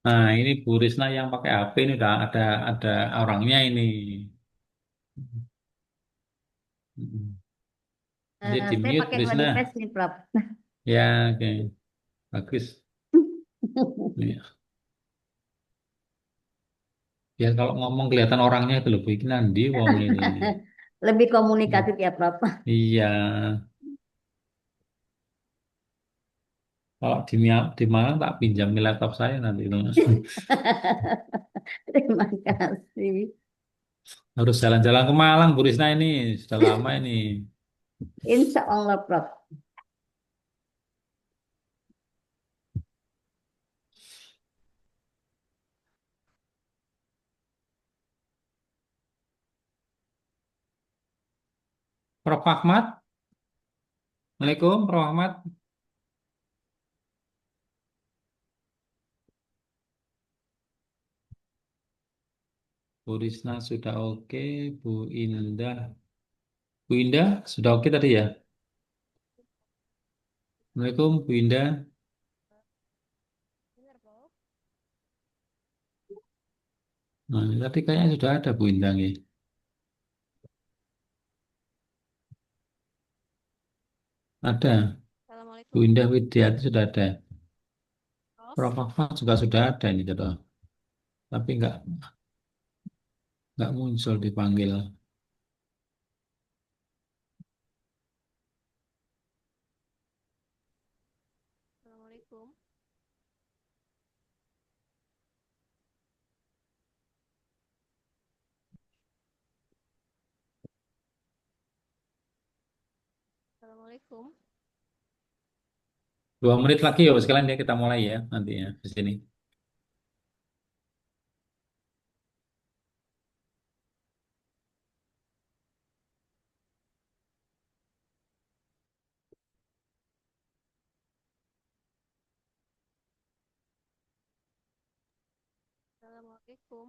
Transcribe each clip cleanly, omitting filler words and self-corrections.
Nah, ini Bu Risna yang pakai HP ini udah ada orangnya ini. Mm-mm. Jadi di Saya mute pakai Bu Risna. manifest nih, Prof. Ya, oke. Bagus. Iya. Ya kalau ngomong kelihatan orangnya itu loh, Bu. Iki nandi wong ini. Lebih Hmm. komunikatif ya, Prof. Iya. Kalau di Malang tak pinjam laptop saya nanti itu. Terima kasih. Harus jalan-jalan ke Malang, Bu Risna ini. Sudah lama ini. Insya Allah, Prof. Prof. Ahmad. Assalamualaikum, Prof. Ahmad. Bu Risna sudah oke. Bu Indah. Bu Indah sudah oke tadi ya? Assalamualaikum, Bu Indah. Nah, ini tadi kayaknya sudah ada Bu Indah nih. Ada. Bu Assalamualaikum. Indah Widiati sudah ada. Prof. Prof. Ahmad juga sudah ada ini, Jodoh. Tapi nggak muncul dipanggil. Assalamualaikum. Assalamualaikum. 2 menit lagi ya, sekalian ya kita mulai ya nanti ya di sini. Assalamualaikum.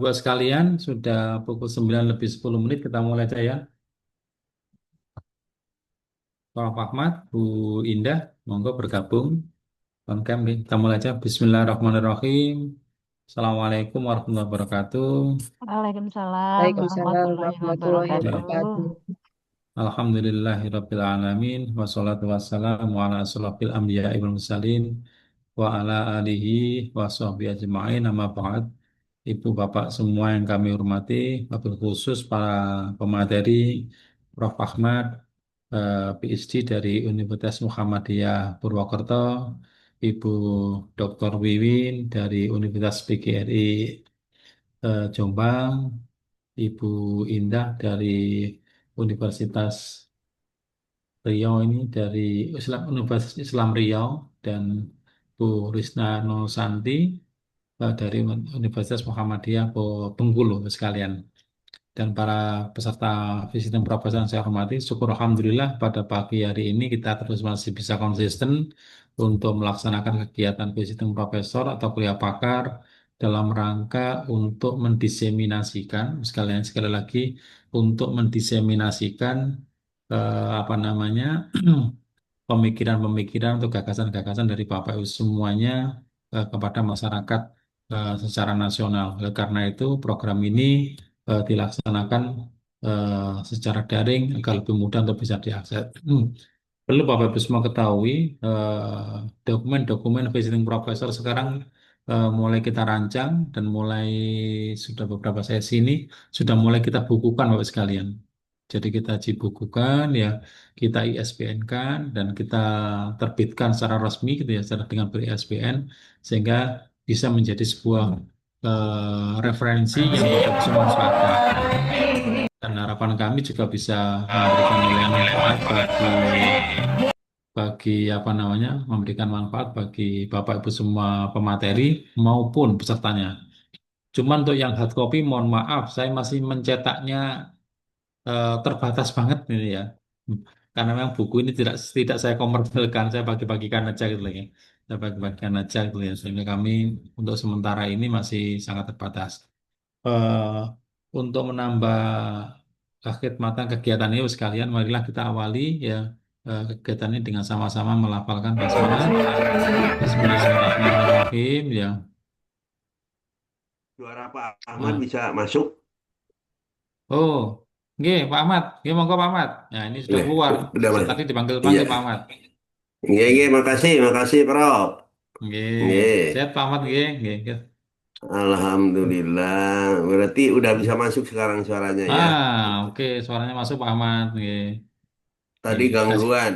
Buat sekalian, sudah pukul 9 lebih 10 menit kita mulai aja ya. Prof. Ahmad, Bu Indah, monggo bergabung. On cam nih. Kita mulai aja. Bismillahirrahmanirrahim. Assalamualaikum warahmatullahi wabarakatuh. Waalaikumsalam Waalaikumsalam warahmatullahi warahmatullahi Ya. wabarakatuh. wabarakatuh. Alhamdulillahirabbil alamin wassalatu wassalamu ala asrofil anbiya'i wal mursalin wa ala alihi wa sahbihi ajma'in amma ba'd. Ibu bapak semua yang kami hormati, wabil khusus para pemateri Prof. Ahmad, PhD dari Universitas Muhammadiyah Purwokerto, Ibu Dr. Wiwin dari Universitas PGRI Jombang, Ibu Indah dari Universitas Riau ini dari Universitas Islam Riau, dan Bu Risna Nosanti dari Universitas Muhammadiyah Bengkulu sekalian, dan para peserta visiting profesor yang saya hormati. Syukur Alhamdulillah pada pagi hari ini kita terus masih bisa konsisten untuk melaksanakan kegiatan visiting profesor atau kuliah pakar dalam rangka untuk mendiseminasikan sekali lagi untuk mendiseminasikan apa namanya pemikiran-pemikiran atau gagasan-gagasan dari Bapak Ibu semuanya kepada masyarakat secara nasional. Oleh karena itu, program ini dilaksanakan secara daring agar lebih mudah untuk bisa diakses. Perlu Bapak Ibu semua ketahui, dokumen-dokumen visiting professor sekarang mulai kita rancang dan mulai sudah beberapa sesi ini sudah mulai kita bukukan Bapak sekalian. Jadi kita bukukan ya, kita ISBN-kan dan kita terbitkan secara resmi gitu ya, secara dengan ber-ISBN sehingga bisa menjadi sebuah referensi yang Bapak Ibu semua manfaatkan. Dan harapan kami juga bisa memberikan nilai manfaat bagi apa namanya memberikan manfaat bagi Bapak Ibu semua pemateri maupun pesertanya. Cuman untuk yang hard copy mohon maaf saya masih mencetaknya terbatas banget ini ya. Karena memang buku ini tidak saya komersilkan, saya bagi-bagikan aja gitu loh ya. Saya bagi-bagikan aja gitu ya. Sehingga kami untuk sementara ini masih sangat terbatas. Eh, untuk menambah kekhidmatan kegiatan ini sekalian, marilah kita awali ya kegiatan ini dengan sama-sama melafalkan basmalah. Bismillahirrahmanirrahim ya. Suara Pak Ahmad Ah. bisa masuk? Oh, nggih Pak Ahmad, nggih monggo Pak Ahmad. Nah, ini sudah Ya, keluar. udah Tadi masuk. Iya. dipanggil-panggil Pak Ahmad. Iya, iya, Hmm. makasih, makasih, Prof. Nggih. Nggih. Sehat Pak Ahmad nggih, nggih. Nggih. Alhamdulillah. Berarti udah bisa masuk sekarang suaranya ya. Oke, suaranya masuk Pak Ahmad nggih. Nggih. Tadi gangguan.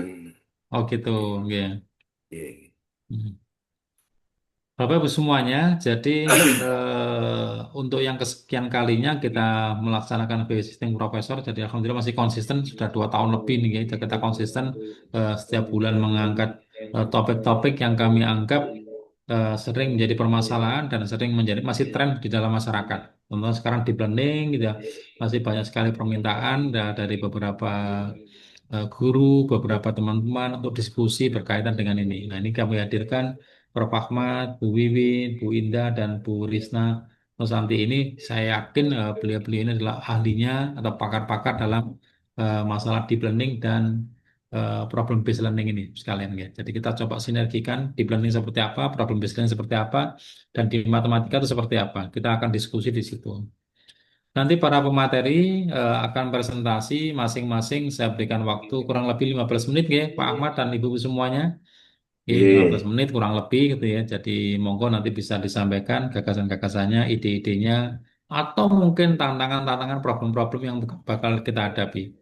Oh gitu, nggih. Iya. Hmm. Bapak Ibu semuanya, jadi untuk yang kesekian kalinya kita melaksanakan visiting professor, jadi alhamdulillah masih konsisten sudah 2 tahun lebih nih ya, kita konsisten setiap bulan mengangkat topik-topik yang kami anggap sering menjadi permasalahan dan sering menjadi masih tren di dalam masyarakat. Contohnya sekarang di blending gitu ya, masih banyak sekali permintaan dari beberapa guru, beberapa teman-teman untuk diskusi berkaitan dengan ini. Nah, ini kami hadirkan Prof. Ahmad, Bu Wiwin, Bu Indah, dan Bu Risna Nosanti ini. Saya yakin beliau-beliau ini adalah ahlinya atau pakar-pakar dalam masalah deep learning dan problem based learning ini sekalian ya. Jadi kita coba sinergikan deep learning seperti apa, problem based learning seperti apa, dan di matematika itu seperti apa. Kita akan diskusi di situ. Nanti para pemateri akan presentasi masing-masing saya berikan waktu kurang lebih 15 menit ya Pak Ahmad dan Ibu semuanya. Ya, 15 Iya. menit kurang lebih gitu ya. Jadi monggo nanti bisa disampaikan gagasan-gagasannya, ide-idenya, atau mungkin tantangan-tantangan problem-problem yang bakal kita hadapi.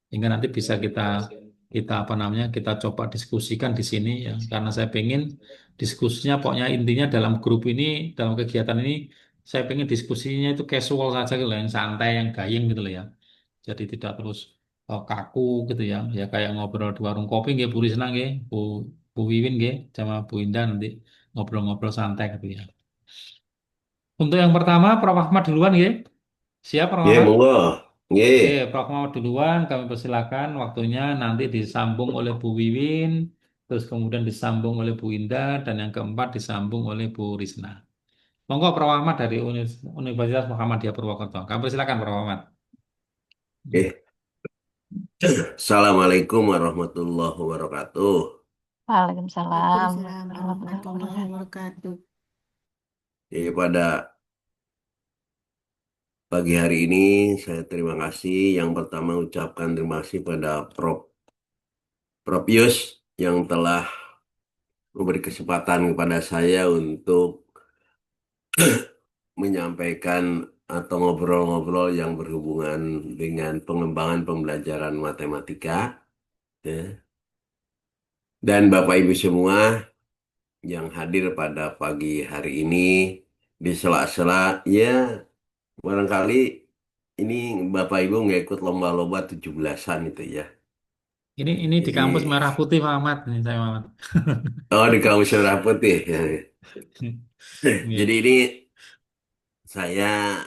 Hingga nanti bisa kita kita apa namanya kita coba diskusikan di sini ya. Karena saya pengen diskusinya pokoknya intinya dalam grup ini, dalam kegiatan ini, saya pengen diskusinya itu casual saja gitu loh, yang santai, yang gayeng gitu loh ya. Jadi tidak terus kaku gitu ya. Ya kayak ngobrol di warung kopi nggih Bu Risna nggih, Bu Wiwin nggih sama Bu Indah nanti ngobrol-ngobrol santai gitu ya. Untuk yang pertama Prof. Ahmad duluan nggih. Siap Prof. Iya, Ahmad? monggo. Oke, Nggih. Prof. Ahmad duluan kami persilakan waktunya nanti disambung oleh Bu Wiwin, terus kemudian disambung oleh Bu Indah dan yang keempat disambung oleh Bu Risna. Monggo Prof. Ahmad dari Universitas Muhammadiyah Purwokerto. Kami persilakan Prof. Ahmad. Nggih. Assalamualaikum warahmatullahi wabarakatuh. Waalaikumsalam Waalaikumsalam warahmatullahi warahmatullahi wabarakatuh. wabarakatuh. Pada pagi hari ini saya terima kasih. Yang pertama ucapkan terima kasih pada Prof Yus yang telah memberi kesempatan kepada saya untuk menyampaikan atau ngobrol-ngobrol yang berhubungan dengan pengembangan pembelajaran matematika, ya. Dan Bapak Ibu semua yang hadir pada pagi hari ini di sela-sela, ya barangkali ini Bapak Ibu nggak ikut lomba-lomba 17-an itu ya. Ini di kampus Jadi, Merah Putih Pak Ahmad, ini saya Ahmad. oh di kampus Merah Putih, ya. Jadi Iya. ini saya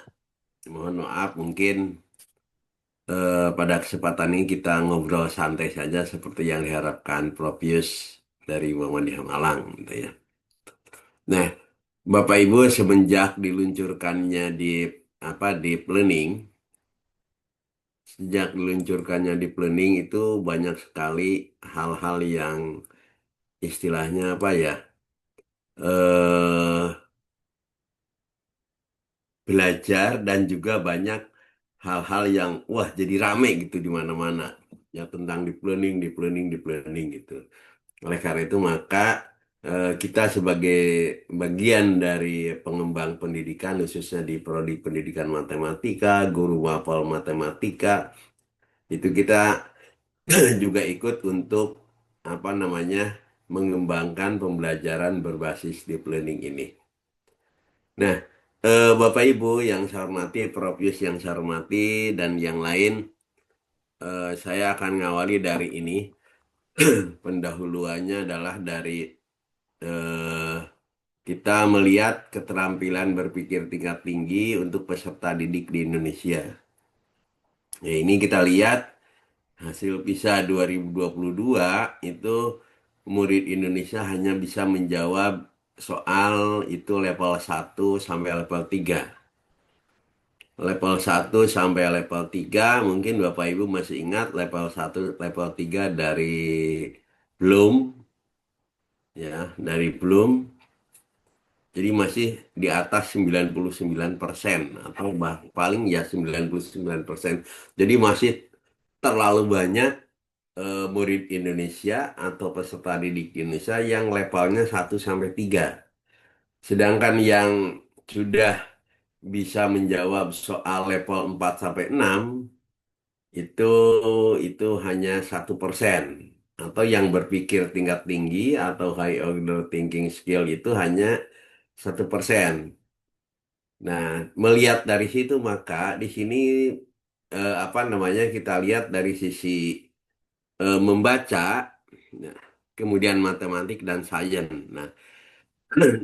mohon maaf mungkin pada kesempatan ini kita ngobrol santai saja seperti yang diharapkan Prof. Yus dari Muhammadiyah Malang gitu ya. Nah, Bapak Ibu semenjak diluncurkannya di apa di planning, sejak diluncurkannya deep learning itu banyak sekali hal-hal yang istilahnya apa ya, eh belajar dan juga banyak hal-hal yang wah jadi rame gitu di mana-mana ya tentang deep learning, deep learning, deep learning gitu. Oleh karena itu maka kita sebagai bagian dari pengembang pendidikan khususnya di prodi pendidikan matematika, guru mapel matematika, itu kita juga ikut untuk apa namanya mengembangkan pembelajaran berbasis deep learning ini. Nah, Bapak Ibu yang saya hormati, Prof. Yus yang saya hormati, dan yang lain, saya akan ngawali dari ini. Pendahuluannya adalah dari eh, kita melihat keterampilan berpikir tingkat tinggi untuk peserta didik di Indonesia. Ya, ini kita lihat hasil PISA 2022 itu murid Indonesia hanya bisa menjawab soal itu level 1 sampai level 3. Level 1 sampai level 3 mungkin Bapak Ibu masih ingat level 1 level 3 dari Bloom ya, dari Bloom. Jadi masih di atas 99% atau paling ya 99%. Jadi masih terlalu banyak murid Indonesia atau peserta didik Indonesia yang levelnya 1 sampai 3. Sedangkan yang sudah bisa menjawab soal level 4 sampai 6 itu itu hanya 1%. Atau yang berpikir tingkat tinggi atau high order thinking skill itu hanya 1%. Nah, melihat dari situ maka di sini apa namanya kita lihat dari sisi membaca, nah, kemudian matematik dan sains. Nah,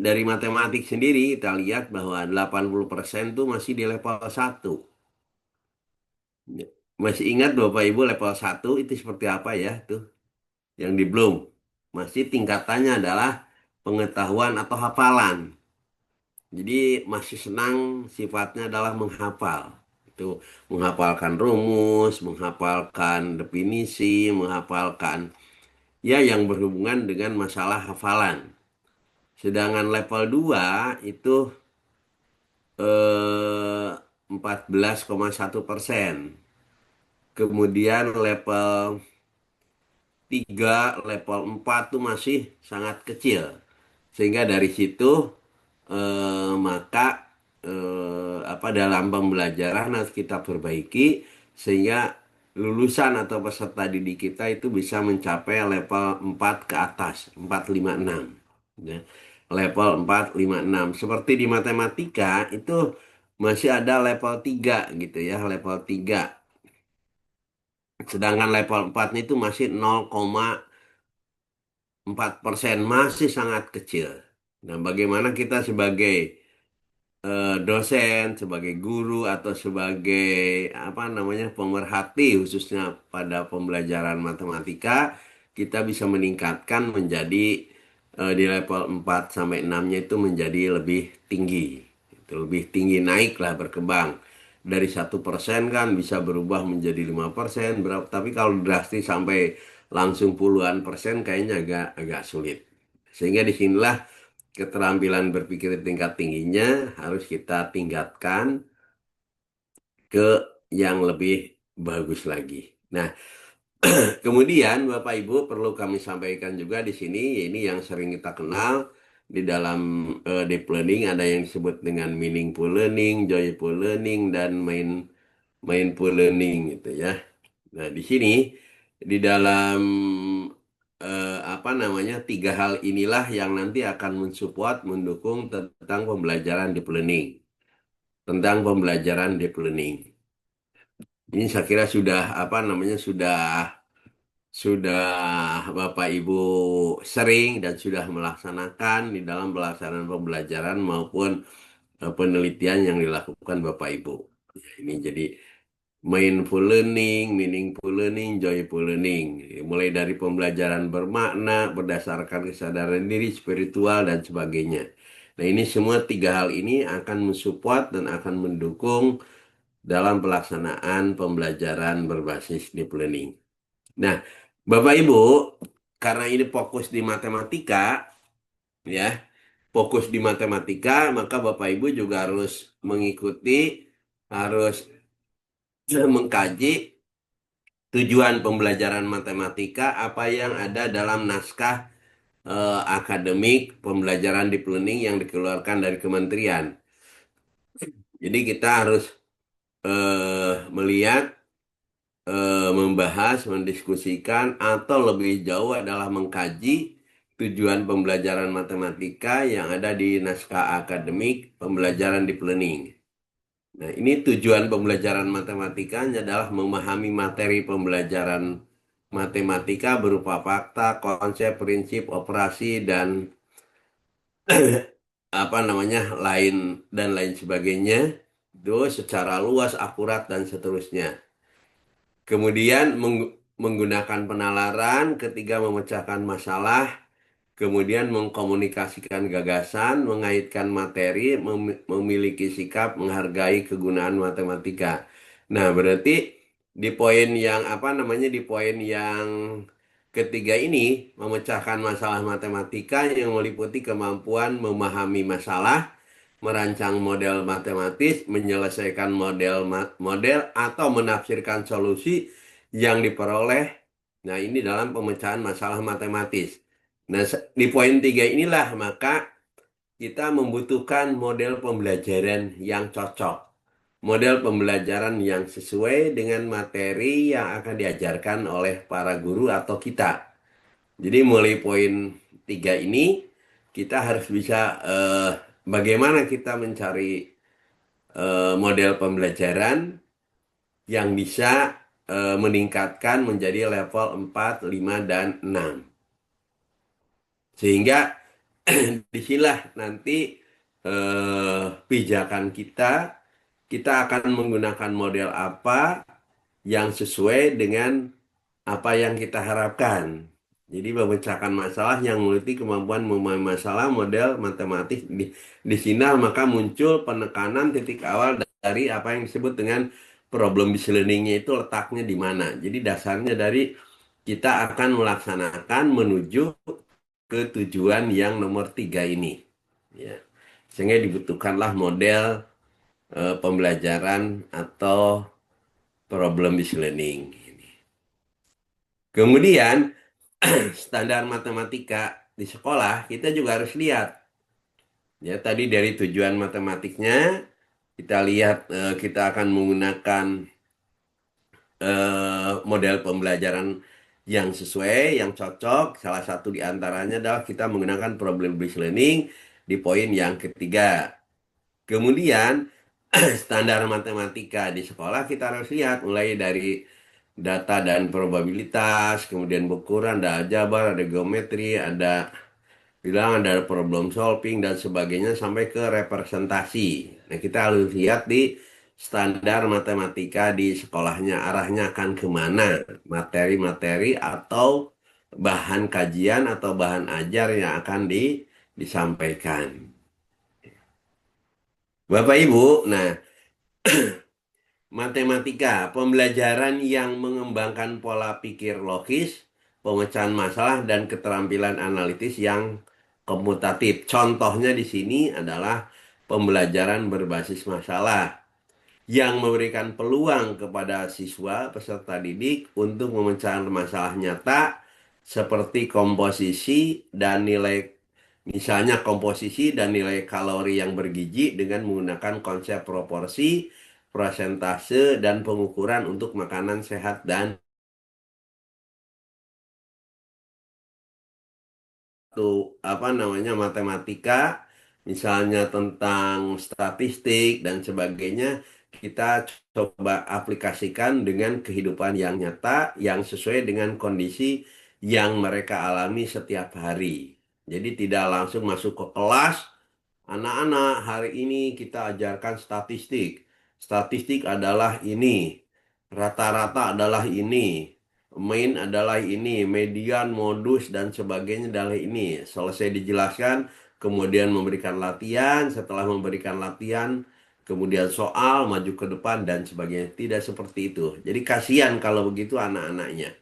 dari matematik sendiri kita lihat bahwa 80% tuh masih di level 1. Masih ingat Bapak Ibu level 1 itu seperti apa ya tuh yang di Bloom? Masih tingkatannya adalah pengetahuan atau hafalan. Jadi masih senang sifatnya adalah menghafal. Itu menghafalkan rumus, menghafalkan definisi, menghafalkan ya yang berhubungan dengan masalah hafalan. Sedangkan level 2 itu 14,1%. Kemudian level 3, level 4 tuh masih sangat kecil. Sehingga dari situ maka apa dalam pembelajaran harus kita perbaiki sehingga lulusan atau peserta didik kita itu bisa mencapai level 4 ke atas, 4, 5, 6. Ya. Level 4, 5, 6. Seperti di matematika itu masih ada level 3 gitu ya, level 3. Sedangkan level 4 itu masih 0,4%, masih sangat kecil. Nah, bagaimana kita sebagai dosen, sebagai guru atau sebagai apa namanya pemerhati khususnya pada pembelajaran matematika, kita bisa meningkatkan menjadi di level 4 sampai 6-nya itu menjadi lebih tinggi. Itu lebih tinggi naiklah berkembang. Dari 1% kan bisa berubah menjadi 5%, berapa? Tapi kalau drastis sampai langsung puluhan persen kayaknya agak agak sulit. Sehingga disinilah keterampilan berpikir tingkat tingginya harus kita tingkatkan ke yang lebih bagus lagi. Nah, kemudian Bapak Ibu perlu kami sampaikan juga di sini, ini yang sering kita kenal di dalam deep learning ada yang disebut dengan meaningful learning, joyful learning, dan mindful learning gitu ya. Nah, di sini di dalam apa namanya tiga hal inilah yang nanti akan mensupport, mendukung tentang pembelajaran deep learning, tentang pembelajaran deep learning. Ini saya kira sudah apa namanya sudah Bapak Ibu sering dan sudah melaksanakan di dalam pelaksanaan pembelajaran maupun penelitian yang dilakukan Bapak Ibu. Ya, ini jadi mindful learning, meaningful learning, joyful learning. Mulai dari pembelajaran bermakna, berdasarkan kesadaran diri, spiritual, dan sebagainya. Nah, ini semua tiga hal ini akan mensupport dan akan mendukung dalam pelaksanaan pembelajaran berbasis deep learning. Nah, Bapak Ibu, karena ini fokus di matematika, ya, fokus di matematika, maka Bapak Ibu juga harus mengikuti, harus mengkaji tujuan pembelajaran matematika apa yang ada dalam naskah akademik pembelajaran deep learning yang dikeluarkan dari kementerian. Jadi kita harus melihat, membahas, mendiskusikan, atau lebih jauh adalah mengkaji tujuan pembelajaran matematika yang ada di naskah akademik pembelajaran deep learning. Nah, ini tujuan pembelajaran matematikanya adalah memahami materi pembelajaran matematika berupa fakta, konsep, prinsip, operasi, dan apa namanya lain sebagainya itu secara luas, akurat, dan seterusnya. Kemudian menggunakan penalaran, ketiga memecahkan masalah, kemudian mengkomunikasikan gagasan, mengaitkan materi, memiliki sikap menghargai kegunaan matematika. Nah, berarti di poin yang apa namanya di poin yang ketiga ini memecahkan masalah matematika yang meliputi kemampuan memahami masalah, merancang model matematis, menyelesaikan model atau menafsirkan solusi yang diperoleh. Nah, ini dalam pemecahan masalah matematis. Nah, di poin tiga inilah maka kita membutuhkan model pembelajaran yang cocok. Model pembelajaran yang sesuai dengan materi yang akan diajarkan oleh para guru atau kita. Jadi mulai poin tiga ini kita harus bisa bagaimana kita mencari model pembelajaran yang bisa meningkatkan menjadi level 4, 5, dan 6. Sehingga disinilah nanti pijakan kita akan menggunakan model apa yang sesuai dengan apa yang kita harapkan. Jadi memecahkan masalah yang memiliki kemampuan memahami masalah model matematis di sini maka muncul penekanan titik awal dari apa yang disebut dengan problem based learning-nya itu letaknya di mana. Jadi dasarnya dari kita akan melaksanakan menuju ke tujuan yang nomor tiga ini. Ya. Sehingga dibutuhkanlah model pembelajaran atau problem based learning. Kemudian standar matematika di sekolah kita juga harus lihat. Ya, tadi dari tujuan matematiknya kita lihat kita akan menggunakan model pembelajaran yang sesuai, yang cocok. Salah satu di antaranya adalah kita menggunakan problem based learning di poin yang ketiga. Kemudian standar matematika di sekolah kita harus lihat mulai dari data dan probabilitas, kemudian ukuran, ada aljabar, ada geometri, ada bilang ada problem solving dan sebagainya sampai ke representasi. Nah, kita harus lihat di standar matematika di sekolahnya arahnya akan kemana, materi-materi atau bahan kajian atau bahan ajar yang akan disampaikan. Bapak Ibu, nah matematika, pembelajaran yang mengembangkan pola pikir logis, pemecahan masalah, dan keterampilan analitis yang komutatif. Contohnya di sini adalah pembelajaran berbasis masalah yang memberikan peluang kepada siswa peserta didik untuk memecahkan masalah nyata seperti komposisi dan nilai misalnya komposisi dan nilai kalori yang bergizi dengan menggunakan konsep proporsi, persentase, dan pengukuran untuk makanan sehat dan tuh apa namanya matematika, misalnya tentang statistik dan sebagainya, kita coba aplikasikan dengan kehidupan yang nyata, yang sesuai dengan kondisi yang mereka alami setiap hari. Jadi tidak langsung masuk ke kelas, anak-anak hari ini kita ajarkan statistik. Statistik adalah ini, rata-rata adalah ini. Main adalah ini, median, modus, dan sebagainya adalah ini. Selesai dijelaskan, kemudian memberikan latihan. Setelah memberikan latihan, kemudian soal, maju ke depan, dan sebagainya. Tidak seperti itu. Jadi kasihan kalau begitu anak-anaknya.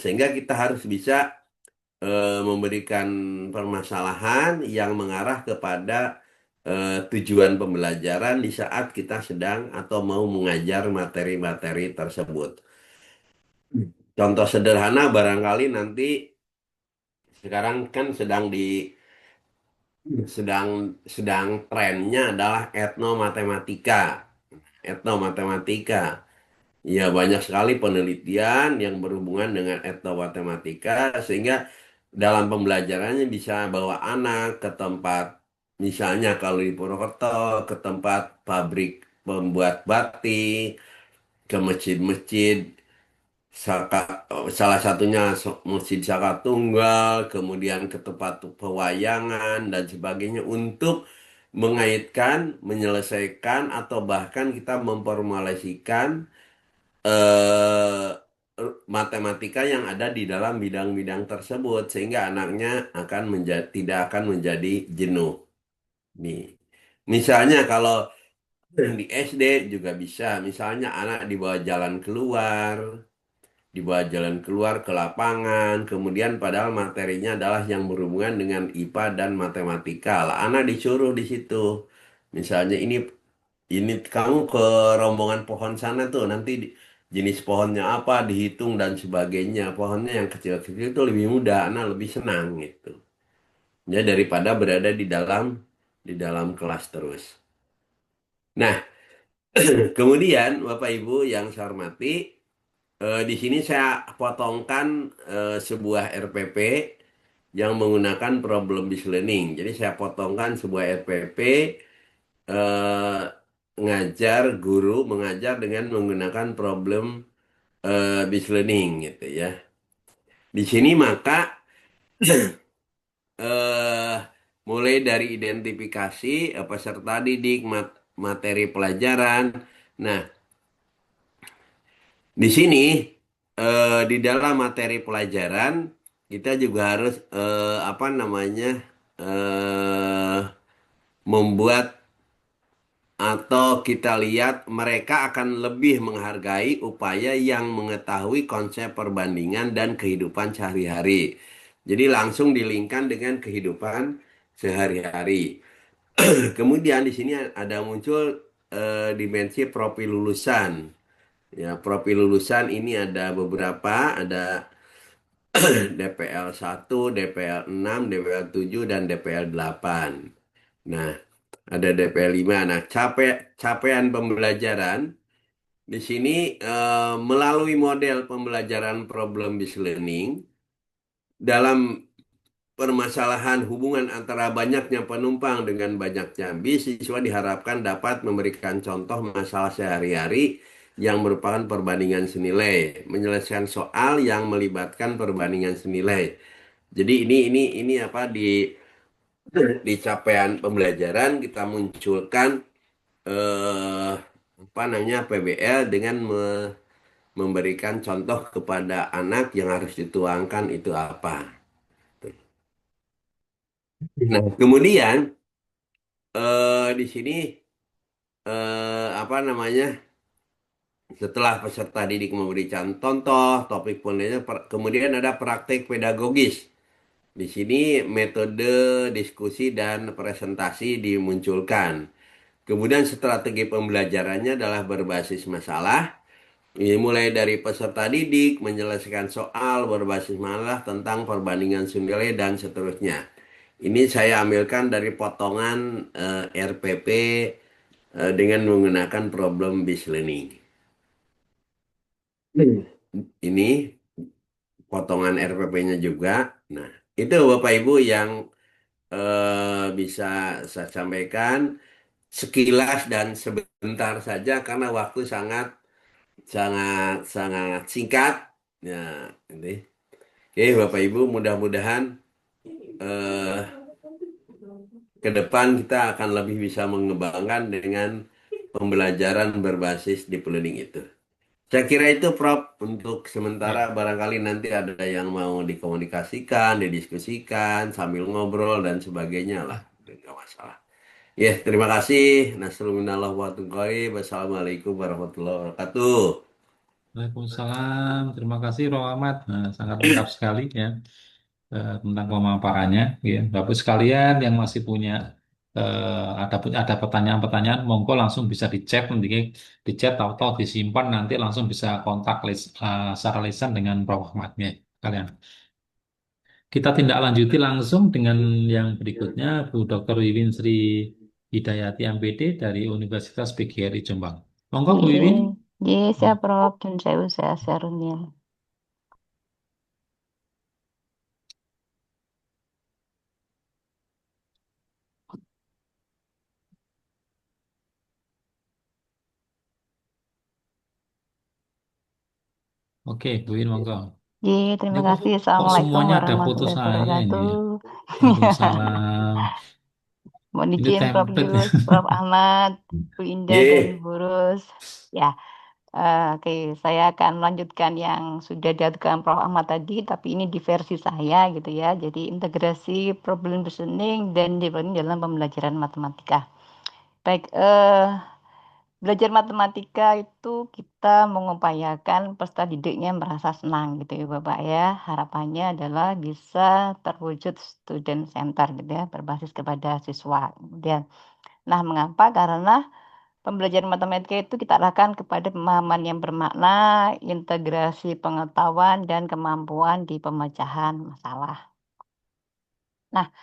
Sehingga kita harus bisa memberikan permasalahan yang mengarah kepada tujuan pembelajaran di saat kita sedang atau mau mengajar materi-materi tersebut. Contoh sederhana barangkali nanti sekarang kan sedang sedang trennya adalah etnomatematika. Etnomatematika. Ya, banyak sekali penelitian yang berhubungan dengan etnomatematika sehingga dalam pembelajarannya bisa bawa anak ke tempat, misalnya kalau di Purwokerto, ke tempat pabrik pembuat batik, ke masjid-masjid, salah satunya Masjid Saka Tunggal, kemudian ke tempat pewayangan dan sebagainya untuk mengaitkan, menyelesaikan atau bahkan kita memformulasikan eh, matematika yang ada di dalam bidang-bidang tersebut sehingga anaknya akan menjadi tidak akan menjadi jenuh. Nih, misalnya kalau di SD juga bisa, misalnya anak dibawa jalan keluar ke lapangan, kemudian padahal materinya adalah yang berhubungan dengan IPA dan matematika. Lah, anak disuruh di situ. Misalnya ini kamu ke rombongan pohon sana tuh nanti jenis pohonnya apa dihitung dan sebagainya. Pohonnya yang kecil-kecil itu lebih mudah, anak lebih senang gitu. Ya daripada berada di dalam kelas terus. Nah, kemudian Bapak Ibu yang saya hormati, di sini saya potongkan sebuah RPP yang menggunakan problem based learning. Jadi saya potongkan sebuah RPP eh, guru mengajar dengan menggunakan problem based learning gitu ya. Di sini maka eh, mulai dari identifikasi peserta didik, materi pelajaran. Nah, di sini di dalam materi pelajaran kita juga harus apa namanya membuat atau kita lihat mereka akan lebih menghargai upaya yang mengetahui konsep perbandingan dan kehidupan sehari-hari. Jadi langsung dilingkan dengan kehidupan sehari-hari. Kemudian di sini ada muncul dimensi profil lulusan. Ya, profil lulusan ini ada beberapa, ada DPL 1, DPL 6, DPL 7, dan DPL 8. Nah, ada DPL 5. Nah, capaian pembelajaran di sini melalui model pembelajaran problem based learning dalam permasalahan hubungan antara banyaknya penumpang dengan banyaknya bis, siswa diharapkan dapat memberikan contoh masalah sehari-hari yang merupakan perbandingan senilai, menyelesaikan soal yang melibatkan perbandingan senilai. Jadi ini apa di capaian pembelajaran kita munculkan eh, apa namanya PBL dengan memberikan contoh kepada anak yang harus dituangkan itu apa. Nah, kemudian di sini apa namanya setelah peserta didik memberikan contoh topik penelitian, kemudian ada praktek pedagogis. Di sini metode diskusi dan presentasi dimunculkan. Kemudian strategi pembelajarannya adalah berbasis masalah. Ini mulai dari peserta didik menyelesaikan soal berbasis masalah tentang perbandingan senilai dan seterusnya. Ini saya ambilkan dari potongan RPP dengan menggunakan problem based learning. Ini potongan RPP-nya juga. Nah, itu Bapak Ibu yang bisa saya sampaikan sekilas dan sebentar saja karena waktu sangat sangat sangat singkat. Ya, ini. Oke, Bapak Ibu, mudah-mudahan eh, ke depan kita akan lebih bisa mengembangkan dengan pembelajaran berbasis deep learning itu. Saya kira itu Prof. Untuk sementara Ya, barangkali nanti ada yang mau dikomunikasikan, didiskusikan, sambil ngobrol dan sebagainya lah. ya. Nggak masalah. Ya, terima kasih. Nasrul minallah wa tuqaim. Wassalamualaikum warahmatullahi wabarakatuh. Waalaikumsalam. Terima kasih Roh Ahmad. Nah, sangat lengkap sekali ya tentang pemaparannya. Ya, Bapak sekalian yang masih punya ada pertanyaan-pertanyaan, monggo langsung bisa dicek nanti di chat atau disimpan nanti langsung bisa kontak secara lisan dengan Roh Ahmadnya kalian. Kita tindak lanjuti langsung dengan yang berikutnya, Bu Dr. Wiwin Sri Hidayati MPD dari Universitas PGRI Jombang. Monggo Bu Ye, Wiwin. ye, siap Rob dan saya usaha Sarunil. Oke, Bu Wiwin, monggo. Ye, Ini terima kok, kasih. kok Assalamualaikum semuanya ada foto warahmatullahi saya ini wabarakatuh. ya. Waalaikumsalam. Mohon Ini izin Prof. template. Yus, Prof. Ahmad, Bu Indah dan Ye. Bu Rus. Ya, oke, saya akan melanjutkan yang sudah diajukan Prof. Ahmad tadi, tapi ini di versi saya gitu ya. Jadi integrasi problem listening dan development dalam pembelajaran matematika. Baik, belajar matematika itu kita mengupayakan peserta didiknya merasa senang gitu ya Bapak ya. Harapannya adalah bisa terwujud student center gitu ya, berbasis kepada siswa. Kemudian, nah mengapa? Karena pembelajaran matematika itu kita arahkan kepada pemahaman yang bermakna, integrasi pengetahuan, dan kemampuan di pemecahan masalah. Nah,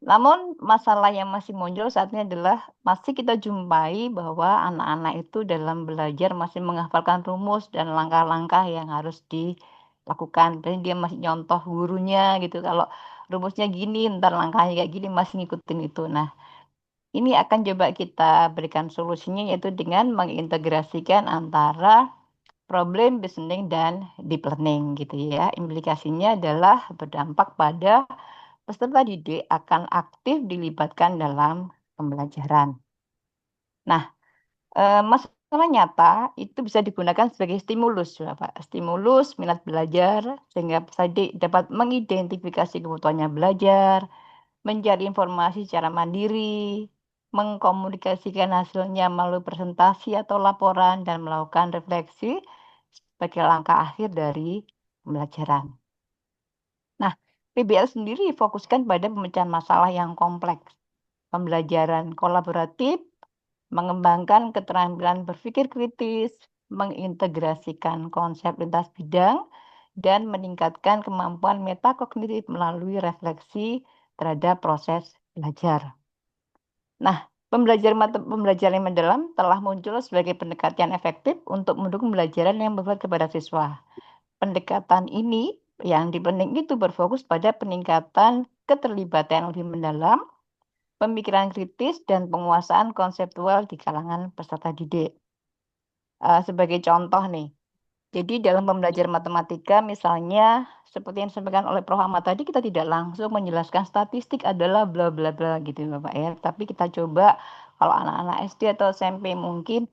namun masalah yang masih muncul saat ini adalah masih kita jumpai bahwa anak-anak itu dalam belajar masih menghafalkan rumus dan langkah-langkah yang harus dilakukan. Jadi dia masih nyontoh gurunya gitu. Kalau rumusnya gini, ntar langkahnya kayak gini masih ngikutin itu. Nah, ini akan coba kita berikan solusinya yaitu dengan mengintegrasikan antara problem listening dan deep learning gitu ya. Implikasinya adalah berdampak pada peserta didik akan aktif dilibatkan dalam pembelajaran. Nah, masalah nyata itu bisa digunakan sebagai stimulus, Bapak. Stimulus minat belajar sehingga peserta didik dapat mengidentifikasi kebutuhannya belajar, mencari informasi secara mandiri, mengkomunikasikan hasilnya melalui presentasi atau laporan, dan melakukan refleksi sebagai langkah akhir dari pembelajaran. Nah, PBL sendiri fokuskan pada pemecahan masalah yang kompleks, pembelajaran kolaboratif, mengembangkan keterampilan berpikir kritis, mengintegrasikan konsep lintas bidang, dan meningkatkan kemampuan metakognitif melalui refleksi terhadap proses belajar. Nah, pembelajaran yang mendalam telah muncul sebagai pendekatan efektif untuk mendukung pembelajaran yang bermanfaat kepada siswa. Pendekatan ini yang di penting itu berfokus pada peningkatan keterlibatan yang lebih mendalam, pemikiran kritis, dan penguasaan konseptual di kalangan peserta didik. Sebagai contoh nih, jadi dalam pembelajaran matematika misalnya seperti yang disampaikan oleh Prof. Ahmad tadi kita tidak langsung menjelaskan statistik adalah bla bla bla gitu ya Bapak ya. Tapi kita coba kalau anak-anak SD atau SMP mungkin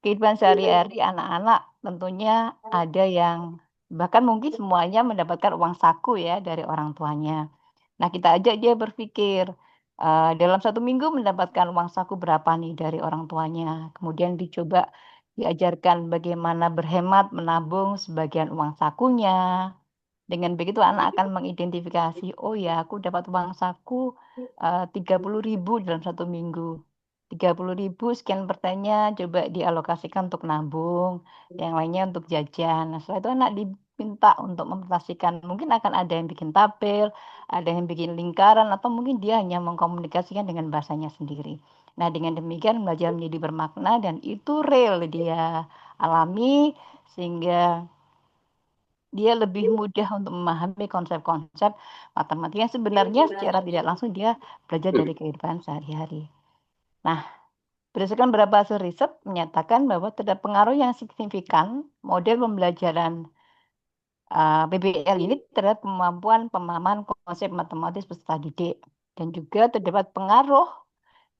kehidupan sehari-hari anak-anak tentunya ada yang bahkan mungkin semuanya mendapatkan uang saku ya dari orang tuanya. Nah, kita ajak dia berpikir dalam satu minggu mendapatkan uang saku berapa nih dari orang tuanya. Kemudian dicoba diajarkan bagaimana berhemat, menabung sebagian uang sakunya. Dengan begitu anak akan mengidentifikasi, oh ya aku dapat uang saku 30.000 dalam satu minggu. 30.000 sekian persennya coba dialokasikan untuk nabung, yang lainnya untuk jajan. Nah, setelah itu anak diminta untuk mempresentasikan. Mungkin akan ada yang bikin tabel, ada yang bikin lingkaran, atau mungkin dia hanya mengkomunikasikan dengan bahasanya sendiri. Nah, dengan demikian belajar menjadi bermakna dan itu real dia alami sehingga dia lebih mudah untuk memahami konsep-konsep matematika yang sebenarnya secara tidak langsung dia belajar dari kehidupan sehari-hari. Nah, berdasarkan beberapa hasil riset menyatakan bahwa terdapat pengaruh yang signifikan model pembelajaran PBL ini terhadap kemampuan pemahaman konsep matematis peserta didik dan juga terdapat pengaruh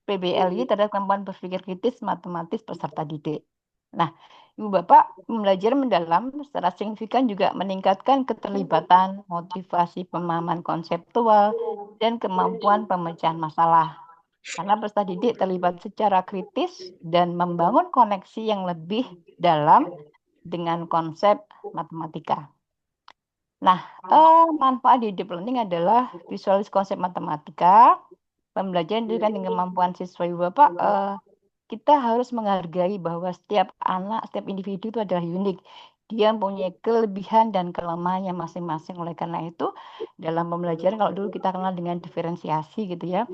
PBL ini terhadap kemampuan berpikir kritis matematis peserta didik. Nah, Ibu Bapak, pembelajaran mendalam secara signifikan juga meningkatkan keterlibatan, motivasi pemahaman konseptual, dan kemampuan pemecahan masalah. Karena peserta didik terlibat secara kritis dan membangun koneksi yang lebih dalam dengan konsep matematika. Nah, manfaat di deep learning adalah visualis konsep matematika, pembelajaran dengan kemampuan siswa. Ibu Bapak, kita harus menghargai bahwa setiap anak, setiap individu itu adalah unik. Dia mempunyai kelebihan dan kelemahannya masing-masing. Oleh karena itu, dalam pembelajaran, kalau dulu kita kenal dengan diferensiasi gitu ya,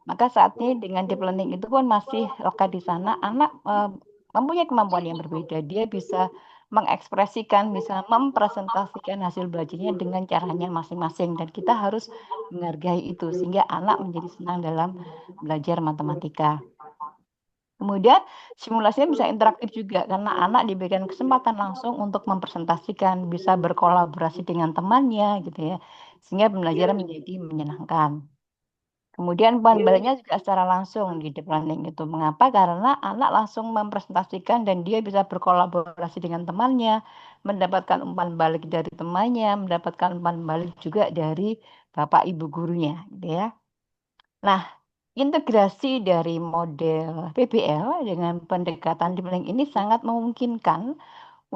maka saat ini dengan deep learning itu pun masih lekat di sana. Anak mempunyai kemampuan yang berbeda. Dia bisa mengekspresikan, bisa mempresentasikan hasil belajarnya dengan caranya masing-masing. Dan kita harus menghargai itu sehingga anak menjadi senang dalam belajar matematika. Kemudian simulasinya bisa interaktif juga karena anak diberikan kesempatan langsung untuk mempresentasikan, bisa berkolaborasi dengan temannya gitu ya. Sehingga pembelajaran menjadi menyenangkan. Kemudian umpan baliknya juga secara langsung di deep learning itu. Mengapa? Karena anak langsung mempresentasikan dan dia bisa berkolaborasi dengan temannya, mendapatkan umpan balik dari temannya, mendapatkan umpan balik juga dari bapak ibu gurunya, gitu ya. Nah, integrasi dari model PBL dengan pendekatan deep learning ini sangat memungkinkan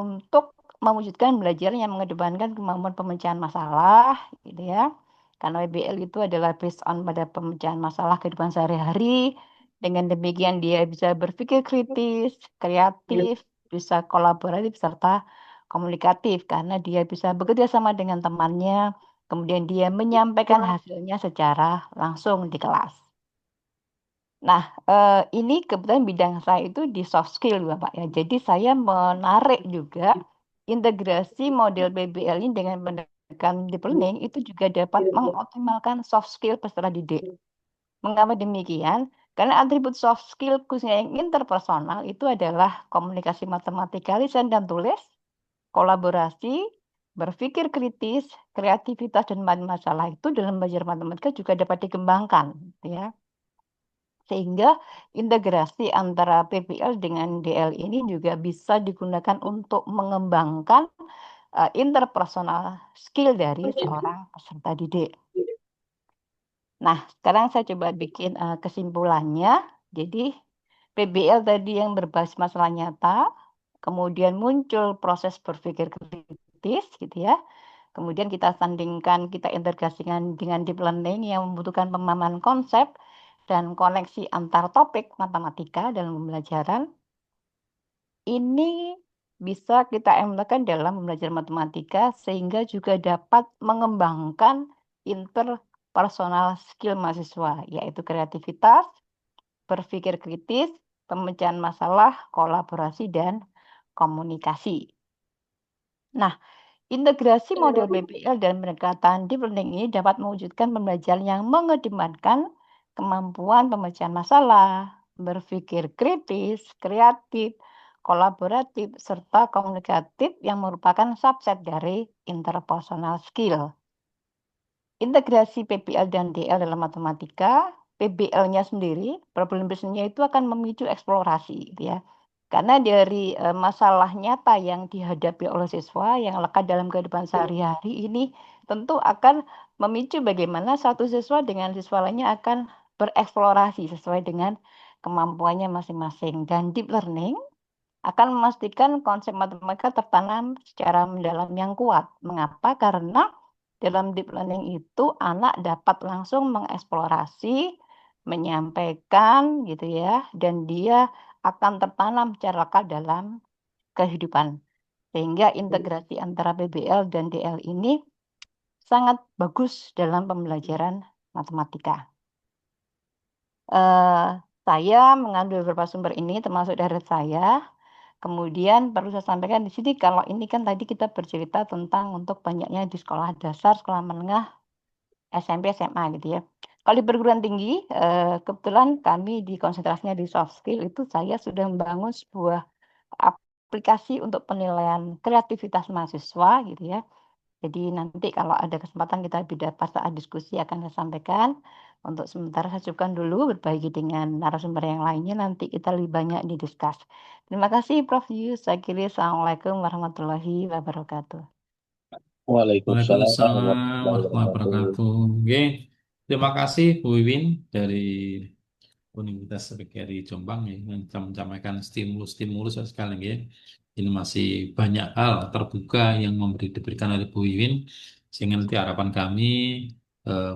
untuk mewujudkan belajar yang mengedepankan kemampuan pemecahan masalah, gitu ya. Karena WBL itu adalah based on pada pemecahan masalah kehidupan sehari-hari. Dengan demikian dia bisa berpikir kritis, kreatif, bisa kolaboratif serta komunikatif karena dia bisa bekerja sama dengan temannya, kemudian dia menyampaikan hasilnya secara langsung di kelas. Nah, ini kebetulan bidang saya itu di soft skill, Bapak ya. Jadi saya menarik juga integrasi model PBL ini dengan pendekatan deep learning itu juga dapat mengoptimalkan soft skill peserta didik. Mengapa demikian? Karena atribut soft skill khususnya yang interpersonal itu adalah komunikasi matematika lisan dan tulis, kolaborasi, berpikir kritis, kreativitas dan masalah itu dalam belajar matematika juga dapat dikembangkan, ya. Sehingga integrasi antara PBL dengan DL ini juga bisa digunakan untuk mengembangkan interpersonal skill dari seorang peserta didik. Nah, sekarang saya coba bikin kesimpulannya. Jadi, PBL tadi yang berbasis masalah nyata, kemudian muncul proses berpikir kritis, gitu ya. Kemudian kita sandingkan, kita integrasikan dengan deep learning yang membutuhkan pemahaman konsep dan koneksi antar topik matematika dalam pembelajaran. Ini bisa kita implementasikan dalam belajar matematika sehingga juga dapat mengembangkan interpersonal skill mahasiswa, yaitu kreativitas, berpikir kritis, pemecahan masalah, kolaborasi, dan komunikasi. Nah, integrasi model PBL dan pendekatan deep learning ini dapat mewujudkan pembelajaran yang mengedepankan kemampuan pemecahan masalah, berpikir kritis, kreatif, kolaboratif, serta komunikatif yang merupakan subset dari interpersonal skill. Integrasi PBL dan DL dalam matematika, PBL-nya sendiri, problem based-nya itu akan memicu eksplorasi, gitu ya. Karena dari masalah nyata yang dihadapi oleh siswa yang lekat dalam kehidupan sehari-hari ini tentu akan memicu bagaimana satu siswa dengan siswa lainnya akan bereksplorasi sesuai dengan kemampuannya masing-masing. Dan deep learning akan memastikan konsep matematika tertanam secara mendalam yang kuat. Mengapa? Karena dalam deep learning itu anak dapat langsung mengeksplorasi, menyampaikan gitu ya, dan dia akan tertanam secara lekat dalam kehidupan. Sehingga integrasi antara PBL dan DL ini sangat bagus dalam pembelajaran matematika. Saya mengambil beberapa sumber ini termasuk dari saya. Kemudian perlu saya sampaikan di sini kalau ini kan tadi kita bercerita tentang untuk banyaknya di sekolah dasar, sekolah menengah, SMP, SMA gitu ya. Kalau di perguruan tinggi, kebetulan kami di konsentrasinya di soft skill itu saya sudah membangun sebuah aplikasi untuk penilaian kreativitas mahasiswa gitu ya. Jadi nanti kalau ada kesempatan kita pada saat diskusi akan saya sampaikan. Untuk sementara saya cukupkan dulu berbagi dengan narasumber yang lainnya nanti kita lebih banyak didiskus. Terima kasih Prof. Yus. Saya kira Assalamualaikum warahmatullahi wabarakatuh. Waalaikumsalam Waalaikumsalam warahmatullahi warahmatullahi wabarakatuh. wabarakatuh. Oke, terima kasih Bu Wiwin dari Universitas PGRI Jombang ya, yang menyampaikan stimulus-stimulus sekali lagi ya. Ini masih banyak hal terbuka yang diberikan oleh Bu Wiwin, sehingga nanti harapan kami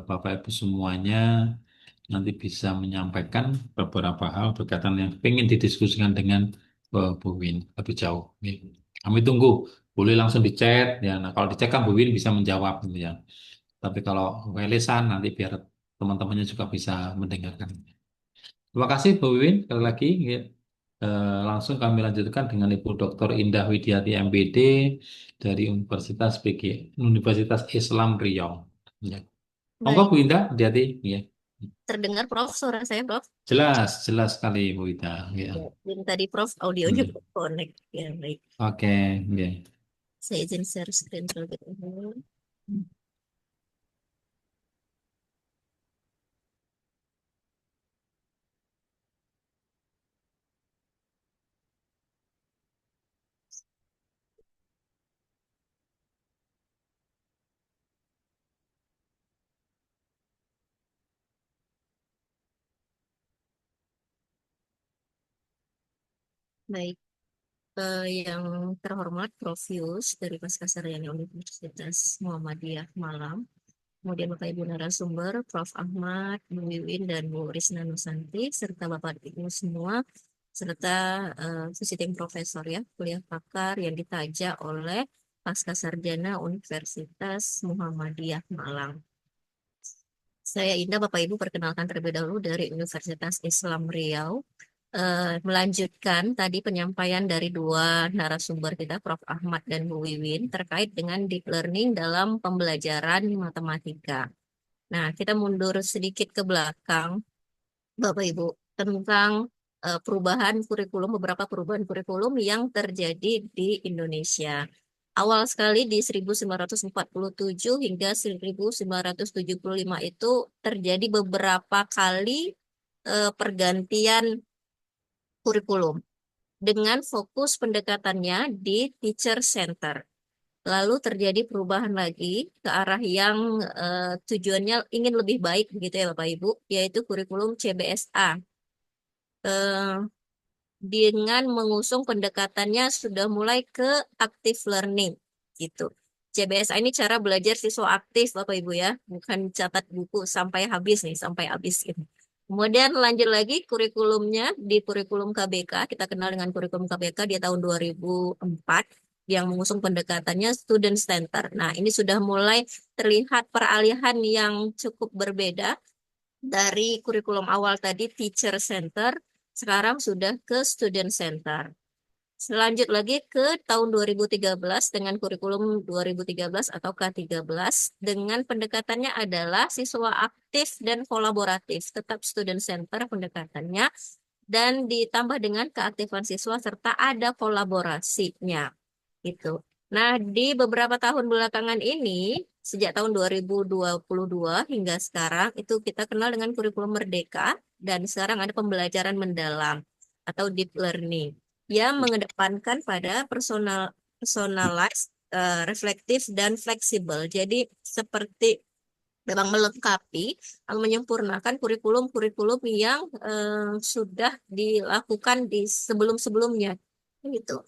Bapak Ibu semuanya nanti bisa menyampaikan beberapa hal berkaitan yang ingin didiskusikan dengan Bu Win lebih jauh. Ya. Kami tunggu, boleh langsung di chat ya. Nah, kalau di chat kan Bu Win bisa menjawab gitu ya. Tapi kalau lisan nanti biar teman-temannya juga bisa mendengarkan. Terima kasih Bu Win sekali lagi. Ya. Langsung kami lanjutkan dengan Ibu Dr. Indah Widiati MPD dari Universitas Islam Riau. Ya. Monggo Baik, Bu Indah, hati-hati. Ya. terdengar Prof suara saya Prof. Jelas, jelas sekali Bu Ida. Ya. Ya, dan tadi Prof audionya Hmm. belum connect. Ya, baik. Oke, ya. Saya izin share screen terlebih dahulu. Baik, yang terhormat Prof Yus dari Pasca Sarjana Universitas Muhammadiyah Malang. Kemudian Bapak Ibu narasumber, Prof Ahmad, Bu Wiwin, dan Bu Risna Nusanti, serta Bapak Ibu semua, serta visiting profesor ya, kuliah pakar yang ditaja oleh Pasca Sarjana Universitas Muhammadiyah Malang. Saya Indah, Bapak Ibu perkenalkan terlebih dahulu dari Universitas Islam Riau. Melanjutkan tadi penyampaian dari dua narasumber kita, Prof. Ahmad dan Bu Wiwin, terkait dengan deep learning dalam pembelajaran matematika. Nah, kita mundur sedikit ke belakang, Bapak Ibu, tentang perubahan kurikulum, beberapa perubahan kurikulum yang terjadi di Indonesia. Awal sekali di 1947 hingga 1975 itu terjadi beberapa kali pergantian kurikulum dengan fokus pendekatannya di teacher center. Lalu terjadi perubahan lagi ke arah yang tujuannya ingin lebih baik begitu ya Bapak Ibu, yaitu kurikulum CBSA. Eh, dengan mengusung pendekatannya sudah mulai ke active learning gitu. CBSA ini cara belajar siswa aktif Bapak Ibu ya, bukan catat buku sampai habis nih, sampai habis gitu. Kemudian lanjut lagi kurikulumnya di kurikulum KBK, kita kenal dengan kurikulum KBK di tahun 2004 yang mengusung pendekatannya student center. Nah, ini sudah mulai terlihat peralihan yang cukup berbeda dari kurikulum awal tadi teacher center, sekarang sudah ke student center. Selanjut lagi ke tahun 2013 dengan kurikulum 2013 atau K13 dengan pendekatannya adalah siswa aktif dan kolaboratif, tetap student center pendekatannya dan ditambah dengan keaktifan siswa serta ada kolaborasinya gitu. Nah, di beberapa tahun belakangan ini, sejak tahun 2022 hingga sekarang, itu kita kenal dengan kurikulum merdeka, dan sekarang ada pembelajaran mendalam atau deep learning yang mengedepankan pada personalized, reflektif, dan fleksibel. Jadi, seperti memang melengkapi atau menyempurnakan kurikulum-kurikulum yang sudah dilakukan di sebelum-sebelumnya gitu.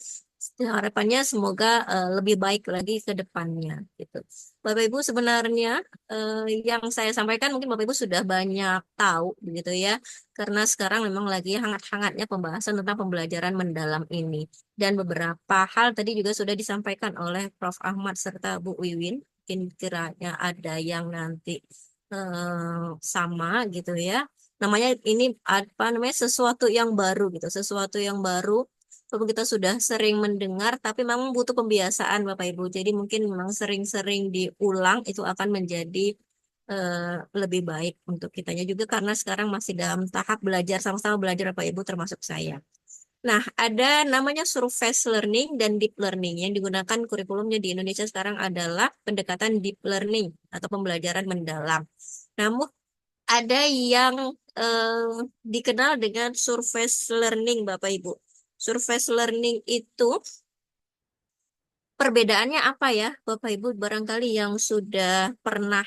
Harapannya semoga lebih baik lagi ke depannya gitu. Bapak Ibu sebenarnya yang saya sampaikan mungkin Bapak Ibu sudah banyak tahu begitu ya, karena sekarang memang lagi hangat-hangatnya pembahasan tentang pembelajaran mendalam ini, dan beberapa hal tadi juga sudah disampaikan oleh Prof. Ahmad serta Bu Wiwin. Mungkin kiranya ada yang nanti sama gitu ya. Namanya ini apa namanya sesuatu yang baru gitu, sesuatu yang baru. Walaupun kita sudah sering mendengar, tapi memang butuh pembiasaan Bapak Ibu. Jadi mungkin memang sering-sering diulang itu akan menjadi lebih baik untuk kitanya juga karena sekarang masih dalam tahap belajar sama-sama belajar Bapak Ibu termasuk saya. Nah, ada namanya surface learning dan deep learning yang digunakan kurikulumnya di Indonesia sekarang adalah pendekatan deep learning atau pembelajaran mendalam. Namun ada yang dikenal dengan surface learning Bapak Ibu. Surface learning itu perbedaannya apa ya Bapak Ibu barangkali yang sudah pernah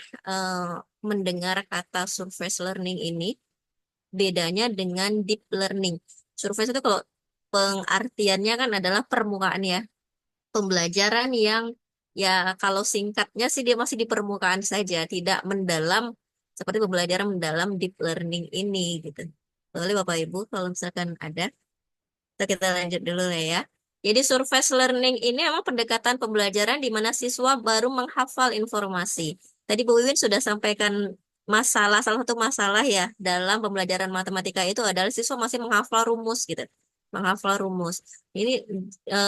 mendengar kata surface learning ini? bedanya dengan deep learning. Surface itu kalau pengartiannya kan adalah permukaan ya, pembelajaran yang ya kalau singkatnya sih dia masih di permukaan saja, tidak mendalam seperti pembelajaran mendalam deep learning ini gitu. Boleh Bapak Ibu kalau misalkan ada, kita lanjut dulu lah ya. Jadi surface learning ini memang pendekatan pembelajaran di mana siswa baru menghafal informasi. Tadi Bu Wiwin sudah sampaikan salah satu masalah ya dalam pembelajaran matematika itu adalah siswa masih menghafal rumus gitu. Menghafal rumus. Ini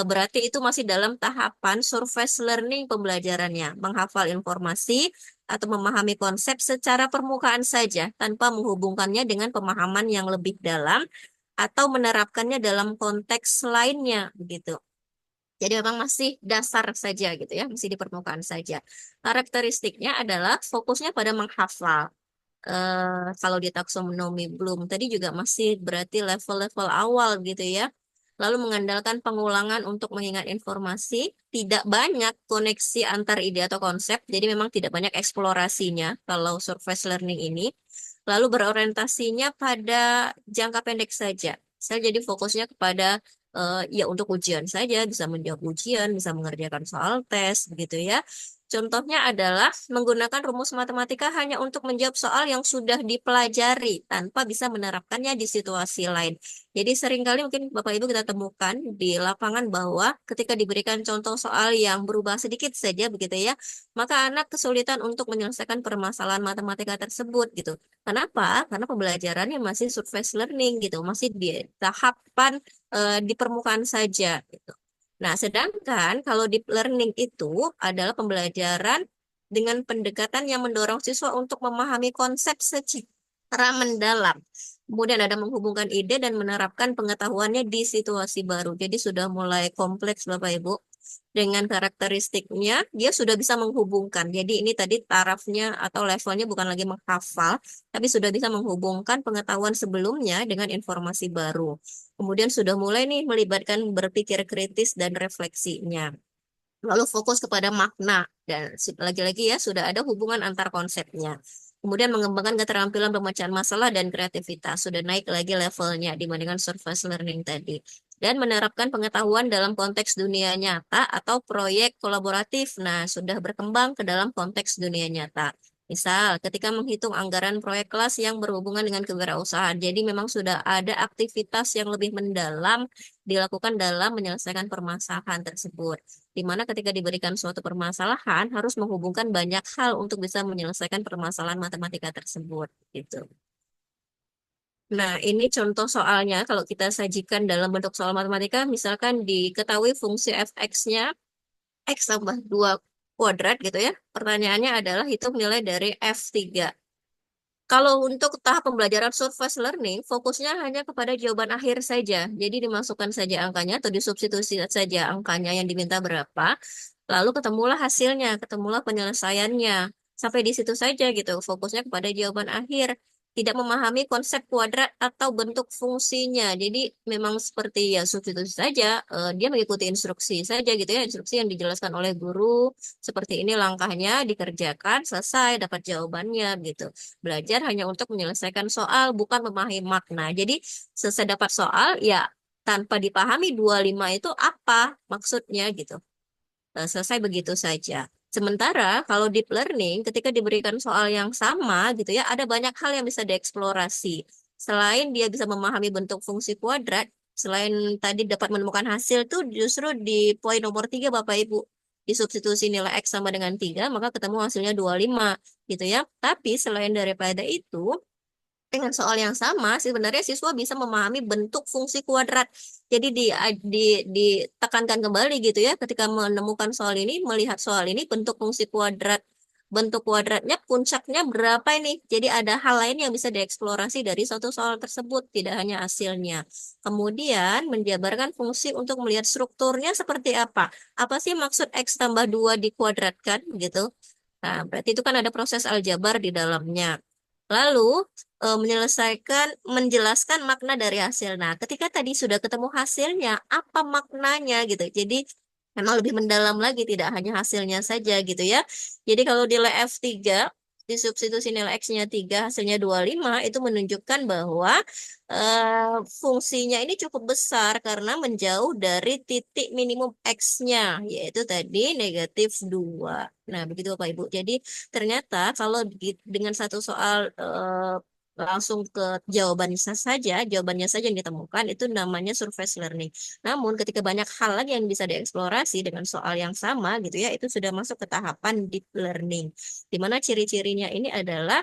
berarti itu masih dalam tahapan surface learning pembelajarannya. Menghafal informasi atau memahami konsep secara permukaan saja tanpa menghubungkannya dengan pemahaman yang lebih dalam atau menerapkannya dalam konteks lainnya begitu. Jadi memang masih dasar saja gitu ya, masih di permukaan saja. Karakteristiknya adalah fokusnya pada menghafal. Kalau di taksonomi Bloom tadi juga masih berarti level-level awal gitu ya. Lalu mengandalkan pengulangan untuk mengingat informasi, tidak banyak koneksi antar ide atau konsep, jadi memang tidak banyak eksplorasinya kalau surface learning ini. Lalu berorientasinya pada jangka pendek saja. Saya jadi fokusnya kepada ya untuk ujian saja, bisa menjawab ujian, bisa mengerjakan soal tes, begitu ya. Contohnya adalah menggunakan rumus matematika hanya untuk menjawab soal yang sudah dipelajari tanpa bisa menerapkannya di situasi lain. Jadi seringkali mungkin Bapak Ibu kita temukan di lapangan bahwa ketika diberikan contoh soal yang berubah sedikit saja begitu ya, maka anak kesulitan untuk menyelesaikan permasalahan matematika tersebut gitu. Kenapa? Karena pembelajarannya masih surface learning gitu, masih di tahapan di permukaan saja gitu. Nah, sedangkan kalau deep learning itu adalah pembelajaran dengan pendekatan yang mendorong siswa untuk memahami konsep secara mendalam. Kemudian ada menghubungkan ide dan menerapkan pengetahuannya di situasi baru. Jadi sudah mulai kompleks Bapak Ibu. Dengan karakteristiknya, dia sudah bisa menghubungkan. Jadi ini tadi tarafnya atau levelnya bukan lagi menghafal, tapi sudah bisa menghubungkan pengetahuan sebelumnya dengan informasi baru. Kemudian sudah mulai nih melibatkan berpikir kritis dan refleksinya. Lalu fokus kepada makna dan lagi-lagi ya sudah ada hubungan antar konsepnya. Kemudian mengembangkan keterampilan pemecahan masalah dan kreativitas. Sudah naik lagi levelnya dibandingkan surface learning tadi. Dan menerapkan pengetahuan dalam konteks dunia nyata atau proyek kolaboratif. Nah, sudah berkembang ke dalam konteks dunia nyata. Misal, ketika menghitung anggaran proyek kelas yang berhubungan dengan kewirausahaan. Jadi memang sudah ada aktivitas yang lebih mendalam dilakukan dalam menyelesaikan permasalahan tersebut. Di mana ketika diberikan suatu permasalahan harus menghubungkan banyak hal untuk bisa menyelesaikan permasalahan matematika tersebut. Gitu. Nah, ini contoh soalnya kalau kita sajikan dalam bentuk soal matematika, misalkan diketahui fungsi fx-nya x tambah 2 kuadrat gitu ya. Pertanyaannya adalah hitung nilai dari F3. Kalau untuk tahap pembelajaran surface learning, fokusnya hanya kepada jawaban akhir saja. Jadi dimasukkan saja angkanya atau disubstitusi saja angkanya yang diminta berapa. Lalu ketemulah hasilnya, ketemulah penyelesaiannya. Sampai di situ saja gitu, fokusnya kepada jawaban akhir. Tidak memahami konsep kuadrat atau bentuk fungsinya. Jadi memang seperti ya substitusi saja, dia mengikuti instruksi saja gitu ya, instruksi yang dijelaskan oleh guru. Seperti ini langkahnya dikerjakan, selesai, dapat jawabannya gitu. Belajar hanya untuk menyelesaikan soal, bukan memahami makna. Jadi selesai dapat soal, ya tanpa dipahami 25 itu apa maksudnya gitu. Selesai begitu saja. Sementara kalau deep learning, ketika diberikan soal yang sama gitu ya, ada banyak hal yang bisa dieksplorasi. Selain dia bisa memahami bentuk fungsi kuadrat, selain tadi dapat menemukan hasil tuh justru di poin nomor 3 Bapak Ibu. Disubstitusi nilai X sama dengan 3, maka ketemu hasilnya 25 gitu ya. Tapi selain daripada itu, dengan soal yang sama, sebenarnya siswa bisa memahami bentuk fungsi kuadrat. Jadi ditekankan kembali gitu ya, ketika menemukan soal ini, melihat soal ini, bentuk fungsi kuadrat. Bentuk kuadratnya, puncaknya berapa ini? Jadi ada hal lain yang bisa dieksplorasi dari suatu soal tersebut, tidak hanya hasilnya. Kemudian menjabarkan fungsi untuk melihat strukturnya seperti apa. Apa sih maksud X tambah 2 dikuadratkan gitu? Nah, berarti itu kan ada proses aljabar di dalamnya. Lalu menjelaskan makna dari hasil. Nah, ketika tadi sudah ketemu hasilnya, apa maknanya gitu. Jadi memang lebih mendalam lagi, tidak hanya hasilnya saja gitu ya. Jadi kalau nilai F3 disubstitusi nilai X-nya 3, hasilnya 25, itu menunjukkan bahwa fungsinya ini cukup besar karena menjauh dari titik minimum X-nya, yaitu tadi -2. Nah, begitu Bapak Ibu. Jadi ternyata kalau dengan satu soal langsung ke jawabannya saja yang ditemukan, itu namanya surface learning. Namun ketika banyak hal lagi yang bisa dieksplorasi dengan soal yang sama gitu ya, itu sudah masuk ke tahapan deep learning. Di mana ciri-cirinya ini adalah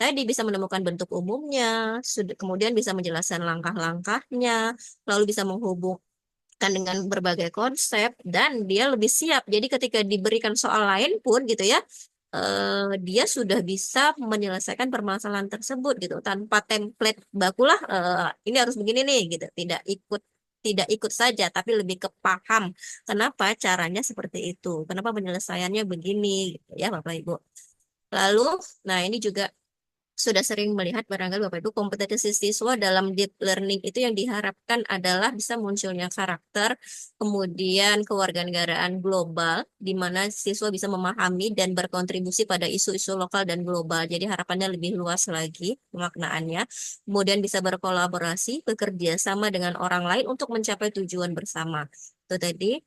tadi bisa menemukan bentuk umumnya, kemudian bisa menjelaskan langkah-langkahnya, lalu bisa menghubungkan dengan berbagai konsep, dan dia lebih siap. Jadi ketika diberikan soal lain pun gitu ya, dia sudah bisa menyelesaikan permasalahan tersebut gitu tanpa template bakulah ini harus begini nih gitu, tidak ikut saja, tapi lebih ke paham kenapa caranya seperti itu, kenapa penyelesaiannya begini gitu ya Bapak Ibu. Lalu, nah ini juga sudah sering melihat barangkali Bapak Ibu, kompetensi siswa dalam deep learning itu yang diharapkan adalah bisa munculnya karakter, kemudian kewarganegaraan global, di mana siswa bisa memahami dan berkontribusi pada isu-isu lokal dan global. Jadi harapannya lebih luas lagi pemaknaannya. Kemudian bisa berkolaborasi, bekerja sama dengan orang lain untuk mencapai tujuan bersama. Itu tadi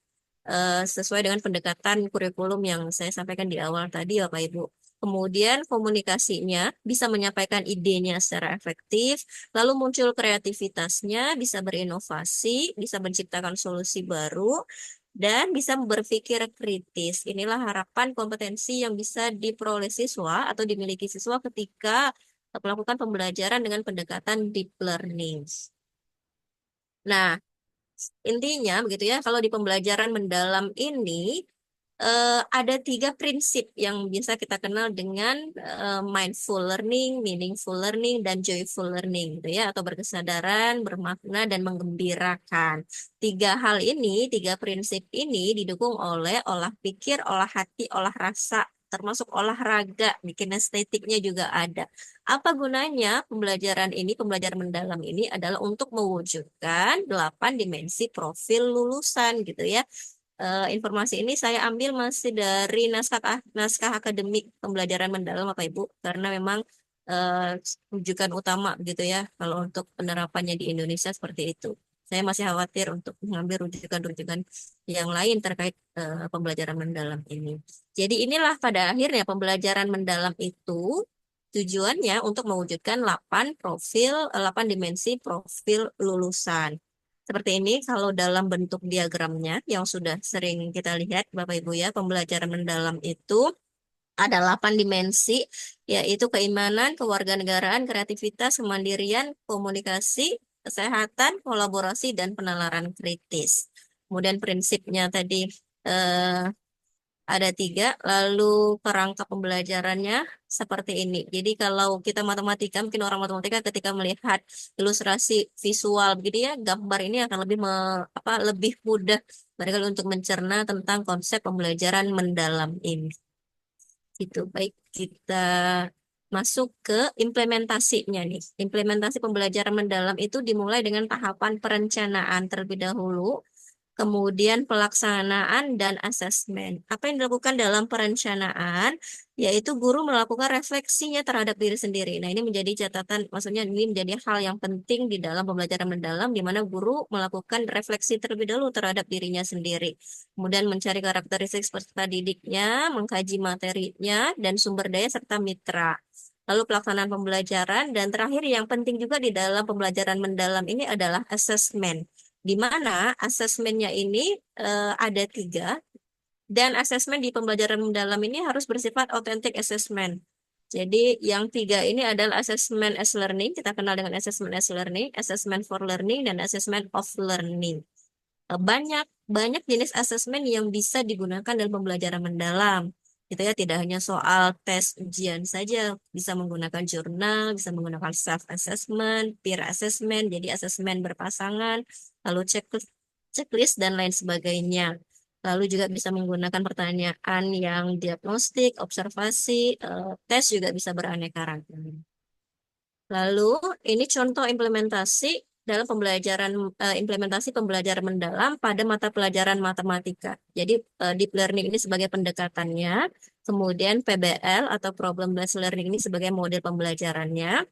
sesuai dengan pendekatan kurikulum yang saya sampaikan di awal tadi Bapak Ibu. Kemudian komunikasinya bisa menyampaikan idenya secara efektif, lalu muncul kreativitasnya, bisa berinovasi, bisa menciptakan solusi baru, dan bisa berpikir kritis. Inilah harapan kompetensi yang bisa diperoleh siswa atau dimiliki siswa ketika melakukan pembelajaran dengan pendekatan deep learning. Nah, intinya begitu ya, kalau di pembelajaran mendalam ini ada 3 prinsip yang biasa kita kenal dengan mindful learning, meaningful learning, dan joyful learning, gitu ya, atau berkesadaran, bermakna, dan menggembirakan. 3 prinsip ini didukung oleh olah pikir, olah hati, olah rasa, termasuk olahraga, kinestetiknya juga ada. Apa gunanya pembelajaran mendalam ini adalah untuk mewujudkan 8 dimensi profil lulusan, gitu ya. Informasi ini saya ambil masih dari naskah akademik pembelajaran mendalam Bapak Ibu, karena memang rujukan utama gitu ya kalau untuk penerapannya di Indonesia seperti itu. Saya masih khawatir untuk mengambil rujukan-rujukan yang lain terkait pembelajaran mendalam ini. Jadi inilah pada akhirnya pembelajaran mendalam itu tujuannya untuk mewujudkan 8 dimensi profil lulusan. Seperti ini kalau dalam bentuk diagramnya yang sudah sering kita lihat Bapak Ibu ya, pembelajaran mendalam itu ada 8 dimensi, yaitu keimanan, kewarganegaraan, kreativitas, kemandirian, komunikasi, kesehatan, kolaborasi, dan penalaran kritis. Kemudian prinsipnya tadi ada 3, lalu kerangka pembelajarannya seperti ini. Jadi kalau kita matematika, mungkin orang matematika ketika melihat ilustrasi visual begitu ya, gambar ini akan lebih mudah mereka untuk mencerna tentang konsep pembelajaran mendalam ini. Itu baik, kita masuk ke implementasinya nih. Implementasi pembelajaran mendalam itu dimulai dengan tahapan perencanaan terlebih dahulu, kemudian pelaksanaan dan asesmen. Apa yang dilakukan dalam perencanaan, yaitu guru melakukan refleksinya terhadap diri sendiri. Nah, ini menjadi catatan, maksudnya ini menjadi hal yang penting di dalam pembelajaran mendalam, di mana guru melakukan refleksi terlebih dahulu terhadap dirinya sendiri. Kemudian mencari karakteristik peserta didiknya, mengkaji materinya, dan sumber daya serta mitra. Lalu pelaksanaan pembelajaran, dan terakhir yang penting juga di dalam pembelajaran mendalam ini adalah asesmen, di mana asesmennya ini ada 3, dan asesmen di pembelajaran mendalam ini harus bersifat authentic assessment. Jadi yang 3 ini adalah assessment as learning, kita kenal dengan assessment as learning, assessment for learning, dan assessment of learning. Banyak jenis asesmen yang bisa digunakan dalam pembelajaran mendalam. Gitu ya, tidak hanya soal tes ujian saja, bisa menggunakan jurnal, bisa menggunakan self-assessment, peer assessment, jadi asesmen berpasangan, lalu checklist, dan lain sebagainya. Lalu juga bisa menggunakan pertanyaan yang diagnostik, observasi, tes juga bisa beraneka ragam. Lalu ini contoh implementasi dalam implementasi pembelajaran mendalam pada mata pelajaran matematika. Jadi deep learning ini sebagai pendekatannya, Kemudian PBL atau Problem Based Learning ini sebagai model pembelajarannya.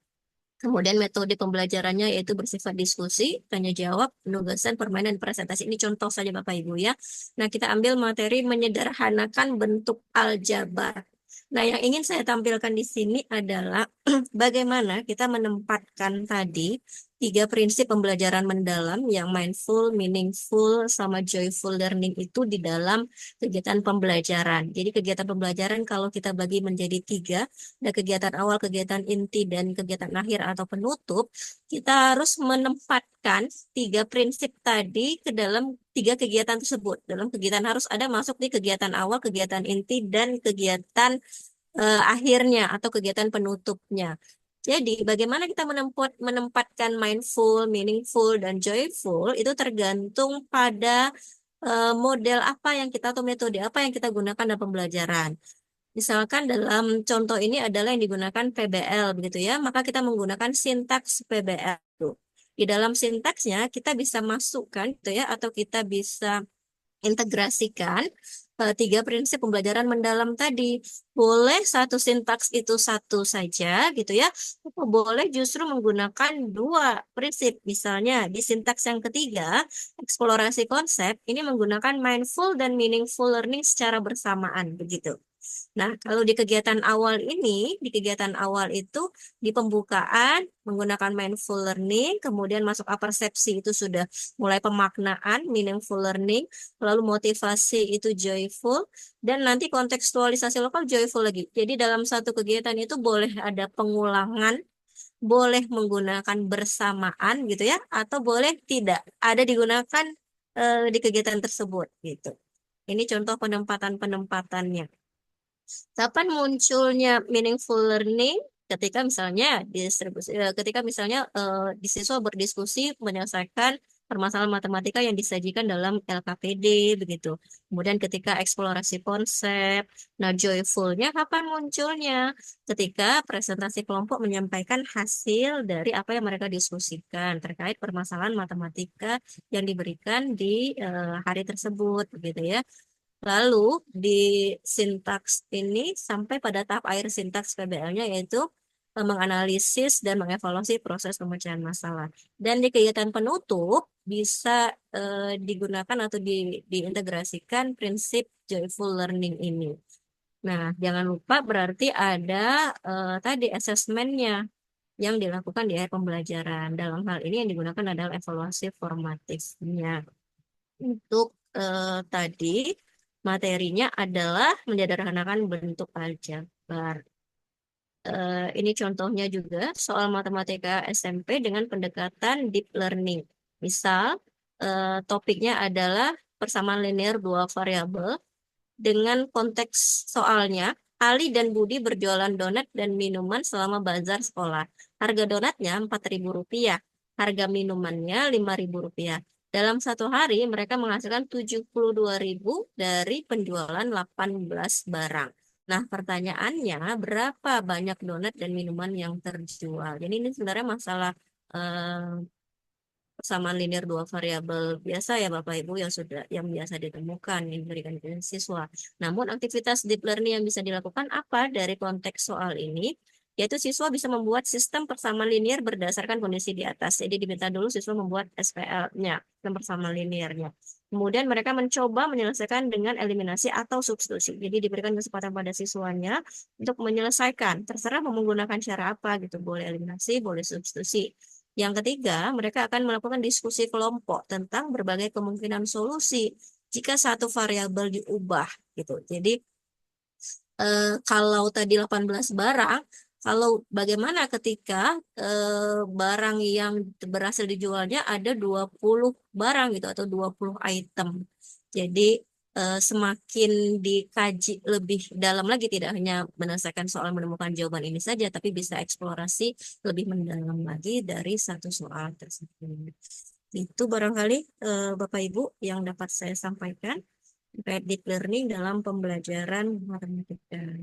Kemudian metode pembelajarannya yaitu bersifat diskusi, tanya jawab, penugasan, permainan, presentasi. Ini contoh saja Bapak Ibu ya. Nah, kita ambil materi menyederhanakan bentuk aljabar. Nah, yang ingin saya tampilkan di sini adalah bagaimana kita menempatkan tadi 3 prinsip pembelajaran mendalam yang mindful, meaningful, sama joyful learning itu di dalam kegiatan pembelajaran. Jadi kegiatan pembelajaran kalau kita bagi menjadi 3, ada kegiatan awal, kegiatan inti, dan kegiatan akhir atau penutup, kita harus menempatkan 3 prinsip tadi ke dalam 3 kegiatan tersebut. Dalam kegiatan harus ada masuk di kegiatan awal, kegiatan inti, dan kegiatan akhirnya atau kegiatan penutupnya. Jadi, bagaimana kita menempatkan mindful, meaningful, dan joyful itu tergantung pada model apa yang kita atau metode apa yang kita gunakan dalam pembelajaran. Misalkan dalam contoh ini adalah yang digunakan PBL begitu ya, maka kita menggunakan sintaks PBL. Di dalam sintaksnya kita bisa masukkan gitu ya, atau kita bisa integrasikan 3 prinsip pembelajaran mendalam tadi. Boleh satu sintaks itu satu saja gitu ya, atau boleh justru menggunakan 2 prinsip. Misalnya di sintaks yang ketiga, eksplorasi konsep, ini menggunakan mindful dan meaningful learning secara bersamaan begitu. Nah, kalau di kegiatan awal ini, di kegiatan awal itu di pembukaan menggunakan mindful learning, kemudian masuk apersepsi itu sudah mulai pemaknaan, meaningful learning, lalu motivasi itu joyful, dan nanti kontekstualisasi lokal joyful lagi. Jadi dalam satu kegiatan itu boleh ada pengulangan, boleh menggunakan bersamaan gitu ya, atau boleh tidak ada digunakan di kegiatan tersebut gitu. Ini contoh penempatan-penempatannya. Kapan munculnya meaningful learning? Ketika misalnya ketika misalnya di siswa berdiskusi menyelesaikan permasalahan matematika yang disajikan dalam LKPD begitu. Kemudian ketika eksplorasi konsep. Nah, joyfulnya kapan munculnya? Ketika presentasi kelompok menyampaikan hasil dari apa yang mereka diskusikan terkait permasalahan matematika yang diberikan di hari tersebut begitu ya. Lalu di sintaks ini sampai pada tahap akhir sintaks PBL-nya yaitu menganalisis dan mengevaluasi proses pemecahan masalah. Dan di kegiatan penutup bisa digunakan atau diintegrasikan prinsip joyful learning ini. Nah, jangan lupa berarti ada tadi asesmennya yang dilakukan di akhir pembelajaran. Dalam hal ini yang digunakan adalah evaluasi formatifnya. Untuk tadi materinya adalah menyederhanakan bentuk aljabar. Ini contohnya juga soal matematika SMP dengan pendekatan deep learning. Misal, topiknya adalah persamaan linear 2 variabel. Dengan konteks soalnya, Ali dan Budi berjualan donat dan minuman selama bazar sekolah. Harga donatnya Rp4.000, harga minumannya Rp5.000. Dalam satu hari, mereka menghasilkan 72.000 dari penjualan 18 barang. Nah, pertanyaannya, berapa banyak donat dan minuman yang terjual? Jadi ini sebenarnya masalah persamaan linear 2 variabel biasa ya Bapak Ibu yang biasa ditemukan yang diberikan ke siswa. Namun aktivitas deep learning yang bisa dilakukan apa dari konteks soal ini? Yaitu siswa bisa membuat sistem persamaan linear berdasarkan kondisi di atas. Jadi diminta dulu siswa membuat SPL-nya, sistem persamaan linearnya. Kemudian mereka mencoba menyelesaikan dengan eliminasi atau substitusi. Jadi diberikan kesempatan pada siswanya untuk menyelesaikan. Terserah mau menggunakan cara apa gitu. Boleh eliminasi, boleh substitusi. Yang ketiga, mereka akan melakukan diskusi kelompok tentang berbagai kemungkinan solusi jika satu variabel diubah gitu. Jadi kalau tadi 18 barang, kalau bagaimana ketika barang yang berhasil dijualnya ada 20 barang gitu atau 20 item. Jadi semakin dikaji lebih dalam lagi, tidak hanya menyelesaikan soal menemukan jawaban ini saja, tapi bisa eksplorasi lebih mendalam lagi dari satu soal tersebut. Itu barangkali Bapak Ibu yang dapat saya sampaikan terkait deep learning dalam pembelajaran matematika.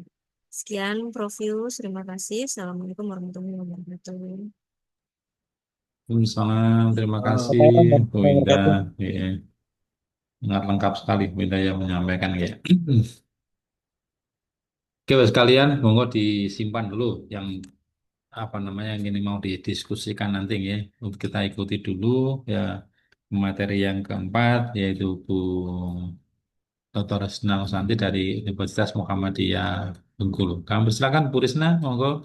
Sekian Prof. Yus, terima kasih. Assalamualaikum warahmatullahi wabarakatuh. Waalaikumsalam, terima kasih Waalaikumsalam Bu warahmatullahi Indah. wabarakatuh. Ya, sangat lengkap sekali Bu Indah yang menyampaikan ya. Oke, Mas, sekalian, monggo disimpan dulu yang apa namanya yang ini mau didiskusikan nanti ya. Untuk kita ikuti dulu ya materi yang keempat yaitu Bu Dr. Resna Santi dari Universitas Muhammadiyah Bengkulu. Kami silakan Bu Risna, monggo.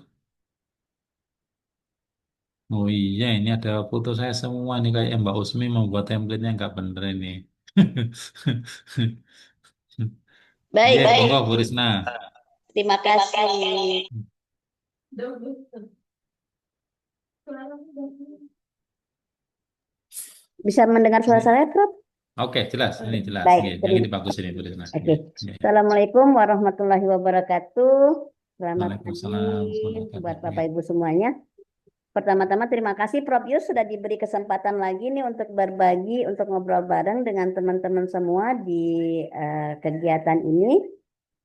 Oh iya, ini ada foto saya semua nih kayak Mbak Usmi membuat template-nya nggak bener ini. Baik, Oke, monggo Bu Risna. terima kasih. Bisa mendengar suara Ini, saya, Prof? oke, jelas. Ini jelas. Baik, Oke, yang ini bagus ini Bu Risna. Oke. Oke, oke. Assalamualaikum warahmatullahi wabarakatuh. Selamat Waalaikumsalam pagi warahmatullahi buat Bapak wabarakatuh. Ibu semuanya. Pertama-tama terima kasih Prof Yus sudah diberi kesempatan lagi nih untuk berbagi, untuk ngobrol bareng dengan teman-teman semua di kegiatan ini.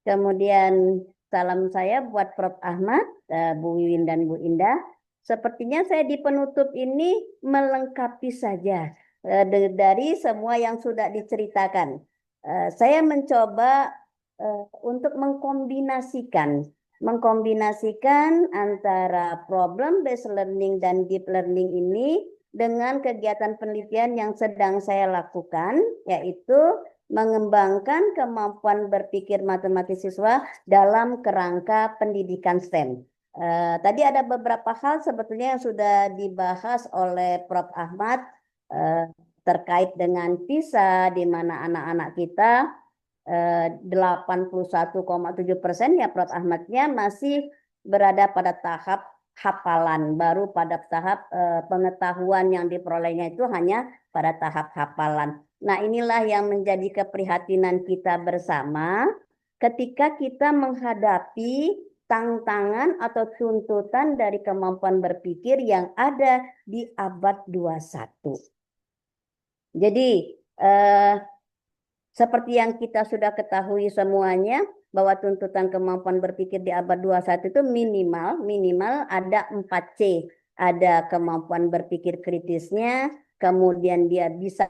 Kemudian salam saya buat Prof Ahmad, Bu Wiwin dan Bu Indah. Sepertinya saya di penutup ini melengkapi saja dari semua yang sudah diceritakan. Saya mencoba untuk mengkombinasikan antara problem based learning dan deep learning ini dengan kegiatan penelitian yang sedang saya lakukan, yaitu mengembangkan kemampuan berpikir matematis siswa dalam kerangka pendidikan STEM. Tadi ada beberapa hal sebetulnya yang sudah dibahas oleh Prof. Ahmad terkait dengan PISA, di mana anak-anak kita 81,7% ya Prof. Ahmadnya masih berada pada tahap hafalan, baru pada tahap pengetahuan yang diperolehnya itu hanya pada tahap hafalan. Nah, inilah yang menjadi keprihatinan kita bersama ketika kita menghadapi tantangan atau tuntutan dari kemampuan berpikir yang ada di abad 21. Jadi, seperti yang kita sudah ketahui semuanya, bahwa tuntutan kemampuan berpikir di abad 21 itu minimal ada 4C. Ada kemampuan berpikir kritisnya, kemudian dia bisa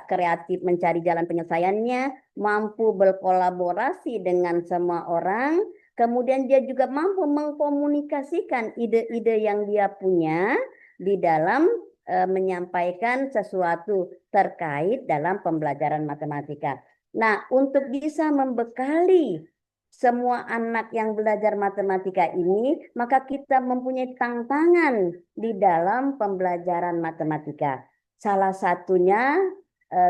kreatif mencari jalan penyelesaiannya, mampu berkolaborasi dengan semua orang, kemudian dia juga mampu mengkomunikasikan ide-ide yang dia punya di dalam menyampaikan sesuatu terkait dalam pembelajaran matematika. Nah, untuk bisa membekali semua anak yang belajar matematika ini, maka kita mempunyai tantangan di dalam pembelajaran matematika. Salah satunya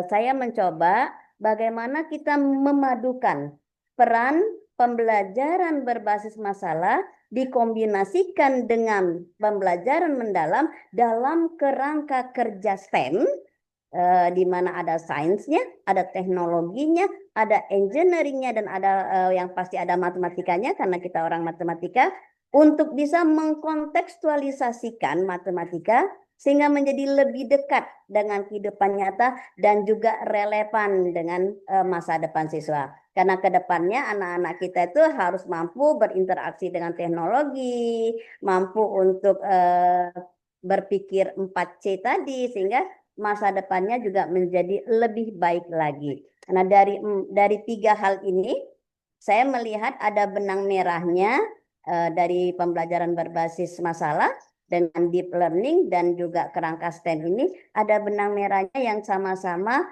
saya mencoba bagaimana kita memadukan peran pembelajaran berbasis masalah dikombinasikan dengan pembelajaran mendalam dalam kerangka kerja STEM, di mana ada sainsnya, ada teknologinya, ada engineeringnya, dan ada yang pasti ada matematikanya karena kita orang matematika, untuk bisa mengkontekstualisasikan matematika sehingga menjadi lebih dekat dengan kehidupan nyata dan juga relevan dengan masa depan siswa. Karena ke depannya anak-anak kita itu harus mampu berinteraksi dengan teknologi, mampu untuk berpikir 4C tadi, sehingga masa depannya juga menjadi lebih baik lagi. Nah, dari 3 hal ini, saya melihat ada benang merahnya dari pembelajaran berbasis masalah dengan deep learning dan juga kerangka STEM ini, ada benang merahnya yang sama-sama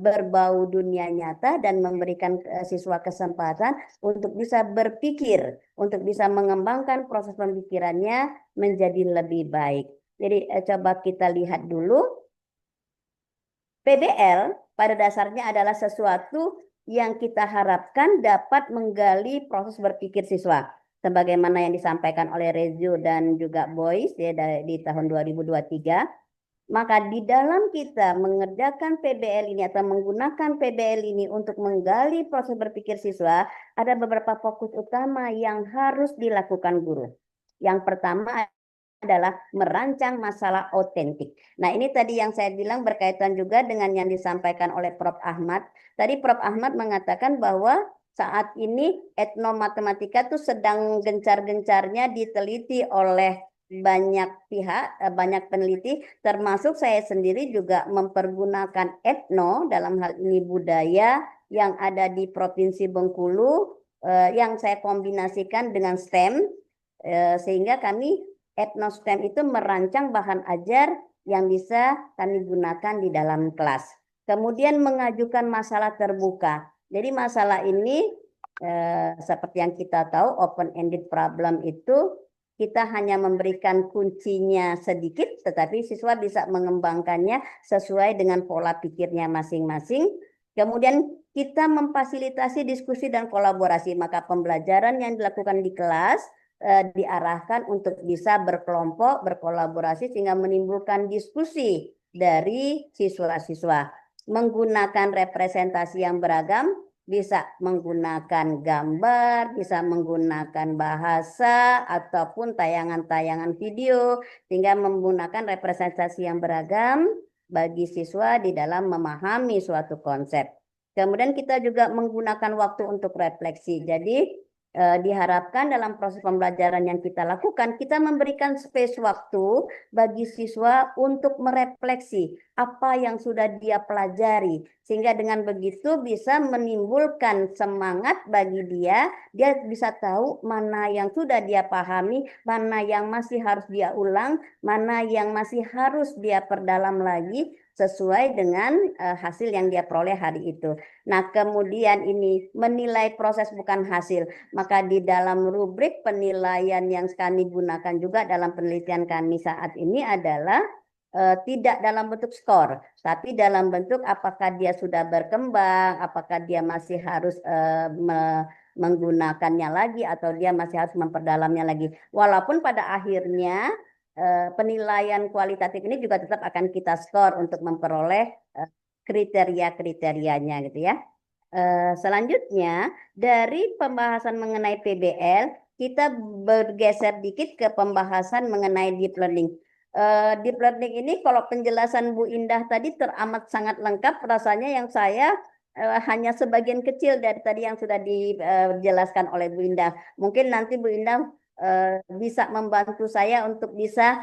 berbau dunia nyata dan memberikan siswa kesempatan untuk bisa berpikir, untuk bisa mengembangkan proses pemikirannya menjadi lebih baik. Jadi coba kita lihat dulu. PBL pada dasarnya adalah sesuatu yang kita harapkan dapat menggali proses berpikir siswa. Sebagaimana yang disampaikan oleh Rezio dan juga Boyce ya, di tahun 2023. Maka di dalam kita mengerjakan PBL ini atau menggunakan PBL ini untuk menggali proses berpikir siswa, ada beberapa fokus utama yang harus dilakukan guru. Yang pertama adalah merancang masalah otentik. Nah, ini tadi yang saya bilang berkaitan juga dengan yang disampaikan oleh Prof. Ahmad. Tadi Prof. Ahmad mengatakan bahwa saat ini etnomatematika itu sedang gencar-gencarnya diteliti oleh banyak pihak, banyak peneliti, termasuk saya sendiri juga mempergunakan etno, dalam hal ini budaya yang ada di Provinsi Bengkulu, yang saya kombinasikan dengan STEM, sehingga kami EtnoSTEM itu merancang bahan ajar yang bisa kami gunakan di dalam kelas. Kemudian mengajukan masalah terbuka. Jadi masalah ini seperti yang kita tahu, open-ended problem itu kita hanya memberikan kuncinya sedikit, tetapi siswa bisa mengembangkannya sesuai dengan pola pikirnya masing-masing. Kemudian kita memfasilitasi diskusi dan kolaborasi, maka pembelajaran yang dilakukan di kelas diarahkan untuk bisa berkelompok, berkolaborasi sehingga menimbulkan diskusi dari siswa-siswa. Menggunakan representasi yang beragam, bisa menggunakan gambar, bisa menggunakan bahasa, ataupun tayangan-tayangan video, sehingga menggunakan representasi yang beragam bagi siswa di dalam memahami suatu konsep. Kemudian kita juga menggunakan waktu untuk refleksi. Jadi diharapkan dalam proses pembelajaran yang kita lakukan, kita memberikan space waktu bagi siswa untuk merefleksi apa yang sudah dia pelajari, sehingga dengan begitu bisa menimbulkan semangat bagi dia bisa tahu mana yang sudah dia pahami, mana yang masih harus dia ulang, mana yang masih harus dia perdalam lagi sesuai dengan hasil yang dia peroleh hari itu. Nah, kemudian ini menilai proses bukan hasil. Maka di dalam rubrik penilaian yang kami gunakan juga dalam penelitian kami saat ini adalah tidak dalam bentuk skor, tapi dalam bentuk apakah dia sudah berkembang, apakah dia masih harus menggunakannya lagi, atau dia masih harus memperdalamnya lagi. Walaupun pada akhirnya penilaian kualitatif ini juga tetap akan kita skor untuk memperoleh kriteria-kriterianya gitu ya. Selanjutnya dari pembahasan mengenai PBL kita bergeser dikit ke pembahasan mengenai deep learning. Deep learning ini kalau penjelasan Bu Indah tadi teramat sangat lengkap, rasanya yang saya hanya sebagian kecil dari tadi yang sudah dijelaskan oleh Bu Indah. Mungkin nanti Bu Indah bisa membantu saya untuk bisa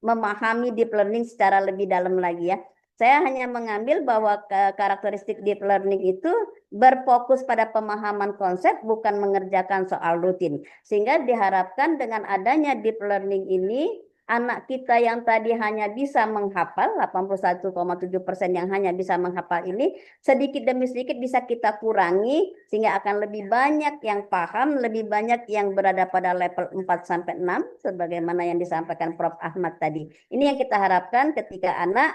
memahami deep learning secara lebih dalam lagi ya. Saya hanya mengambil bahwa karakteristik deep learning itu berfokus pada pemahaman konsep, bukan mengerjakan soal rutin. Sehingga diharapkan dengan adanya deep learning ini, anak kita yang tadi hanya bisa menghafal, 81,7% yang hanya bisa menghafal ini, sedikit demi sedikit bisa kita kurangi, sehingga akan lebih banyak yang paham, lebih banyak yang berada pada level 4-6, sebagaimana yang disampaikan Prof. Ahmad tadi. Ini yang kita harapkan ketika anak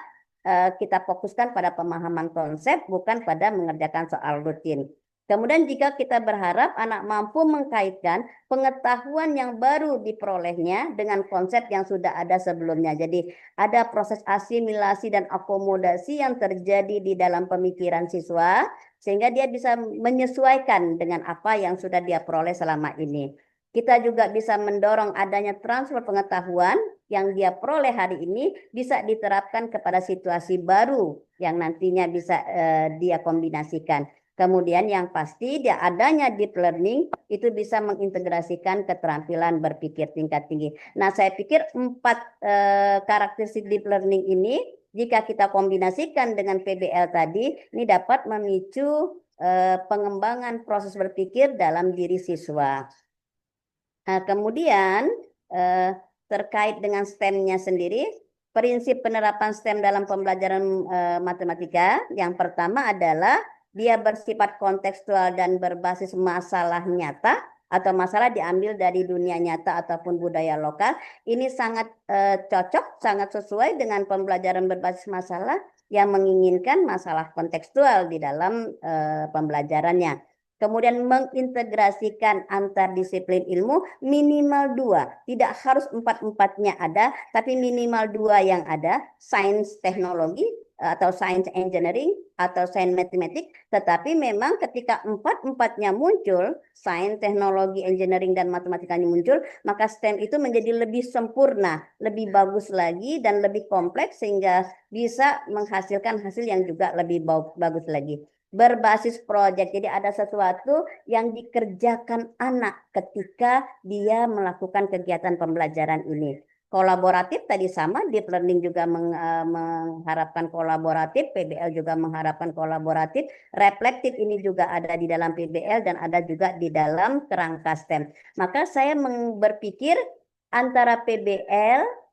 kita fokuskan pada pemahaman konsep, bukan pada mengerjakan soal rutin. Kemudian jika kita berharap anak mampu mengkaitkan pengetahuan yang baru diperolehnya dengan konsep yang sudah ada sebelumnya. Jadi ada proses asimilasi dan akomodasi yang terjadi di dalam pemikiran siswa, sehingga dia bisa menyesuaikan dengan apa yang sudah dia peroleh selama ini. Kita juga bisa mendorong adanya transfer pengetahuan yang dia peroleh hari ini bisa diterapkan kepada situasi baru yang nantinya bisa dia kombinasikan. Kemudian yang pasti dia adanya deep learning itu bisa mengintegrasikan keterampilan berpikir tingkat tinggi. Nah, saya pikir 4 karakteristik deep learning ini jika kita kombinasikan dengan PBL tadi, ini dapat memicu pengembangan proses berpikir dalam diri siswa. Nah, kemudian terkait dengan STEM-nya sendiri, prinsip penerapan STEM dalam pembelajaran matematika yang pertama adalah dia bersifat kontekstual dan berbasis masalah nyata atau masalah diambil dari dunia nyata ataupun budaya lokal. Ini sangat cocok, sangat sesuai dengan pembelajaran berbasis masalah yang menginginkan masalah kontekstual di dalam pembelajarannya. Kemudian mengintegrasikan antar disiplin ilmu minimal 2. Tidak harus 4-4-nya ada, tapi minimal 2 yang ada. Sains teknologi atau sains engineering atau sains matematik. Tetapi memang ketika 4-4-nya muncul, sains, teknologi, engineering, dan matematikanya muncul, maka STEM itu menjadi lebih sempurna, lebih bagus lagi, dan lebih kompleks sehingga bisa menghasilkan hasil yang juga lebih bagus lagi. Berbasis proyek, jadi ada sesuatu yang dikerjakan anak ketika dia melakukan kegiatan pembelajaran ini. kolaboratif tadi sama, deep learning juga mengharapkan kolaboratif, PBL juga mengharapkan kolaboratif, reflektif ini juga ada di dalam PBL dan ada juga di dalam kerangka STEM. Maka saya berpikir antara PBL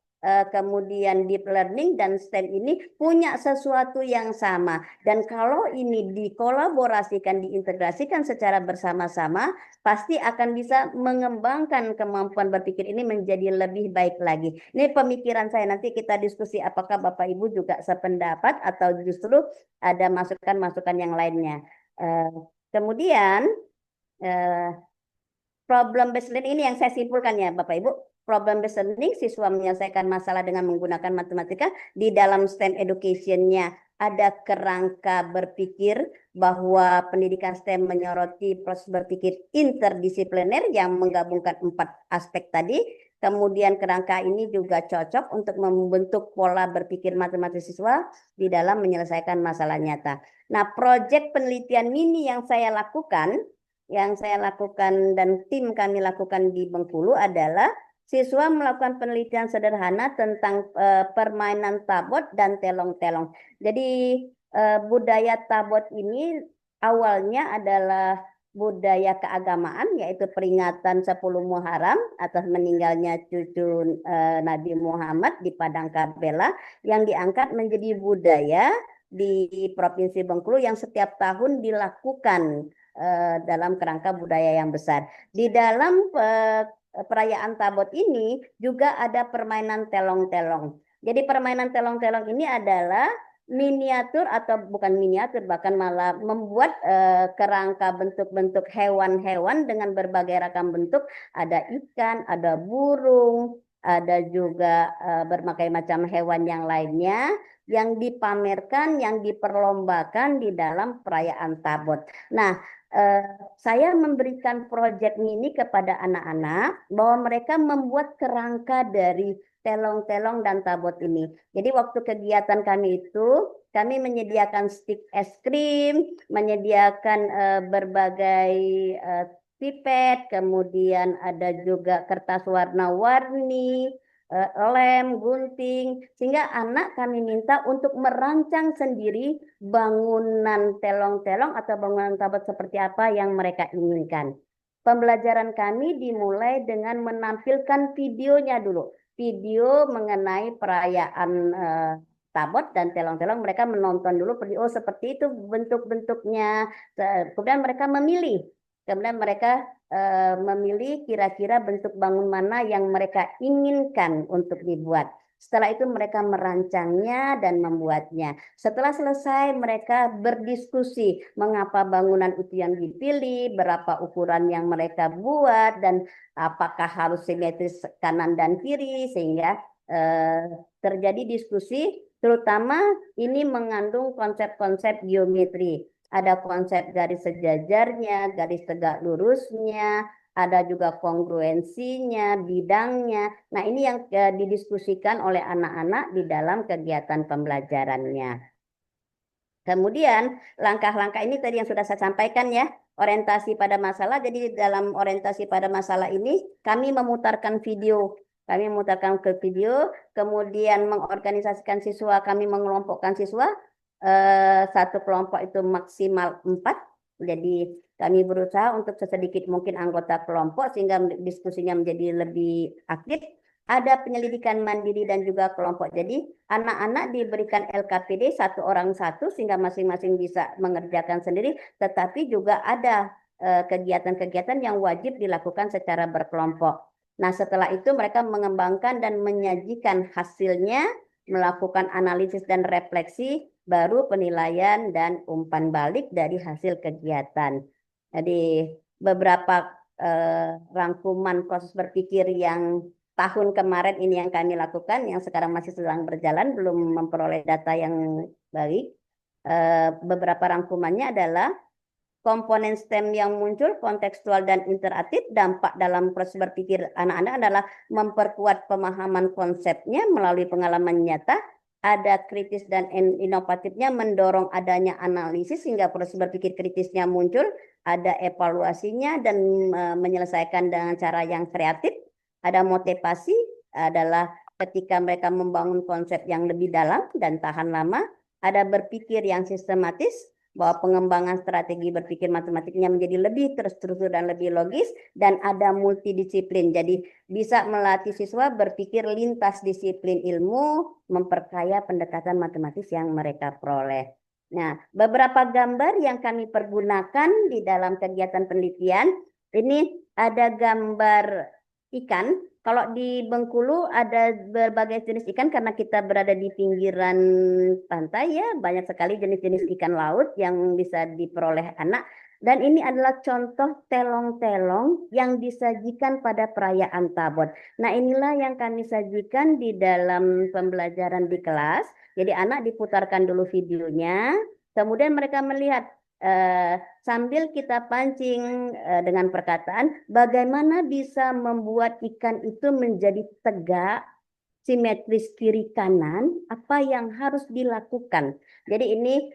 kemudian deep learning dan STEM ini punya sesuatu yang sama. Dan kalau ini dikolaborasikan, diintegrasikan secara bersama-sama, pasti akan bisa mengembangkan kemampuan berpikir ini menjadi lebih baik lagi. Ini pemikiran saya, nanti kita diskusi apakah Bapak Ibu juga sependapat atau justru ada masukan-masukan yang lainnya. Kemudian problem based learning ini yang saya simpulkan ya Bapak Ibu. Problem based learning, siswa menyelesaikan masalah dengan menggunakan matematika. Di dalam STEM education-nya ada kerangka berpikir bahwa pendidikan STEM menyoroti proses berpikir interdisipliner yang menggabungkan 4 aspek tadi. Kemudian kerangka ini juga cocok untuk membentuk pola berpikir matematis siswa di dalam menyelesaikan masalah nyata. Nah, proyek penelitian mini yang saya lakukan dan tim kami lakukan di Bengkulu adalah siswa melakukan penelitian sederhana tentang permainan tabot dan telong-telong. Jadi budaya tabot ini awalnya adalah budaya keagamaan, yaitu peringatan 10 Muharram atas meninggalnya cucu Nabi Muhammad di Padang Karbela, yang diangkat menjadi budaya di Provinsi Bengkulu yang setiap tahun dilakukan dalam kerangka budaya yang besar. Di dalam perayaan Tabot ini juga ada permainan telong-telong. Jadi permainan telong-telong ini adalah miniatur atau bukan miniatur, bahkan malah membuat kerangka bentuk-bentuk hewan-hewan dengan berbagai ragam bentuk. Ada ikan, ada burung, ada juga berbagai macam hewan yang lainnya yang dipamerkan, yang diperlombakan di dalam perayaan Tabot. Nah, saya memberikan proyek ini kepada anak-anak bahwa mereka membuat kerangka dari telong-telong dan tabot ini. Jadi waktu kegiatan kami itu, kami menyediakan stik es krim, menyediakan berbagai pipet, kemudian ada juga kertas warna-warni, lem, gunting, sehingga anak kami minta untuk merancang sendiri bangunan telong-telong atau bangunan tabot seperti apa yang mereka inginkan. Pembelajaran kami dimulai dengan menampilkan videonya dulu. Video mengenai perayaan tabot dan telong-telong, mereka menonton dulu, oh seperti itu bentuk-bentuknya. Kemudian mereka memilih. Kemudian mereka memilih kira-kira bentuk bangun mana yang mereka inginkan untuk dibuat. Setelah itu mereka merancangnya dan membuatnya. Setelah selesai mereka berdiskusi mengapa bangunan itu yang dipilih, berapa ukuran yang mereka buat, dan apakah harus simetris kanan dan kiri, sehingga terjadi diskusi, terutama ini mengandung konsep-konsep geometri. Ada konsep garis sejajarnya, garis tegak lurusnya, ada juga kongruensinya, bidangnya. Nah, ini yang didiskusikan oleh anak-anak di dalam kegiatan pembelajarannya. Kemudian langkah-langkah ini tadi yang sudah saya sampaikan ya, orientasi pada masalah. Jadi dalam orientasi pada masalah ini kami memutarkan video. Kami memutarkan ke video, kemudian mengorganisasikan siswa, kami mengelompokkan siswa. Satu kelompok itu maksimal 4. Jadi kami berusaha untuk sesedikit mungkin anggota kelompok sehingga diskusinya menjadi lebih aktif. Ada penyelidikan mandiri dan juga kelompok. Jadi anak-anak diberikan LKPD 1 orang 1 sehingga masing-masing bisa mengerjakan sendiri. Tetapi juga ada kegiatan-kegiatan yang wajib dilakukan secara berkelompok. Nah, setelah itu mereka mengembangkan dan menyajikan hasilnya, melakukan analisis dan refleksi, baru penilaian dan umpan balik dari hasil kegiatan. Jadi beberapa rangkuman proses berpikir yang tahun kemarin ini yang kami lakukan, yang sekarang masih sedang berjalan, belum memperoleh data yang baik. Beberapa rangkumannya adalah komponen STEM yang muncul, kontekstual dan interaktif. Dampak dalam proses berpikir anak-anak adalah memperkuat pemahaman konsepnya melalui pengalaman nyata. Ada kritis dan inovatifnya, mendorong adanya analisis sehingga proses berpikir kritisnya muncul. Ada evaluasinya dan menyelesaikan dengan cara yang kreatif. Ada motivasi, adalah ketika mereka membangun konsep yang lebih dalam dan tahan lama, ada berpikir yang sistematis, bahwa pengembangan strategi berpikir matematiknya menjadi lebih terstruktur dan lebih logis, dan ada multidisiplin. Jadi bisa melatih siswa berpikir lintas disiplin ilmu, memperkaya pendekatan matematis yang mereka peroleh. Nah, beberapa gambar yang kami pergunakan di dalam kegiatan penelitian, ini ada gambar ikan. Kalau di Bengkulu ada berbagai jenis ikan karena kita berada di pinggiran pantai ya, banyak sekali jenis-jenis ikan laut yang bisa diperoleh anak. Dan ini adalah contoh telong-telong yang disajikan pada perayaan Tabot. Nah, inilah yang kami sajikan di dalam pembelajaran di kelas. Jadi anak diputarkan dulu videonya, kemudian mereka melihat sambil kita pancing dengan perkataan, bagaimana bisa membuat ikan itu menjadi tegak, simetris kiri kanan, apa yang harus dilakukan. Jadi ini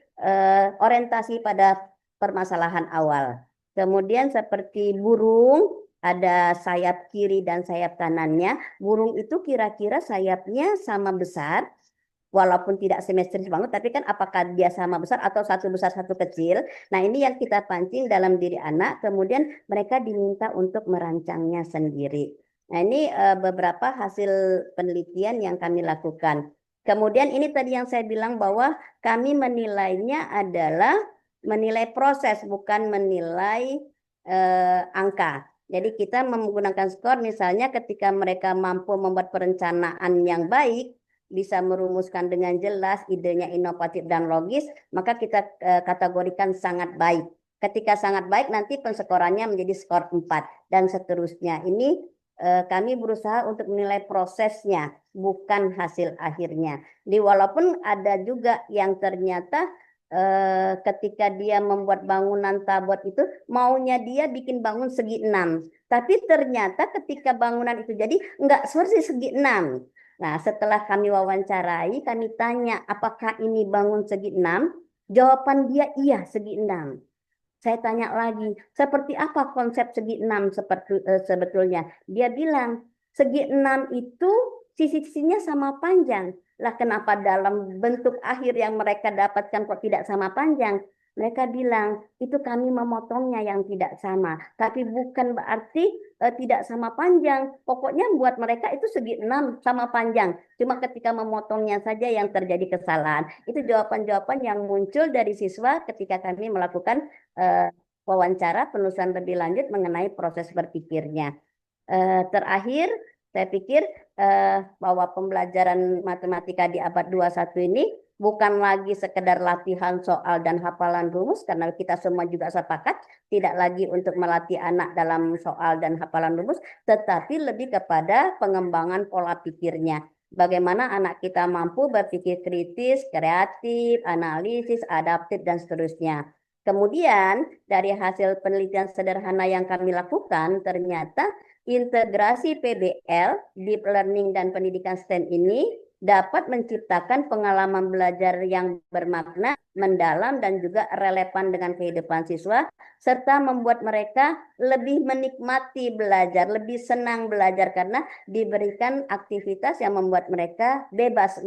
orientasi pada permasalahan awal. Kemudian seperti burung, ada sayap kiri dan sayap kanannya. Burung itu kira-kira sayapnya sama besar, walaupun tidak simetris banget, tapi kan apakah dia sama besar atau satu besar satu kecil. Nah, ini yang kita pancing dalam diri anak, kemudian mereka diminta untuk merancangnya sendiri. Nah, ini beberapa hasil penelitian yang kami lakukan. Kemudian ini tadi yang saya bilang bahwa kami menilainya adalah menilai proses, bukan menilai angka. Jadi kita menggunakan skor, misalnya ketika mereka mampu membuat perencanaan yang baik, bisa merumuskan dengan jelas, idenya inovatif dan logis, maka kita kategorikan sangat baik. Ketika sangat baik, nanti penskorannya menjadi skor 4 dan seterusnya. Ini kami berusaha untuk menilai prosesnya, bukan hasil akhirnya. Walaupun ada juga yang ternyata ketika dia membuat bangunan Tabot itu, maunya dia bikin bangun segi 6. Tapi ternyata ketika bangunan itu jadi, enggak seperti segi 6. Nah, setelah kami wawancarai, kami tanya apakah ini bangun segi 6? Jawaban dia iya, segi 6. Saya tanya lagi, seperti apa konsep segi 6 sebetulnya? Dia bilang, segi 6 itu sisi-sisinya sama panjang. Lah kenapa dalam bentuk akhir yang mereka dapatkan kok tidak sama panjang? Mereka bilang, itu kami memotongnya yang tidak sama. Tapi bukan berarti tidak sama panjang. Pokoknya buat mereka itu segi 6 sama panjang. Cuma ketika memotongnya saja yang terjadi kesalahan. Itu jawaban-jawaban yang muncul dari siswa ketika kami melakukan wawancara penulisan lebih lanjut mengenai proses berpikirnya. Terakhir, saya pikir bahwa pembelajaran matematika di abad 21 ini bukan lagi sekedar latihan soal dan hafalan rumus, karena kita semua juga sepakat tidak lagi untuk melatih anak dalam soal dan hafalan rumus, tetapi lebih kepada pengembangan pola pikirnya. Bagaimana anak kita mampu berpikir kritis, kreatif, analisis, adaptif, dan seterusnya. Kemudian dari hasil penelitian sederhana yang kami lakukan, ternyata integrasi PBL, Deep Learning dan pendidikan STEM ini dapat menciptakan pengalaman belajar yang bermakna, mendalam, dan juga relevan dengan kehidupan siswa, serta membuat mereka lebih menikmati belajar, lebih senang belajar karena diberikan aktivitas yang membuat mereka bebas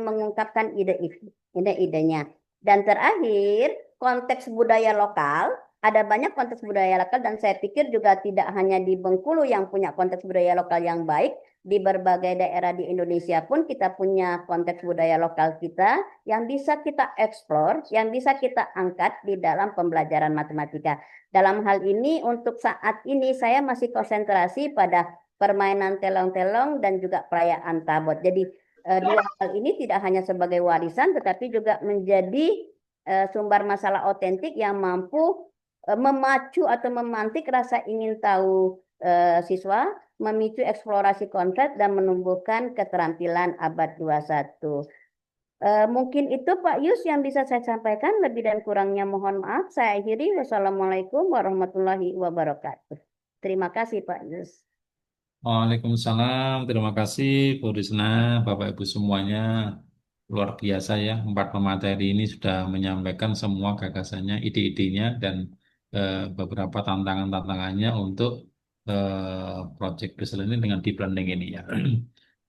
mengungkapkan ide-idenya. Dan terakhir, konteks budaya lokal. Ada banyak konteks budaya lokal dan saya pikir juga tidak hanya di Bengkulu yang punya konteks budaya lokal yang baik, di berbagai daerah di Indonesia pun kita punya konteks budaya lokal kita yang bisa kita eksplor, yang bisa kita angkat di dalam pembelajaran matematika. Dalam hal ini untuk saat ini saya masih konsentrasi pada permainan telong-telong dan juga perayaan Tabot. Jadi dua hal ini tidak hanya sebagai warisan tetapi juga menjadi sumber masalah otentik yang mampu memacu atau memantik rasa ingin tahu siswa, memicu eksplorasi konsep dan menumbuhkan keterampilan abad 21. Mungkin itu Pak Yus yang bisa saya sampaikan, lebih dan kurangnya mohon maaf. Saya akhiri. Wassalamualaikum warahmatullahi wabarakatuh. Terima kasih Pak Yus. Waalaikumsalam. Terima kasih Bu Risna, Bapak Ibu semuanya. Luar biasa ya, 4 pemateri ini sudah menyampaikan semua gagasannya, ide-idenya, dan beberapa tantangan-tantangannya untuk project based learning dengan deep learning ini ya.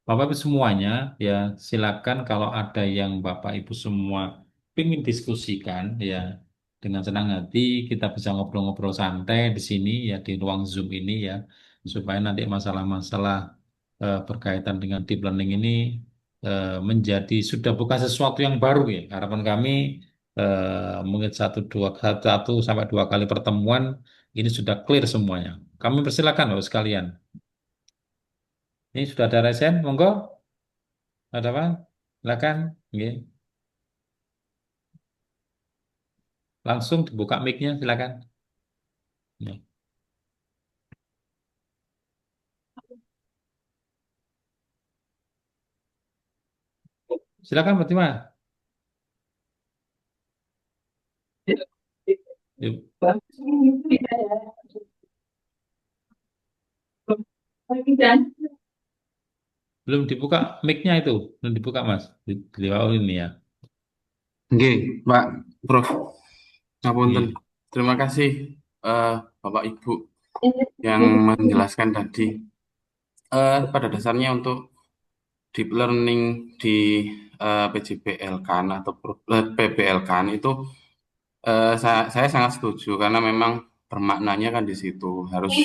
Bapak Ibu semuanya ya silakan kalau ada yang Bapak Ibu semua ingin diskusikan ya dengan senang hati kita bisa ngobrol-ngobrol santai di sini ya di ruang Zoom ini ya supaya nanti masalah-masalah berkaitan dengan deep learning ini menjadi sudah bukan sesuatu yang baru ya. Harapan kami mungkin satu sampai dua kali pertemuan ini sudah clear semuanya. Kami persilakan Bapak sekalian. Ini sudah ada resen, monggo. Ada apa? Silakan. Nggih. Langsung dibuka mic-nya, silakan. Ya. Silakan Fatima. Yuk. Belum dibuka mic-nya itu, belum dibuka Mas. Di bawah ini ya. Oke, Pak Prof. Ngapunten. Nggih. Terima kasih Bapak Ibu yang menjelaskan tadi. Pada dasarnya untuk deep learning di PJBL kan atau PBL kan itu saya sangat setuju karena memang bermaknanya kan di situ harus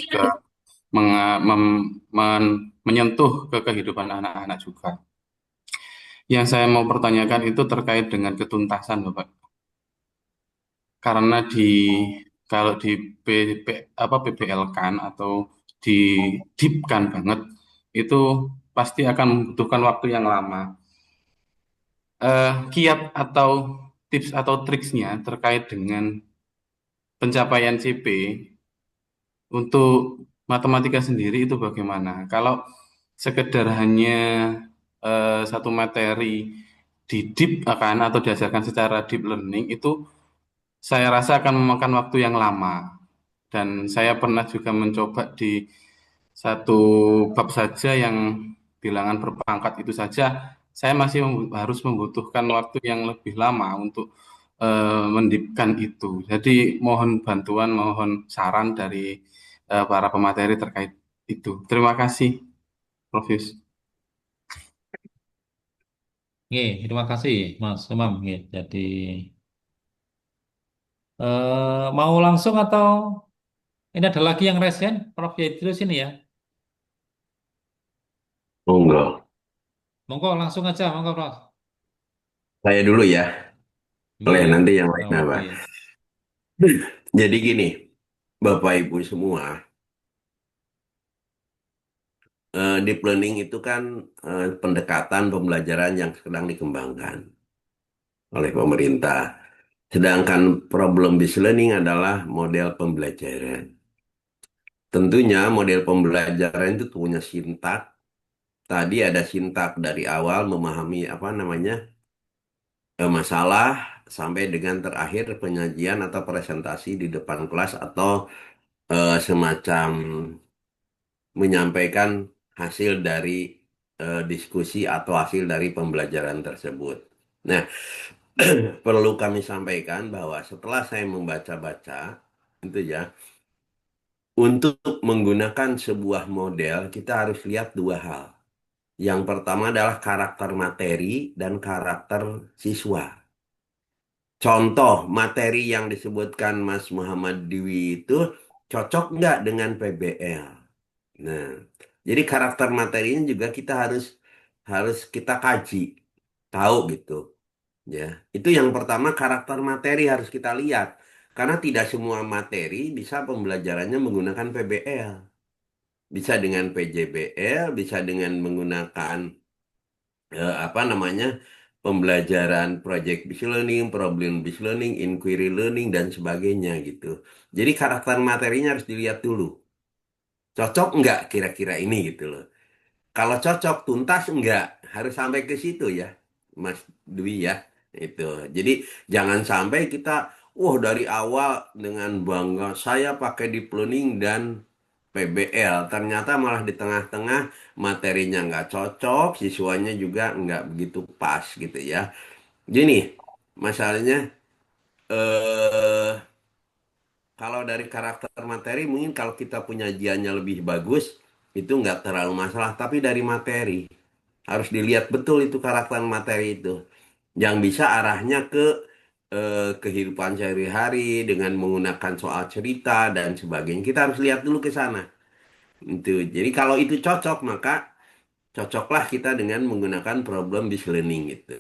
menyentuh ke kehidupan anak-anak juga. Yang saya mau pertanyakan itu terkait dengan ketuntasan, Bapak. Karena kalau di PBL kan atau di deep kan banget itu pasti akan membutuhkan waktu yang lama. Kiat atau tips atau triksnya terkait dengan pencapaian CP untuk matematika sendiri itu bagaimana? Kalau sekedar hanya satu materi di deep akan atau diajarkan secara deep learning itu saya rasa akan memakan waktu yang lama. Dan saya pernah juga mencoba di satu bab saja yang bilangan berpangkat itu saja, saya masih harus membutuhkan waktu yang lebih lama untuk mendipkan itu. Jadi mohon bantuan, mohon saran dari para pemateri terkait itu. Terima kasih, Prof. Yus. Nggih, terima kasih Mas Umam. Nggih. Jadi mau langsung atau ini ada lagi yang resen? Prof Yedrus ini ya. Oh enggak, Monggo langsung aja, monggo Prof. saya dulu ya. Boleh Nggih. nanti yang lain Oh, apa? oke. Jadi gini, Bapak Ibu semua, deep learning itu kan pendekatan pembelajaran yang sedang dikembangkan oleh pemerintah. Sedangkan problem based learning adalah model pembelajaran. Tentunya model pembelajaran itu punya sintak. Tadi ada sintak dari awal memahami apa namanya masalah sampai dengan terakhir penyajian atau presentasi di depan kelas atau semacam menyampaikan hasil dari diskusi atau hasil dari pembelajaran tersebut. Nah, perlu kami sampaikan bahwa setelah saya membaca-baca itu ya, untuk menggunakan sebuah model kita harus lihat dua hal. Yang pertama adalah karakter materi dan karakter siswa. Contoh materi yang disebutkan Mas Muhammad Dwi itu cocok nggak dengan PBL? Nah, jadi karakter materinya juga kita harus harus kita kaji, tahu gitu. Ya, itu yang pertama karakter materi harus kita lihat. Karena tidak semua materi bisa pembelajarannya menggunakan PBL. Bisa dengan PJBL, bisa dengan menggunakan apa namanya pembelajaran project based learning, problem based learning, inquiry learning dan sebagainya gitu. Jadi karakter materinya harus dilihat dulu. Cocok nggak kira-kira ini gitu loh. Kalau cocok tuntas enggak harus sampai ke situ ya, Mas Dwi ya. Itu. Jadi jangan sampai kita dari awal dengan bangga saya pakai deep learning dan PBL. Ternyata malah di tengah-tengah materinya nggak cocok, siswanya juga nggak begitu pas gitu ya. Gini, masalahnya eh kalau dari karakter materi mungkin kalau kita punya penyajiannya lebih bagus itu nggak terlalu masalah. Tapi dari materi. Harus dilihat betul itu karakter materi itu. Yang bisa arahnya ke kehidupan sehari-hari dengan menggunakan soal cerita dan sebagainya. Kita harus lihat dulu ke sana. Itu. Jadi kalau itu cocok, maka cocoklah kita dengan menggunakan problem based learning gitu.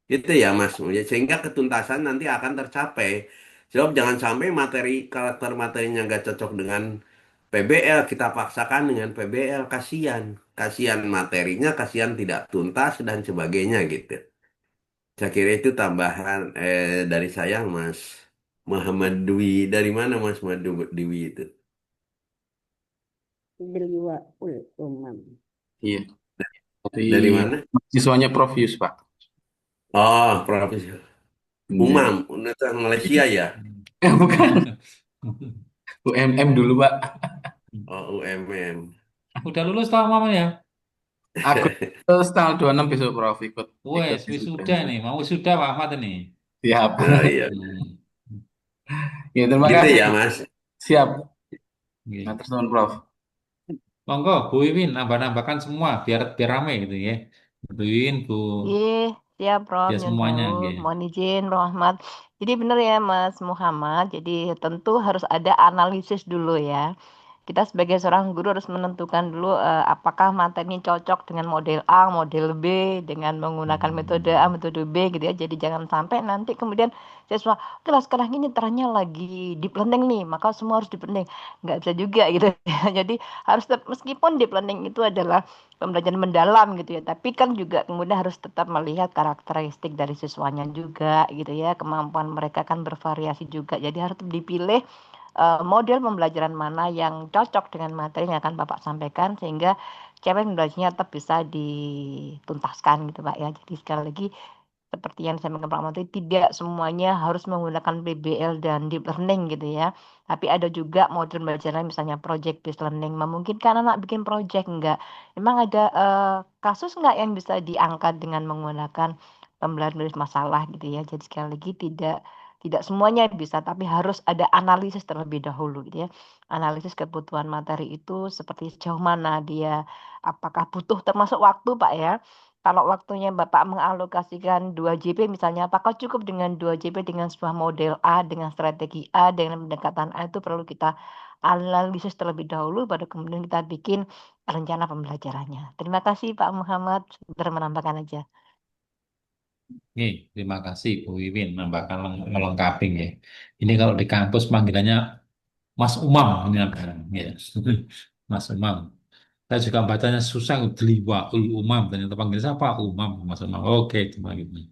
Itu ya Mas, ya, sehingga ketuntasan nanti akan tercapai. Sebab jangan sampai materi karakter materinya nggak cocok dengan PBL, kita paksakan dengan PBL, kasihan. Kasihan materinya, kasihan tidak tuntas dan sebagainya gitu. Saya kira itu tambahan dari saya Mas Muhammad Dwi. Dari mana Mas Muhammad Dwi itu? Dilwaul umam. Iya, dari Dari mana? siswanya Prof Yus, Pak. Oh, Profesor Iya. Umam, Universitas Malaysia ya? Bukan UMM dulu, Pak. Oh, UMM. Udah lulus tau mama ya? Aku tanggal 26 besok, Prof, ikut Wes, wisuda. wisuda nih, mau wisuda Pak Ahmad ini. Siap. Nah, iya. Hmm. Ya, terima Gitu kasih. ya, Mas. Siap. Nah, Oke. terus teman Prof. Monggo, Bu Iwin, nambah-nambahkan semua biar biar rame gitu ya. Bu Iwin, Bu, Iya, siap Prof, ya nyun semuanya. sewu. Gitu. Mohon izin, Prof Ahmad. Jadi benar ya Mas Muhammad, jadi tentu harus ada analisis dulu ya. Kita sebagai seorang guru harus menentukan dulu apakah materi ini cocok dengan model A, model B, dengan menggunakan metode A, metode B gitu ya. Jadi jangan sampai nanti kemudian siswa, oke lah sekarang ini trennya lagi deep learning nih, maka semua harus deep learning. Nggak bisa juga gitu ya. Jadi harus tetap, meskipun deep learning itu adalah pembelajaran mendalam gitu ya, tapi kan juga kemudian harus tetap melihat karakteristik dari siswanya juga gitu ya, kemampuan mereka kan bervariasi juga, jadi harus dipilih model pembelajaran mana yang cocok dengan materi yang akan Bapak sampaikan sehingga capaian belajarnya tetap bisa dituntaskan gitu Pak ya. Jadi sekali lagi seperti yang saya sampaikan Pak Ahmad tadi, tidak semuanya harus menggunakan PBL dan deep learning gitu ya. Tapi ada juga model belajar misalnya project based learning, memungkinkan anak bikin project enggak. Memang ada kasus enggak yang bisa diangkat dengan menggunakan pembelajaran dari masalah gitu ya. Jadi sekali lagi tidak semuanya bisa, tapi harus ada analisis terlebih dahulu gitu ya. Analisis kebutuhan materi itu seperti sejauh mana dia, apakah butuh termasuk waktu Pak ya. Kalau waktunya Bapak mengalokasikan 2 JP misalnya, apakah cukup dengan 2 JP dengan sebuah model A, dengan strategi A, dengan pendekatan A itu perlu kita analisis terlebih dahulu, baru kemudian kita bikin rencana pembelajarannya. Terima kasih Pak Muhammad, sudah menambahkan aja. Nih, terima kasih Bu Iwin, nambahkan melengkapi ya. Ini kalau di kampus panggilannya Mas Umam ini namanya. Ya. Mas Umam. Saya juga bacanya susah, Deliwaul Umam. Ternyata panggil siapa? Umam, Mas Umam. Oke, cuma gitu.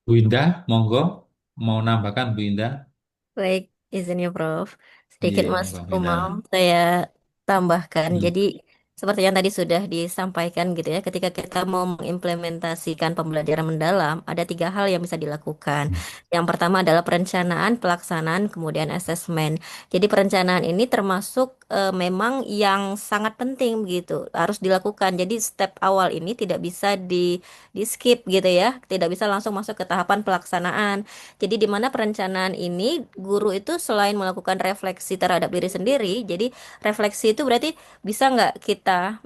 Bu Indah, monggo. Mau nambahkan Bu Indah? Baik, izinnya Prof. Iya, Sedikit Mas monggo Bu Indah. Umam, saya tambahkan. Hmm. Jadi, seperti yang tadi sudah disampaikan gitu ya, ketika kita mau mengimplementasikan pembelajaran mendalam, ada 3 hal yang bisa dilakukan. Yang pertama adalah perencanaan, pelaksanaan, kemudian asesmen. Jadi, perencanaan ini termasuk memang yang sangat penting begitu, harus dilakukan. Jadi, step awal ini tidak bisa di skip gitu ya, tidak bisa langsung masuk ke tahapan pelaksanaan. Jadi di mana perencanaan ini guru itu selain melakukan refleksi terhadap diri sendiri, jadi refleksi itu berarti bisa nggak kita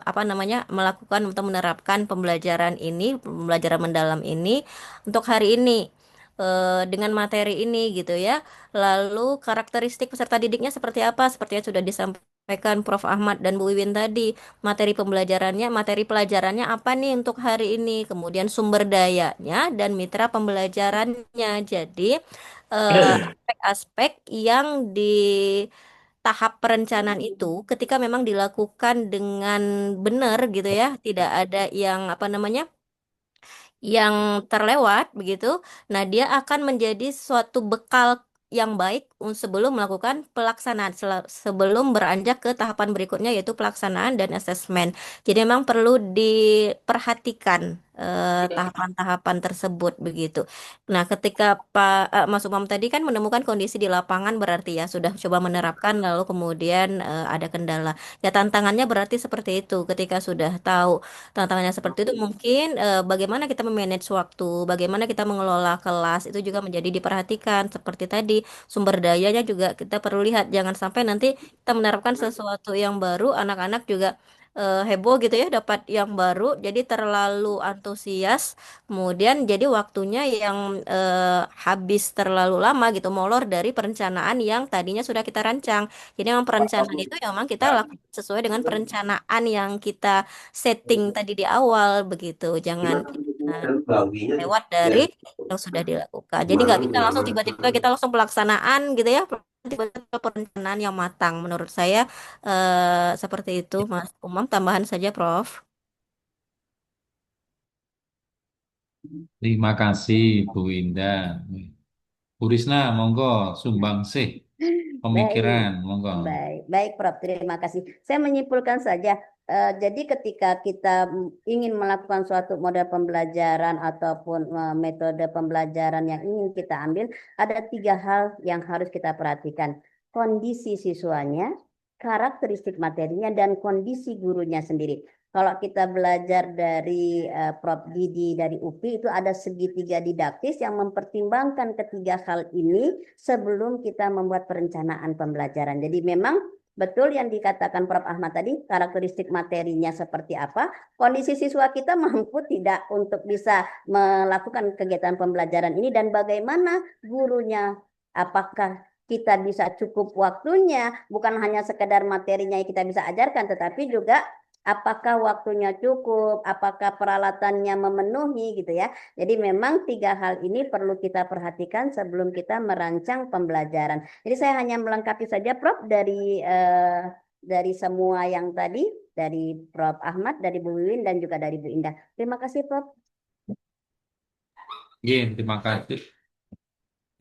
apa namanya melakukan atau menerapkan pembelajaran ini, pembelajaran mendalam ini untuk hari ini dengan materi ini gitu ya. Lalu karakteristik peserta didiknya seperti apa? Seperti yang sudah disampaikan Prof. Ahmad dan Bu Wiwin tadi. Materi pelajarannya apa nih untuk hari ini? Kemudian sumber dayanya dan mitra pembelajarannya. Jadi aspek-aspek yang di tahap perencanaan itu ketika memang dilakukan dengan benar gitu ya, tidak ada yang apa namanya yang terlewat begitu. Nah, dia akan menjadi suatu bekal yang baik sebelum melakukan pelaksanaan, sebelum beranjak ke tahapan berikutnya yaitu pelaksanaan dan asesmen. Jadi memang perlu diperhatikan tahapan-tahapan tersebut begitu. Nah, ketika Mas Umam tadi kan menemukan kondisi di lapangan berarti ya sudah coba menerapkan lalu kemudian ada kendala. Ya tantangannya berarti seperti itu. Ketika sudah tahu tantangannya seperti itu mungkin bagaimana kita memanage waktu, bagaimana kita mengelola kelas itu juga menjadi diperhatikan. Seperti tadi sumber dayanya juga kita perlu lihat, jangan sampai nanti kita menerapkan sesuatu yang baru, anak-anak juga heboh gitu ya, dapat yang baru, jadi terlalu antusias, kemudian jadi waktunya yang habis terlalu lama gitu, molor dari perencanaan yang tadinya sudah kita rancang. Jadi memang perencanaan itu ya memang kita lakukan sesuai dengan perencanaan yang kita setting tadi di awal begitu, jangan lewat dari yang sudah dilakukan. Jadi nggak bisa langsung tiba-tiba kita langsung pelaksanaan gitu ya, tiba-tiba perencanaan yang matang. Menurut saya seperti itu, Mas Umam. Tambahan saja, Prof. Terima kasih Bu Indah. Bu Risna, monggo sumbang sih Baik. pemikiran, monggo. Baik, baik Prof. Terima kasih. Saya menyimpulkan saja, jadi ketika kita ingin melakukan suatu model pembelajaran ataupun metode pembelajaran yang ingin kita ambil, ada 3 hal yang harus kita perhatikan. Kondisi siswanya, karakteristik materinya, dan kondisi gurunya sendiri. Kalau kita belajar dari Prof. Didi dari UPI, itu ada segitiga didaktis yang mempertimbangkan ketiga hal ini sebelum kita membuat perencanaan pembelajaran. Jadi memang betul yang dikatakan Prof. Ahmad tadi, karakteristik materinya seperti apa, kondisi siswa kita mampu tidak untuk bisa melakukan kegiatan pembelajaran ini, dan bagaimana gurunya, apakah kita bisa cukup waktunya, bukan hanya sekedar materinya yang kita bisa ajarkan, tetapi juga apakah waktunya cukup, apakah peralatannya memenuhi gitu ya. Jadi memang 3 hal ini perlu kita perhatikan sebelum kita merancang pembelajaran. Jadi saya hanya melengkapi saja Prof dari semua yang tadi, dari Prof. Ahmad, dari Bu Wiwin, dan juga dari Bu Indah. Terima kasih Prof. Terima kasih.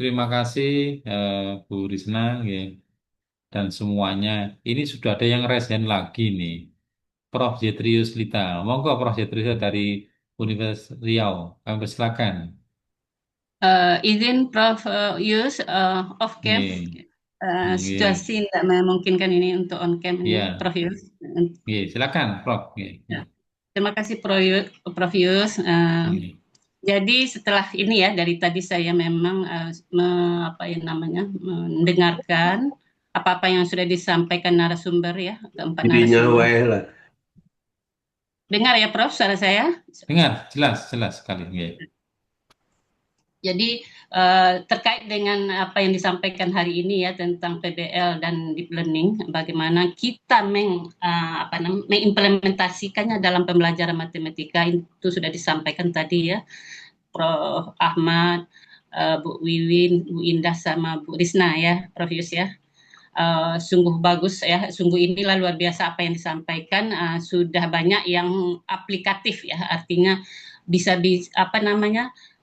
Terima kasih Bu Risna dan semuanya. Ini sudah ada yang resen lagi nih. Prof. Zetrius Lita. Monggo Prof. Zetrius dari Universitas Riau. Kami silakan. Izin Prof. Yus off cam situasi tidak memungkinkan ini untuk on cam ini Prof. Yus. Silakan Prof. Terima kasih Prof. Yus. Jadi setelah ini ya, dari tadi saya memang mendengarkan apa-apa yang sudah disampaikan narasumber ya, keempat narasumber. Dengar ya Prof, suara saya? Dengar, jelas sekali. Jadi terkait dengan apa yang disampaikan hari ini ya tentang PBL dan deep learning, bagaimana kita mengimplementasikannya dalam pembelajaran matematika, itu sudah disampaikan tadi ya, Prof. Ahmad, Bu Wiwin, Bu Indah, sama Bu Risna ya, Prof. Yus ya. Sungguh bagus ya, sungguh inilah luar biasa apa yang disampaikan, sudah banyak yang aplikatif ya, artinya bisa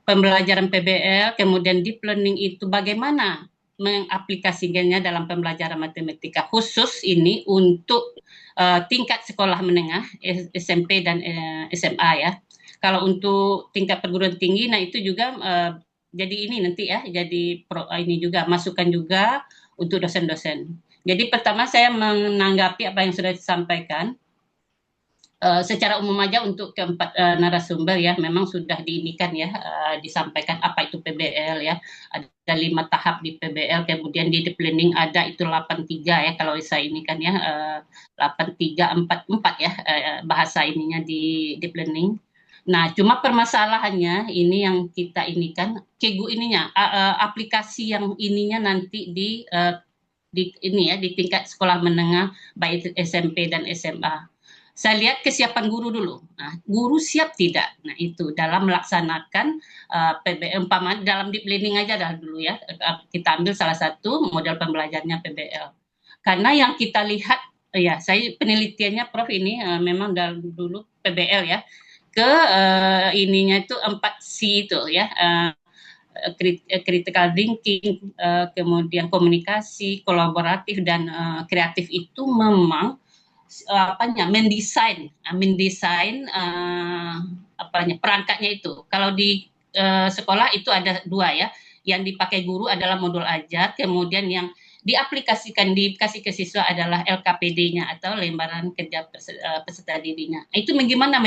pembelajaran PBL, kemudian deep learning itu bagaimana mengaplikasikannya dalam pembelajaran matematika, khusus ini untuk tingkat sekolah menengah, SMP dan SMA ya. Kalau untuk tingkat perguruan tinggi, nah itu juga jadi ini nanti ya, jadi ini juga masukan juga untuk dosen-dosen. Jadi pertama saya menanggapi apa yang sudah disampaikan. Secara umum aja untuk keempat narasumber ya, memang sudah diinikan ya, disampaikan apa itu PBL ya, ada 5 tahap di PBL, kemudian di deep learning ada itu 83 ya, kalau saya ini kan ya 8344 ya bahasa ininya di deep learning. Nah, cuma permasalahannya ini yang kita inikan, kegu ininya, aplikasi yang ininya nanti di tingkat sekolah menengah, baik SMP dan SMA. Saya lihat kesiapan guru dulu. Nah, guru siap tidak? Nah, itu dalam melaksanakan PBL, dalam deep learning aja dah dulu ya. Kita ambil salah satu model pembelajarannya PBL. Karena yang kita lihat, ya saya penelitiannya Prof ini memang dari dulu PBL ya, ke ininya itu 4C itu ya, critical thinking, kemudian komunikasi, kolaboratif, dan kreatif itu memang mendesain perangkatnya itu. Kalau di sekolah itu ada 2 ya, yang dipakai guru adalah modul ajar, kemudian yang diaplikasikan dikasih ke siswa adalah LKPD-nya atau lembaran kerja peserta didiknya. Itu bagaimana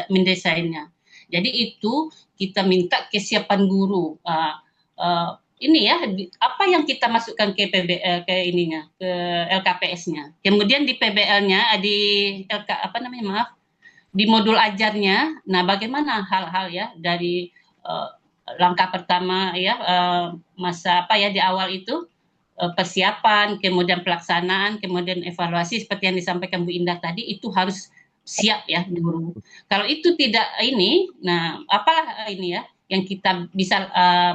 mendesainnya. Jadi itu kita minta kesiapan guru. ini ya apa yang kita masukkan ke PBL ke ininya ke LKPS-nya. Kemudian di PBL-nya di LK apa namanya maaf di modul ajarnya. Nah, bagaimana hal-hal ya dari langkah pertama ya masa apa ya di awal itu persiapan, kemudian pelaksanaan, kemudian evaluasi seperti yang disampaikan Bu Indah tadi itu harus siap ya guru. Kalau itu tidak ini, nah apa ini ya yang kita bisa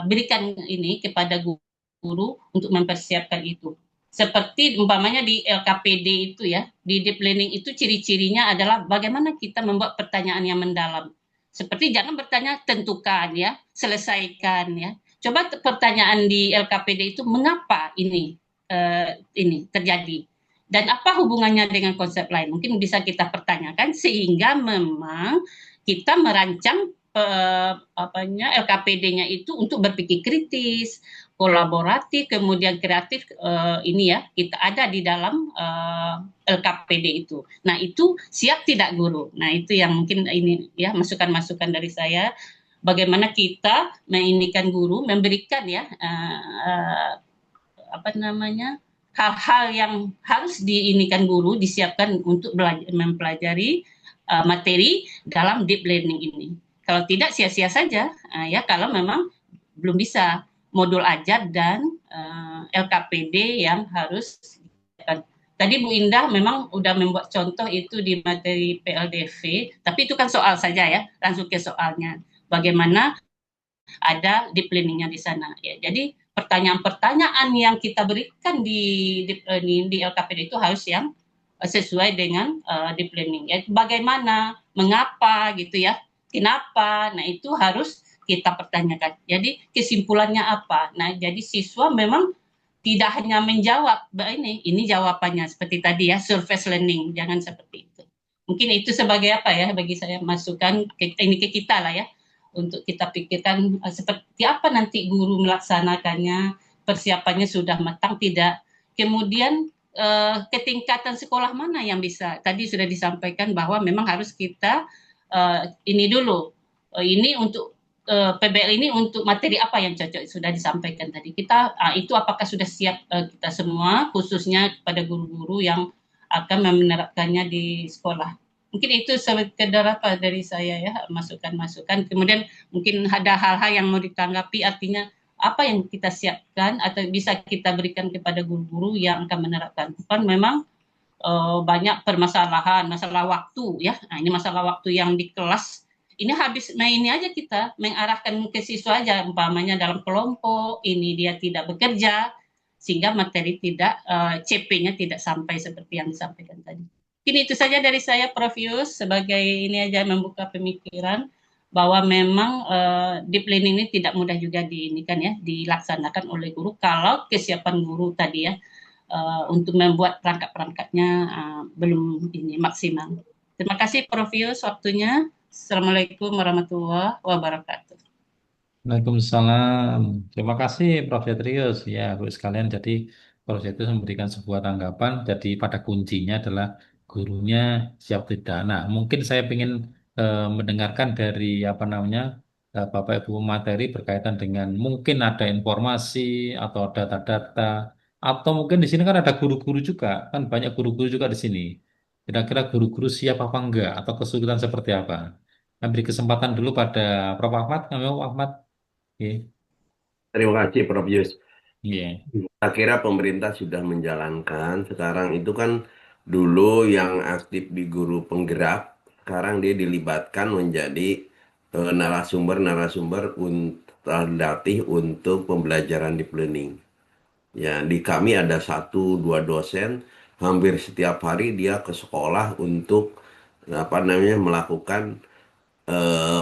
berikan ini kepada guru untuk mempersiapkan itu. Seperti umpamanya di LKPD itu ya, di deep learning itu ciri-cirinya adalah bagaimana kita membuat pertanyaan yang mendalam. Seperti jangan bertanya tentukan ya, selesaikan ya. Coba pertanyaan di LKPD itu mengapa ini terjadi dan apa hubungannya dengan konsep lain? Mungkin bisa kita pertanyakan sehingga memang kita merancang LKPD-nya itu untuk berpikir kritis, kolaboratif, kemudian kreatif ini ya kita ada di dalam LKPD itu. Nah itu siap tidak guru? Nah itu yang mungkin ini ya masukan-masukan dari saya. Bagaimana kita menginikan guru, memberikan ya apa namanya hal-hal yang harus diinikan guru, disiapkan untuk mempelajari materi dalam deep learning ini. Kalau tidak sia-sia saja ya kalau memang belum bisa modul ajar dan LKPD yang harus tadi Bu Indah memang udah membuat contoh itu di materi PLDV, tapi itu kan soal saja ya, langsung ke soalnya. Bagaimana ada deep learning-nya di sana ya. Jadi pertanyaan-pertanyaan yang kita berikan di LKPD itu harus yang sesuai dengan deep learning. Ya, bagaimana, mengapa gitu ya, kenapa. Nah itu harus kita pertanyakan. Jadi kesimpulannya apa? Nah jadi siswa memang tidak hanya menjawab ini jawabannya seperti tadi ya surface learning, jangan seperti itu. Mungkin itu sebagai apa ya bagi saya masukan ini ke kita lah ya untuk kita pikirkan seperti apa nanti guru melaksanakannya, persiapannya sudah matang tidak. Kemudian ketingkatan sekolah mana yang bisa, tadi sudah disampaikan bahwa memang harus kita ini dulu, ini untuk PBL ini untuk materi apa yang cocok sudah disampaikan tadi. Kita itu apakah sudah siap kita semua, khususnya kepada guru-guru yang akan menerapkannya di sekolah. Mungkin itu sekedar apa dari saya ya masukan-masukan. Kemudian mungkin ada hal-hal yang mau ditanggapi, artinya apa yang kita siapkan atau bisa kita berikan kepada guru-guru yang akan menerapkan. Kan memang banyak permasalahan, masalah waktu ya. Nah, ini masalah waktu yang di kelas ini habis ini aja kita mengarahkan ke siswa aja, umpamanya dalam kelompok ini dia tidak bekerja sehingga materi tidak CP-nya tidak sampai seperti yang disampaikan tadi. Ini itu saja dari saya, Prof. Yus, sebagai ini aja membuka pemikiran bahwa memang deep learning ini tidak mudah juga dilaksanakan oleh guru kalau kesiapan guru tadi ya untuk membuat perangkat-perangkatnya belum ini maksimal. Terima kasih, Prof. Yus, waktunya. Assalamualaikum warahmatullahi wabarakatuh. Waalaikumsalam. Terima kasih Prof. Yatrius. Ya, Bu sekalian, jadi Prof. Yatrius memberikan sebuah tanggapan. Jadi pada kuncinya adalah gurunya siap tidak. Nah, mungkin saya ingin mendengarkan dari apa namanya Bapak Ibu materi berkaitan dengan mungkin ada informasi atau data-data atau mungkin di sini kan ada guru-guru juga, kan banyak guru-guru juga di sini. Kira-kira guru-guru siap apa enggak atau kesulitan seperti apa? Saya beri kesempatan dulu pada Prof. Ahmad. Kami Ahmad. Oke. Terima kasih Prof. Yus. Iya. Saya kira pemerintah sudah menjalankan. Sekarang itu kan dulu yang aktif di guru penggerak, sekarang dia dilibatkan menjadi narasumber-narasumber terlatih untuk pembelajaran deep learning. Ya, di kami ada 1-2 dosen, hampir setiap hari dia ke sekolah untuk apa namanya melakukan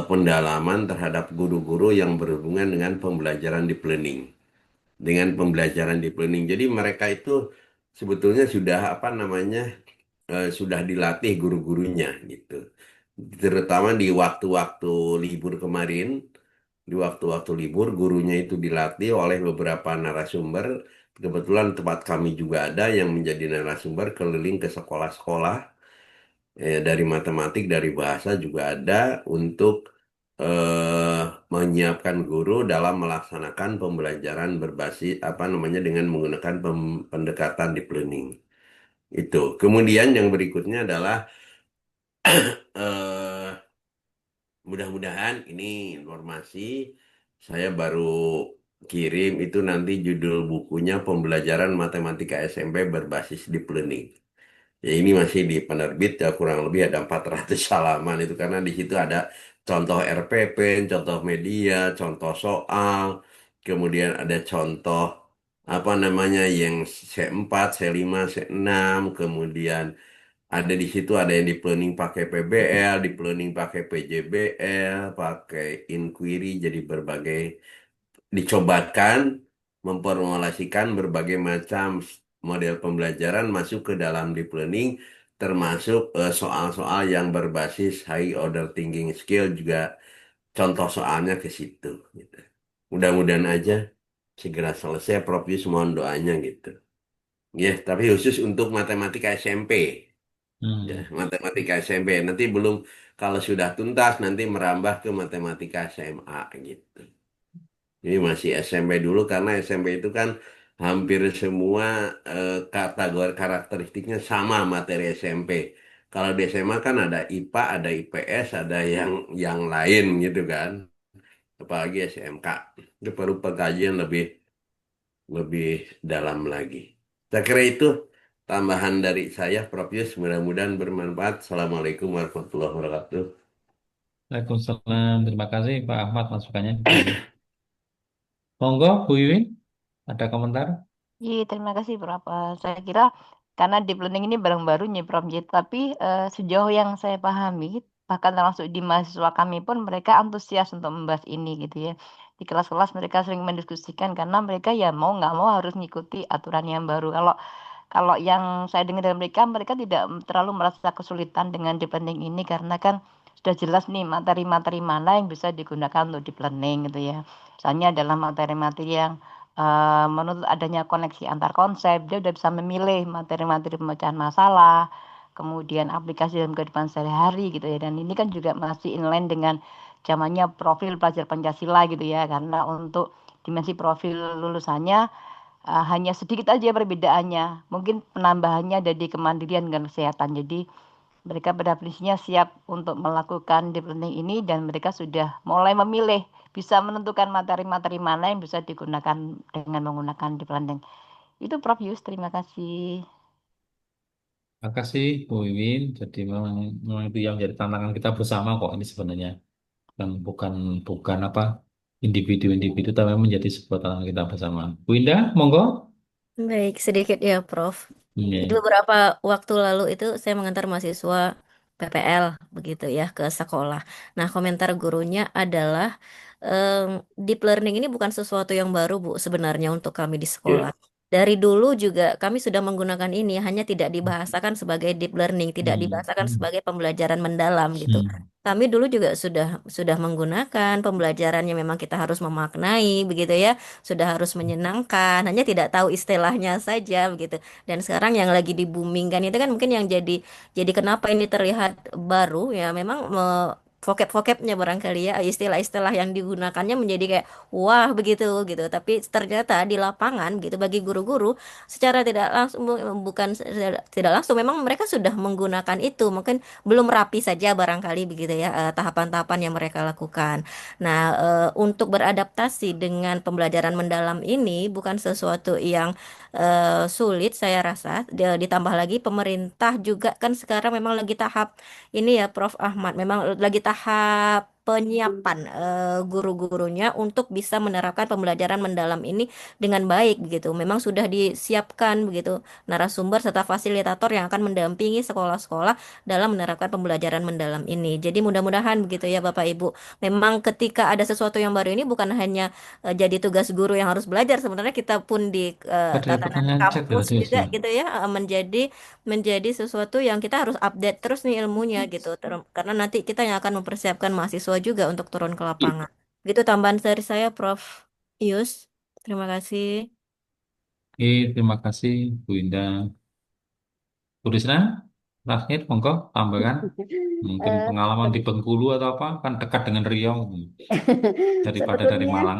pendalaman terhadap guru-guru yang berhubungan dengan pembelajaran deep learning. Dengan pembelajaran deep learning. Jadi mereka itu sebetulnya sudah apa namanya sudah dilatih guru-gurunya gitu. Terutama di waktu-waktu libur kemarin, di waktu-waktu libur gurunya itu dilatih oleh beberapa narasumber. Kebetulan tempat kami juga ada yang menjadi narasumber keliling ke sekolah-sekolah dari matematik, dari bahasa juga ada untuk eh, menyiapkan guru dalam melaksanakan pembelajaran berbasis apa namanya dengan menggunakan pendekatan deep learning. Itu. Kemudian yang berikutnya adalah eh, mudah-mudahan ini informasi saya baru kirim itu nanti judul bukunya Pembelajaran Matematika SMP Berbasis Deep Learning. Ya ini masih di penerbit ya kurang lebih ada 400 halaman itu karena di situ ada contoh RPP, contoh media, contoh soal, kemudian ada contoh apa namanya yang C4, C5, C6, kemudian ada di situ ada yang di planning pakai PBL, di planning pakai PJBL, pakai inquiry, jadi berbagai dicobakan memformulasikan berbagai macam model pembelajaran masuk ke dalam deep learning, termasuk soal-soal yang berbasis high order thinking skill juga contoh soalnya ke situ. Gitu. Mudah-mudahan aja segera selesai, Prof. Yus mohon doanya gitu. Ya, tapi khusus untuk matematika SMP. Ya, Hmm. matematika SMP. Nanti belum kalau sudah tuntas nanti merambah ke matematika SMA gitu. Ini masih SMP dulu karena SMP itu kan hampir semua kategori karakteristiknya sama materi SMP. Kalau di SMA kan ada IPA, ada IPS, ada yang lain gitu kan. Apalagi SMK. Itu perlu pengkajian lebih lebih dalam lagi. Saya kira itu tambahan dari saya, Prof. Yus. Mudah-mudahan bermanfaat. Assalamualaikum warahmatullahi wabarakatuh. Waalaikumsalam. Terima kasih Pak Ahmad masukannya. Bagus. Monggo, Bu Iwin, ada komentar? Iya, terima kasih Prof. Saya kira karena deep learning ini barang baru nih Prof. Tapi sejauh yang saya pahami, bahkan termasuk di mahasiswa kami pun mereka antusias untuk membahas ini gitu ya. Di kelas-kelas mereka sering mendiskusikan karena mereka ya mau nggak mau harus mengikuti aturan yang baru. Kalau kalau yang saya dengar dari mereka, mereka tidak terlalu merasa kesulitan dengan deep learning ini karena kan sudah jelas nih materi-materi mana yang bisa digunakan untuk deep learning gitu ya. Misalnya adalah materi-materi yang menuntut adanya koneksi antar konsep, dia udah bisa memilih materi-materi pemecahan masalah, kemudian aplikasi dalam kehidupan sehari-hari gitu ya. Dan ini kan juga masih inline dengan zamannya profil pelajar Pancasila gitu ya, karena untuk dimensi profil lulusannya hanya sedikit aja perbedaannya. Mungkin penambahannya ada di kemandirian dan kesehatan. Jadi mereka pada prinsipnya siap untuk melakukan deep learning ini dan mereka sudah mulai memilih bisa menentukan materi-materi mana yang bisa digunakan dengan menggunakan deep learning. Itu Prof. Yus, terima kasih. Terima kasih Bu Iwin. Jadi memang itu yang jadi tantangan kita bersama kok ini sebenarnya. Dan bukan bukan apa individu-individu, tapi menjadi sebuah tantangan kita bersama. Bu Indah, monggo. Baik, sedikit ya, Prof. Jadi Iya. beberapa waktu lalu itu saya mengantar mahasiswa PPL begitu ya ke sekolah. Nah, komentar gurunya adalah em, deep learning ini bukan sesuatu yang baru, Bu, sebenarnya untuk kami di sekolah. Ya, Dari dulu juga kami sudah menggunakan ini, hanya tidak dibahasakan sebagai deep learning, tidak Hmm. dibahasakan sebagai pembelajaran mendalam gitu. Hmm. Kami dulu juga sudah menggunakan pembelajaran yang memang kita harus memaknai begitu ya, sudah harus menyenangkan, hanya tidak tahu istilahnya saja begitu. Dan sekarang yang lagi di boomingkan itu kan mungkin yang jadi kenapa ini terlihat baru ya memang vocab-vocabnya barangkali ya istilah-istilah yang digunakannya menjadi kayak wah begitu gitu tapi ternyata di lapangan gitu bagi guru-guru secara tidak langsung bukan tidak langsung memang mereka sudah menggunakan itu mungkin belum rapi saja barangkali begitu ya tahapan-tahapan yang mereka lakukan. Nah, untuk beradaptasi dengan pembelajaran mendalam ini bukan sesuatu yang sulit saya rasa. Ditambah lagi pemerintah juga kan sekarang memang lagi tahap ini ya Prof Ahmad memang lagi tahap penyiapan guru-gurunya untuk bisa menerapkan pembelajaran mendalam ini dengan baik begitu. Memang sudah disiapkan begitu narasumber serta fasilitator yang akan mendampingi sekolah-sekolah dalam menerapkan pembelajaran mendalam ini. Jadi mudah-mudahan begitu ya Bapak Ibu. Memang ketika ada sesuatu yang baru ini bukan hanya jadi tugas guru yang harus belajar, sebenarnya kita pun di Ada tatanan pertanyaan chat ya kampus tadi juga ya. gitu ya menjadi sesuatu yang kita harus update terus nih ilmunya gitu. Karena nanti kita yang akan mempersiapkan mahasiswa juga untuk turun ke lapangan. Gitu tambahan dari saya Prof. Yus. Terima kasih. Oke, terima kasih Bu Indah. Bu Risna? Terakhir, monggo tambahkan. Mungkin Eh, pengalaman di Bengkulu atau apa, kan dekat dengan Riau daripada dari sebetulnya Malang.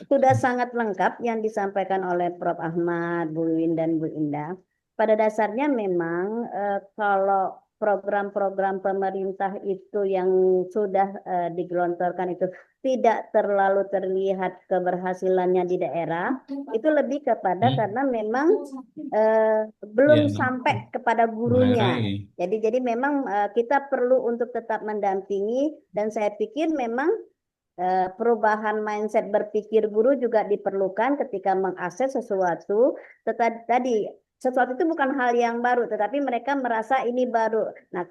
sudah sangat lengkap yang disampaikan oleh Prof. Ahmad, Bu Win, dan Bu Indah. Pada dasarnya memang kalau program-program pemerintah itu yang sudah digelontorkan itu tidak terlalu terlihat keberhasilannya di daerah, itu lebih kepada Hmm, karena memang ya, belum sampai kepada Bu gurunya. Heri. Jadi memang kita perlu untuk tetap mendampingi dan saya pikir memang perubahan mindset berpikir guru juga diperlukan ketika mengakses sesuatu. Tadi sesuatu itu bukan hal yang baru, tetapi mereka merasa ini baru. Nah,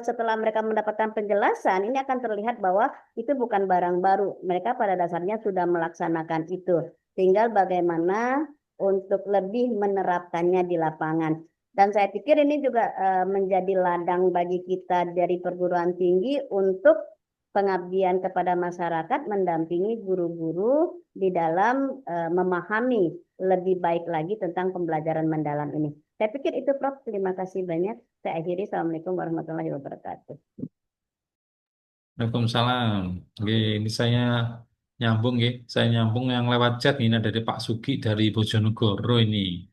setelah mereka mendapatkan penjelasan, ini akan terlihat bahwa itu bukan barang baru. Mereka pada dasarnya sudah melaksanakan itu. Tinggal bagaimana untuk lebih menerapkannya di lapangan. Dan saya pikir ini juga menjadi ladang bagi kita dari perguruan tinggi untuk pengabdian kepada masyarakat, mendampingi guru-guru di dalam memahami lebih baik lagi tentang pembelajaran mendalam ini. Saya pikir itu Prof. Terima kasih banyak. Saya akhiri. Assalamualaikum warahmatullahi wabarakatuh. Waalaikumsalam. Oke, ini saya nyambung ya. Saya nyambung yang lewat chat ini dari Pak Sugi dari Bojonegoro ini.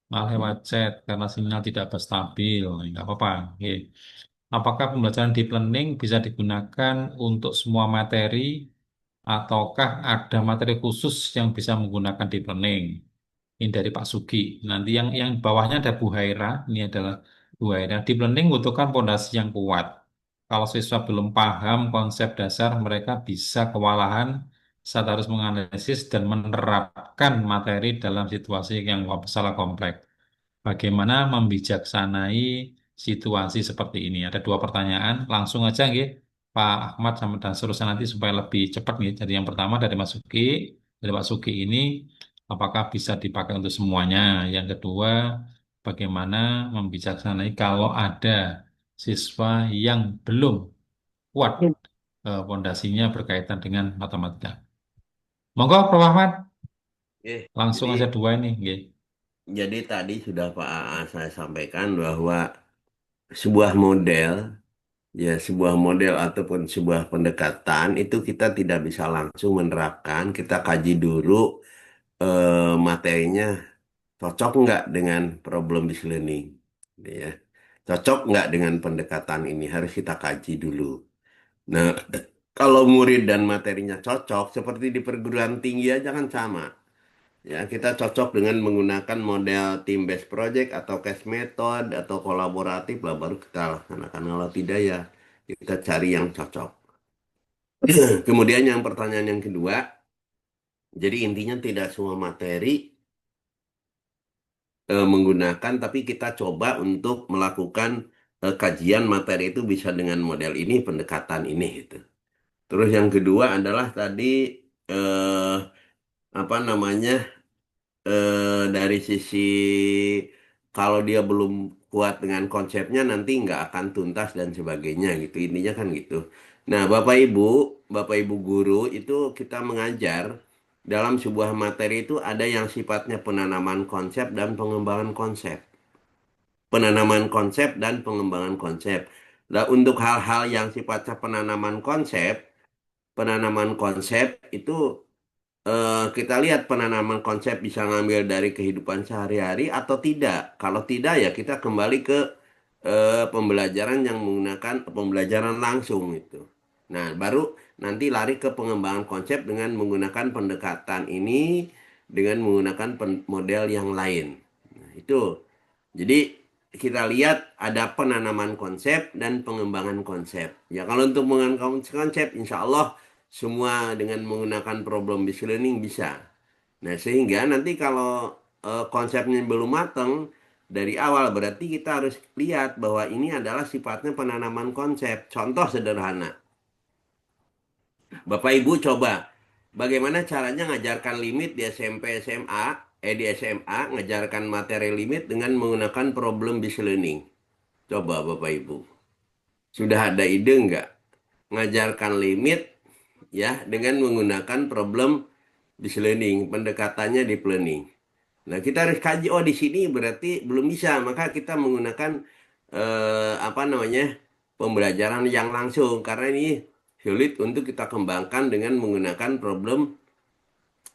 Malah lewat chat karena sinyal tidak stabil. Enggak apa-apa. Oke. Apakah pembelajaran deep learning bisa digunakan untuk semua materi ataukah ada materi khusus yang bisa menggunakan deep learning? Ini dari Pak Sugi. Nanti yang bawahnya ada Bu Haira. Ini adalah Bu Haira. Deep learning membutuhkan fondasi yang kuat. Kalau siswa belum paham konsep dasar, mereka bisa kewalahan saat harus menganalisis dan menerapkan materi dalam situasi yang salah kompleks. Bagaimana membijaksanai situasi seperti ini? Ada dua pertanyaan, langsung aja nggih, Pak Ahmad sama dan seterusnya nanti supaya lebih cepat nih. Jadi yang pertama dari Mas Suki, dari Pak Suki ini, apakah bisa dipakai untuk semuanya? Yang kedua, bagaimana membijaksanai kalau ada siswa yang belum kuat fondasinya berkaitan dengan matematika. Monggo, Prof. Ahmad, langsung Jadi aja dua ini, nggih. jadi tadi sudah Pak AA saya sampaikan bahwa sebuah model, ya sebuah model ataupun sebuah pendekatan itu kita tidak bisa langsung menerapkan. Kita kaji dulu materinya cocok nggak dengan problem based learning, ya. Cocok nggak dengan pendekatan ini harus kita kaji dulu. Nah, kalau murid dan materinya cocok, seperti di perguruan tinggi aja kan sama. Ya, kita cocok dengan menggunakan model team based project atau case method atau kolaboratif lah baru kita laksanakan. Kalau tidak ya kita cari yang cocok. Kemudian yang pertanyaan yang kedua, jadi intinya tidak semua materi menggunakan, tapi kita coba untuk melakukan kajian materi itu bisa dengan model ini, pendekatan ini gitu. Terus yang kedua adalah tadi eh, apa namanya dari sisi kalau dia belum kuat dengan konsepnya nanti nggak akan tuntas dan sebagainya gitu. Intinya kan gitu. Nah, Bapak Ibu guru itu kita mengajar dalam sebuah materi itu ada yang sifatnya penanaman konsep dan pengembangan konsep. Penanaman konsep dan pengembangan konsep. Nah, untuk hal-hal yang sifatnya penanaman konsep itu kita lihat penanaman konsep bisa ngambil dari kehidupan sehari-hari atau tidak. Kalau tidak ya kita kembali ke pembelajaran yang menggunakan pembelajaran langsung itu. Nah, baru nanti lari ke pengembangan konsep dengan menggunakan pendekatan ini dengan menggunakan model yang lain. Nah, itu. Jadi kita lihat ada penanaman konsep dan pengembangan konsep. Ya kalau untuk mengembangkan konsep, insya Allah semua dengan menggunakan problem based learning bisa. Nah sehingga nanti kalau konsepnya belum matang dari awal berarti kita harus lihat bahwa ini adalah sifatnya penanaman konsep. Contoh sederhana, Bapak Ibu coba bagaimana caranya ngajarkan limit di SMP SMA, di SMA ngajarkan materi limit dengan menggunakan problem based learning. Coba Bapak Ibu. Sudah ada ide nggak? Ngajarkan limit ya dengan menggunakan problem based learning, pendekatannya deep learning. Nah, kita harus kaji, oh di sini berarti belum bisa, maka kita menggunakan apa namanya pembelajaran yang langsung karena ini sulit untuk kita kembangkan dengan menggunakan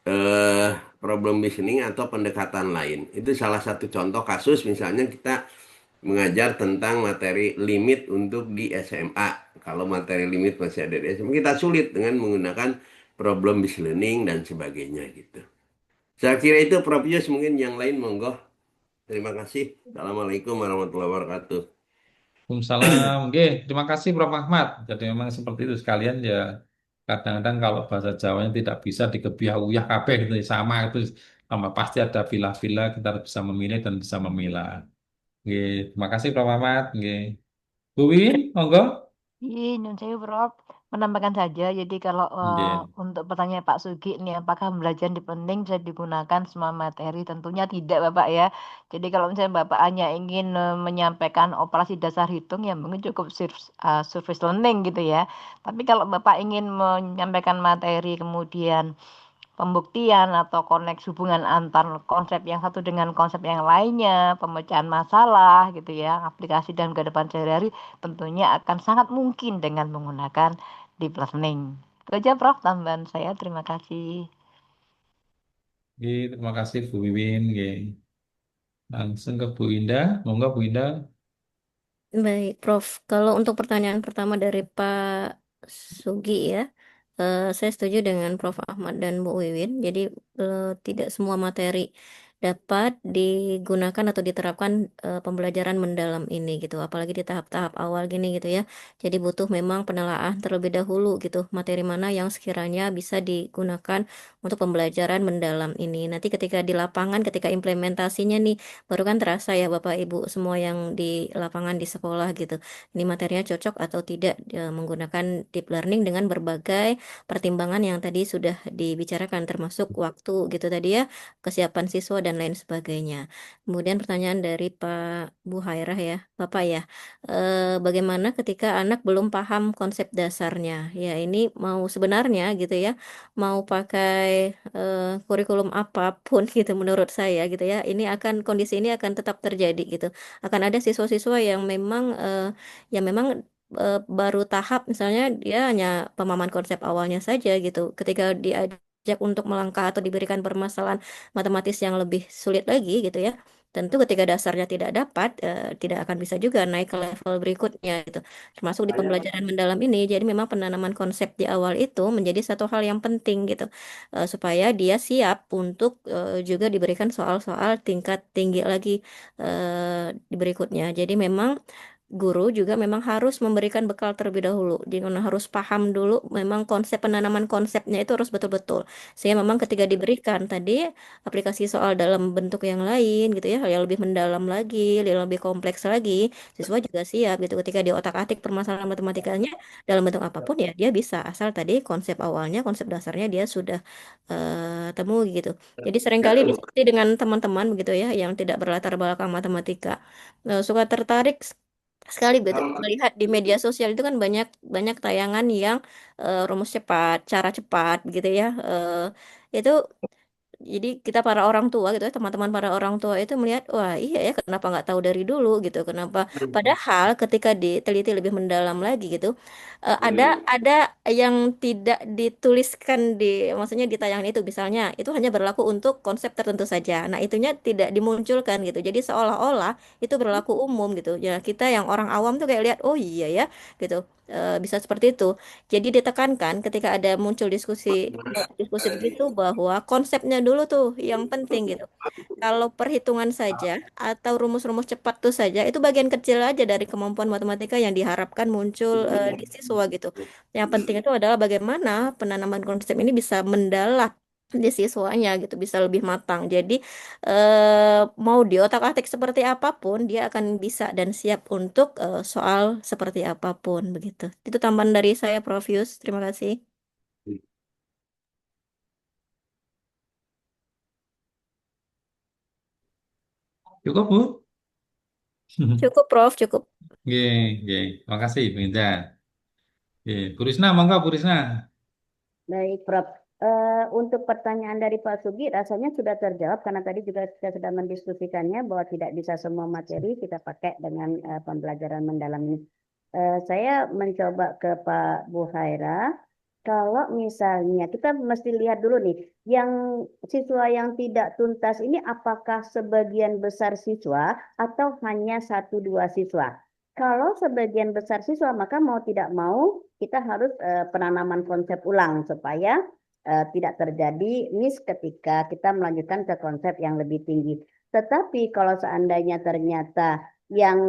eh, problem listening atau pendekatan lain. Itu salah satu contoh kasus misalnya kita mengajar tentang materi limit untuk di SMA. Kalau materi limit masih ada di SMA, kita sulit dengan menggunakan problem based learning dan sebagainya gitu. Saya kira itu Prof. Yus, mungkin yang lain monggo. Terima kasih. Assalamualaikum warahmatullahi wabarakatuh. Waalaikumsalam. Oke, terima kasih Prof. Ahmad. Jadi memang seperti itu sekalian ya. Kadang-kadang kalau bahasa Jawanya tidak bisa dikebiah-uyah kabeh gitu sama itu sama pasti ada vila-vila kita harus bisa memilih dan bisa memilah. Oke, terima kasih Prof. Ahmad. Oke. Bu Wiwin, monggo. Iya, nyun sewu, Prof. Menambahkan saja, jadi kalau Oke. untuk pertanyaan Pak Sugi nih, apakah belajar di penting bisa digunakan semua materi? Tentunya tidak, Bapak ya. Jadi kalau misalnya Bapak hanya ingin menyampaikan operasi dasar hitung, ya mungkin cukup surface learning gitu ya. Tapi kalau Bapak ingin menyampaikan materi, kemudian pembuktian atau koneksi hubungan antar konsep yang satu dengan konsep yang lainnya, pemecahan masalah gitu ya, aplikasi dan kehidupan sehari-hari tentunya akan sangat mungkin dengan menggunakan deep learning. Itu aja Prof, tambahan saya. Terima kasih. Oke, terima kasih Bu Wiwin. Oke. Langsung ke Bu Indah. Monggo Bu Indah. Baik, Prof. Kalau untuk pertanyaan pertama dari Pak Sugi ya, saya setuju dengan Prof. Ahmad dan Bu Wiwin. Jadi tidak semua materi dapat digunakan atau diterapkan pembelajaran mendalam ini gitu. Apalagi di tahap-tahap awal gini gitu ya. Jadi butuh memang penelaahan terlebih dahulu gitu. Materi mana yang sekiranya bisa digunakan untuk pembelajaran mendalam ini. Nanti ketika di lapangan, ketika implementasinya nih baru kan terasa ya Bapak Ibu semua yang di lapangan di sekolah gitu. Ini materinya cocok atau tidak menggunakan deep learning dengan berbagai pertimbangan yang tadi sudah dibicarakan termasuk waktu gitu tadi ya, kesiapan siswa dan lain sebagainya. Kemudian pertanyaan dari Pak Bu Hairah ya, Bapak ya, bagaimana ketika anak belum paham konsep dasarnya? Ya ini mau sebenarnya gitu ya, mau pakai kurikulum apapun gitu menurut saya gitu ya kondisi ini akan tetap terjadi gitu akan ada siswa-siswa yang memang baru tahap misalnya dia hanya pemahaman konsep awalnya saja gitu ketika diajak untuk melangkah atau diberikan permasalahan matematis yang lebih sulit lagi gitu ya tentu ketika dasarnya tidak dapat tidak akan bisa juga naik ke level berikutnya gitu termasuk di pembelajaran mendalam ini jadi memang penanaman konsep di awal itu menjadi satu hal yang penting gitu supaya dia siap untuk juga diberikan soal-soal tingkat tinggi lagi di berikutnya. Jadi memang guru juga memang harus memberikan bekal terlebih dahulu. Jadi memang harus paham dulu memang konsep penanaman konsepnya itu harus betul-betul. Sehingga memang ketika diberikan tadi aplikasi soal dalam bentuk yang lain gitu ya, yang lebih mendalam lagi, yang lebih kompleks lagi, siswa juga siap gitu ketika di otak-atik permasalahan matematikanya dalam bentuk apapun ya dia bisa asal tadi konsep awalnya, konsep dasarnya dia sudah temui gitu. Jadi seringkali diskusi dengan teman-teman begitu ya yang tidak berlatar belakang matematika suka tertarik sekali begitu melihat di media sosial itu kan banyak banyak tayangan yang rumus cepat, cara cepat begitu ya. Itu jadi kita para orang tua gitu ya, teman-teman para orang tua itu melihat, wah iya ya kenapa nggak tahu dari dulu gitu, kenapa? Padahal ketika diteliti lebih mendalam lagi gitu, ada yang tidak dituliskan maksudnya di tayangan itu, misalnya itu hanya berlaku untuk konsep tertentu saja. Nah itunya tidak dimunculkan gitu, jadi seolah-olah itu berlaku umum gitu. Ya kita yang orang awam tuh kayak lihat, oh iya ya gitu, bisa seperti itu. Jadi ditekankan ketika ada muncul diskusi diskusi begitu bahwa konsepnya dulu tuh yang penting gitu. Kalau perhitungan saja atau rumus-rumus cepat tuh saja itu bagian kecil aja dari kemampuan matematika yang diharapkan muncul di siswa gitu. Yang penting itu adalah bagaimana penanaman konsep ini bisa mendalam di siswanya gitu bisa lebih matang. Jadi mau di otak-atik seperti apapun dia akan bisa dan siap untuk soal seperti apapun begitu. Itu tambahan dari saya Prof. Yus. Terima kasih. Cukup Bu? Cukup, Prof. Cukup. Oke, oke. Terima kasih Bu Indah. Oke, Bu Risna, monggo Bu Risna. Baik, Prof. Untuk pertanyaan dari Pak Sugi, rasanya sudah terjawab karena tadi juga kita sudah mendiskusikannya bahwa tidak bisa semua materi kita pakai dengan pembelajaran mendalam ini. Saya mencoba ke Pak Buhaira, kalau misalnya kita mesti lihat dulu nih, yang siswa yang tidak tuntas ini apakah sebagian besar siswa atau hanya satu dua siswa? Kalau sebagian besar siswa, maka mau tidak mau kita harus penanaman konsep ulang supaya tidak terjadi miss ketika kita melanjutkan ke konsep yang lebih tinggi. Tetapi kalau seandainya ternyata yang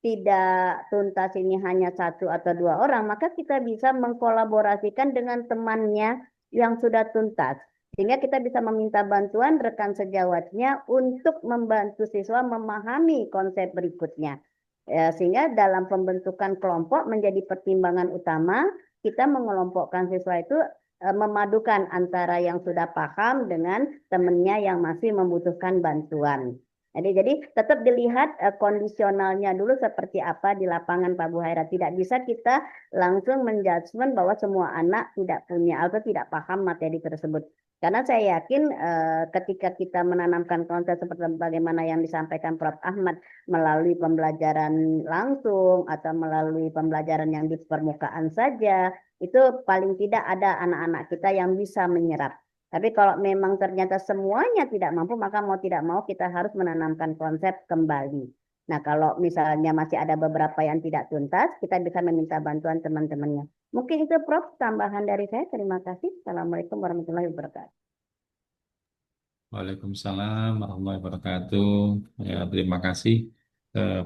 tidak tuntas ini hanya satu atau dua orang, maka kita bisa mengkolaborasikan dengan temannya yang sudah tuntas. Sehingga kita bisa meminta bantuan rekan sejawatnya untuk membantu siswa memahami konsep berikutnya. Sehingga dalam pembentukan kelompok menjadi pertimbangan utama, kita mengelompokkan siswa itu memadukan antara yang sudah paham dengan temannya yang masih membutuhkan bantuan. Jadi tetap dilihat kondisionalnya dulu seperti apa di lapangan Pak Buhaira. Tidak bisa kita langsung menjudgment bahwa semua anak tidak punya atau tidak paham materi tersebut. Karena saya yakin ketika kita menanamkan konsep seperti bagaimana yang disampaikan Prof. Ahmad melalui pembelajaran langsung atau melalui pembelajaran yang di permukaan saja, itu paling tidak ada anak-anak kita yang bisa menyerap. Tapi kalau memang ternyata semuanya tidak mampu, maka mau tidak mau kita harus menanamkan konsep kembali. Nah, kalau misalnya masih ada beberapa yang tidak tuntas, kita bisa meminta bantuan teman-temannya. Mungkin itu Prof, tambahan dari saya. Terima kasih. Assalamualaikum warahmatullahi wabarakatuh. Waalaikumsalam warahmatullahi wabarakatuh. Ya, terima kasih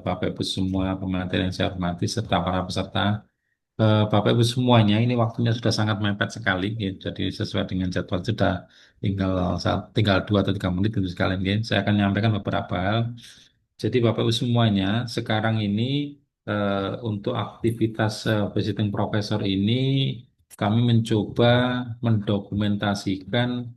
Bapak Ibu semua pemateri yang saya hormati serta para peserta. Bapak Ibu semuanya, ini waktunya sudah sangat mepet sekali, ya. Jadi sesuai dengan jadwal sudah tinggal 2 atau 3 menit itu sekalian, ya. Saya akan menyampaikan beberapa hal. Jadi Bapak Ibu semuanya, sekarang ini untuk aktivitas visiting professor ini kami mencoba mendokumentasikan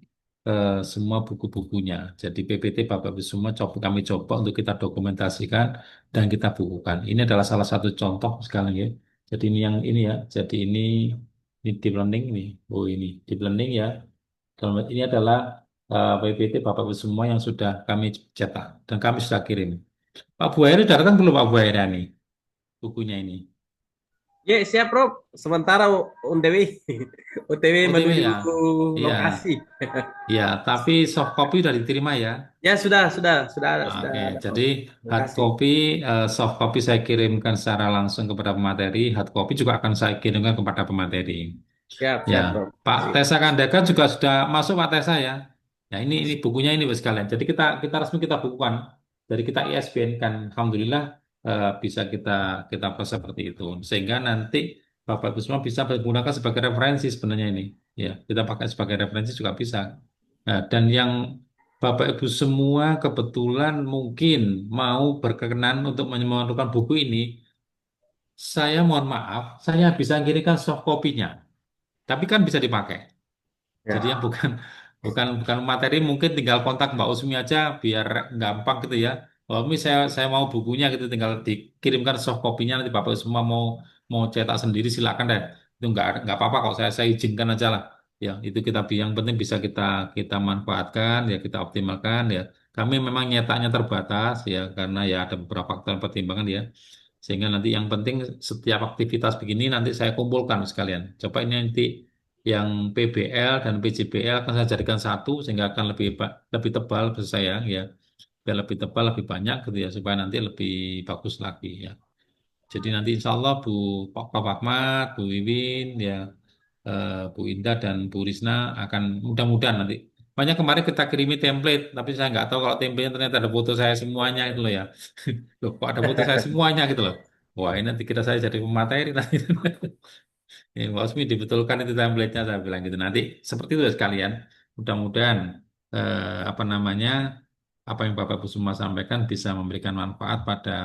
semua buku-bukunya. Jadi PPT Bapak Ibu semua kami coba untuk kita dokumentasikan dan kita bukukan. Ini adalah salah satu contoh sekalian, ya. Jadi ini yang ini ya. Jadi ini deep learning ini. Oh ini deep learning ya. Ini adalah PPT Bapak Ibu semua yang sudah kami cetak dan kami sudah kirim. Pak Buairi sudah datang belum Pak Buairi nih bukunya ini? Ya, siap, Prof. Sementara UNTW OTW menuju ya. Iya. lokasi. Ya, tapi soft copy sudah diterima ya. Ya, sudah. Oke, jadi hard copy, soft copy saya kirimkan secara langsung kepada pemateri, hard copy juga akan saya kirimkan kepada pemateri. Siap, Ya, Prof. Pak Tessa Kandaka juga sudah masuk Pak Tessa ya. Ya, ini bukunya ini Pak sekalian. Jadi kita resmi kita bukukan. Dari kita ISBN kan, alhamdulillah bisa kita proses seperti itu. Sehingga nanti Bapak Ibu semua bisa menggunakan sebagai referensi sebenarnya ini. Ya, kita pakai sebagai referensi juga bisa. Nah, dan yang Bapak Ibu semua kebetulan mungkin mau berkenan untuk menemukan buku ini, saya mohon maaf, saya bisa kirimkan soft copy-nya. Tapi kan bisa dipakai. Ya. Jadi yang bukan materi mungkin tinggal kontak Mbak Usmi aja biar gampang gitu ya. Kalau ini saya mau bukunya gitu tinggal dikirimkan soft copy-nya nanti Bapak semua mau mau cetak sendiri silakan deh. Itu nggak apa-apa kok saya izinkan aja lah. Ya, itu kita yang penting bisa kita manfaatkan ya kita optimalkan ya. Kami memang nyetaknya terbatas ya karena ya ada beberapa faktor pertimbangan ya. Sehingga nanti yang penting setiap aktivitas begini nanti saya kumpulkan sekalian. Coba ini nanti yang PBL dan PJBL akan saya jadikan satu sehingga akan lebih tebal maksud saya ya biar lebih tebal lebih banyak gitu ya supaya nanti lebih bagus lagi ya. Jadi nanti insya Allah Pak Ahmad, Bu Wiwin ya Bu Indah dan Bu Risna akan mudah-mudahan nanti. Banyak kemarin kita kirimi template tapi saya nggak tahu kalau template ternyata ada foto saya semuanya itu loh ya. Loh kok ada foto saya semuanya gitu loh. Wah ini nanti kita saya jadi pemateri nanti. Ya, Mbak Osmi dibetulkan itu template-nya saya bilang gitu. Nanti seperti itu ya sekalian. Mudah-mudahan apa namanya apa yang Bapak Ibu semua sampaikan bisa memberikan manfaat pada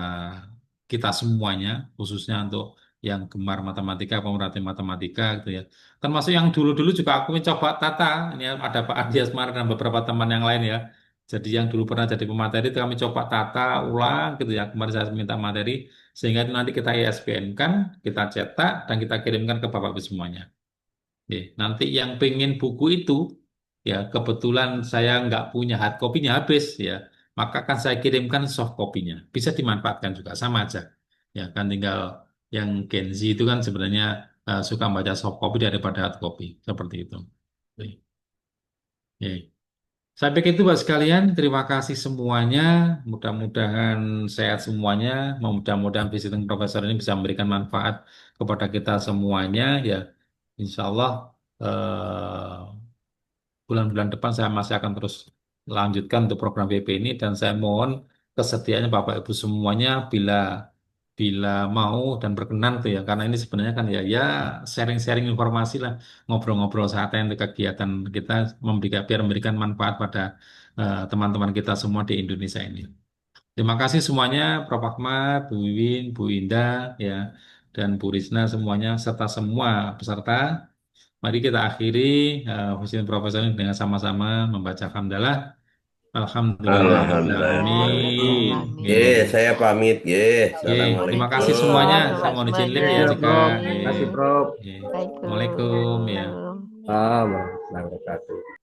kita semuanya, khususnya untuk yang gemar matematika, pemerhati matematika gitu ya. Termasuk yang dulu-dulu juga aku mencoba tata. Ini ada Pak Adi Asmara dan beberapa teman yang lain ya. Jadi yang dulu pernah jadi pemateri itu kami coba tata ulang gitu ya. Kemarin saya minta materi sehingga itu nanti kita ISBN kan, kita cetak dan kita kirimkan ke Bapak Ibu semuanya. Nanti yang pengen buku itu, ya kebetulan saya nggak punya hard copy-nya habis, ya maka akan saya kirimkan soft copy-nya. Bisa dimanfaatkan juga, sama aja. Ya kan tinggal yang Gen Z itu kan sebenarnya suka baca soft copy daripada hard copy, seperti itu. Oke. Oke. Saya pikir itu Pak sekalian, terima kasih semuanya. Mudah-mudahan sehat semuanya. Mudah-mudahan visiting profesor ini bisa memberikan manfaat kepada kita semuanya. Ya, insya Allah bulan-bulan depan saya masih akan terus lanjutkan untuk program VP ini dan saya mohon kesetiaannya Bapak Ibu semuanya bila bila mau dan berkenan tuh ya karena ini sebenarnya kan ya sharing-sharing informasi lah ngobrol-ngobrol santai untuk kegiatan kita biar memberikan manfaat pada teman-teman kita semua di Indonesia ini. Terima kasih semuanya Prof. Ahmad, Bu Wiwin, Bu Indah ya dan Bu Risna semuanya serta semua peserta. Mari kita akhiri Hussein Profesor ini dengan sama-sama membaca hamdalah. Alhamdulillah. Alhamdulillahirrahmanirrahim. Saya pamit. Terima kasih Terima semuanya. kasih Saya Pak mohon izin lift semuanya. ya Iya, jika. Prof. Ye. Terima kasih, Prof. Ye. Assalamualaikum. Waalaikumsalam ya. Warahmatullahi wabarakatuh.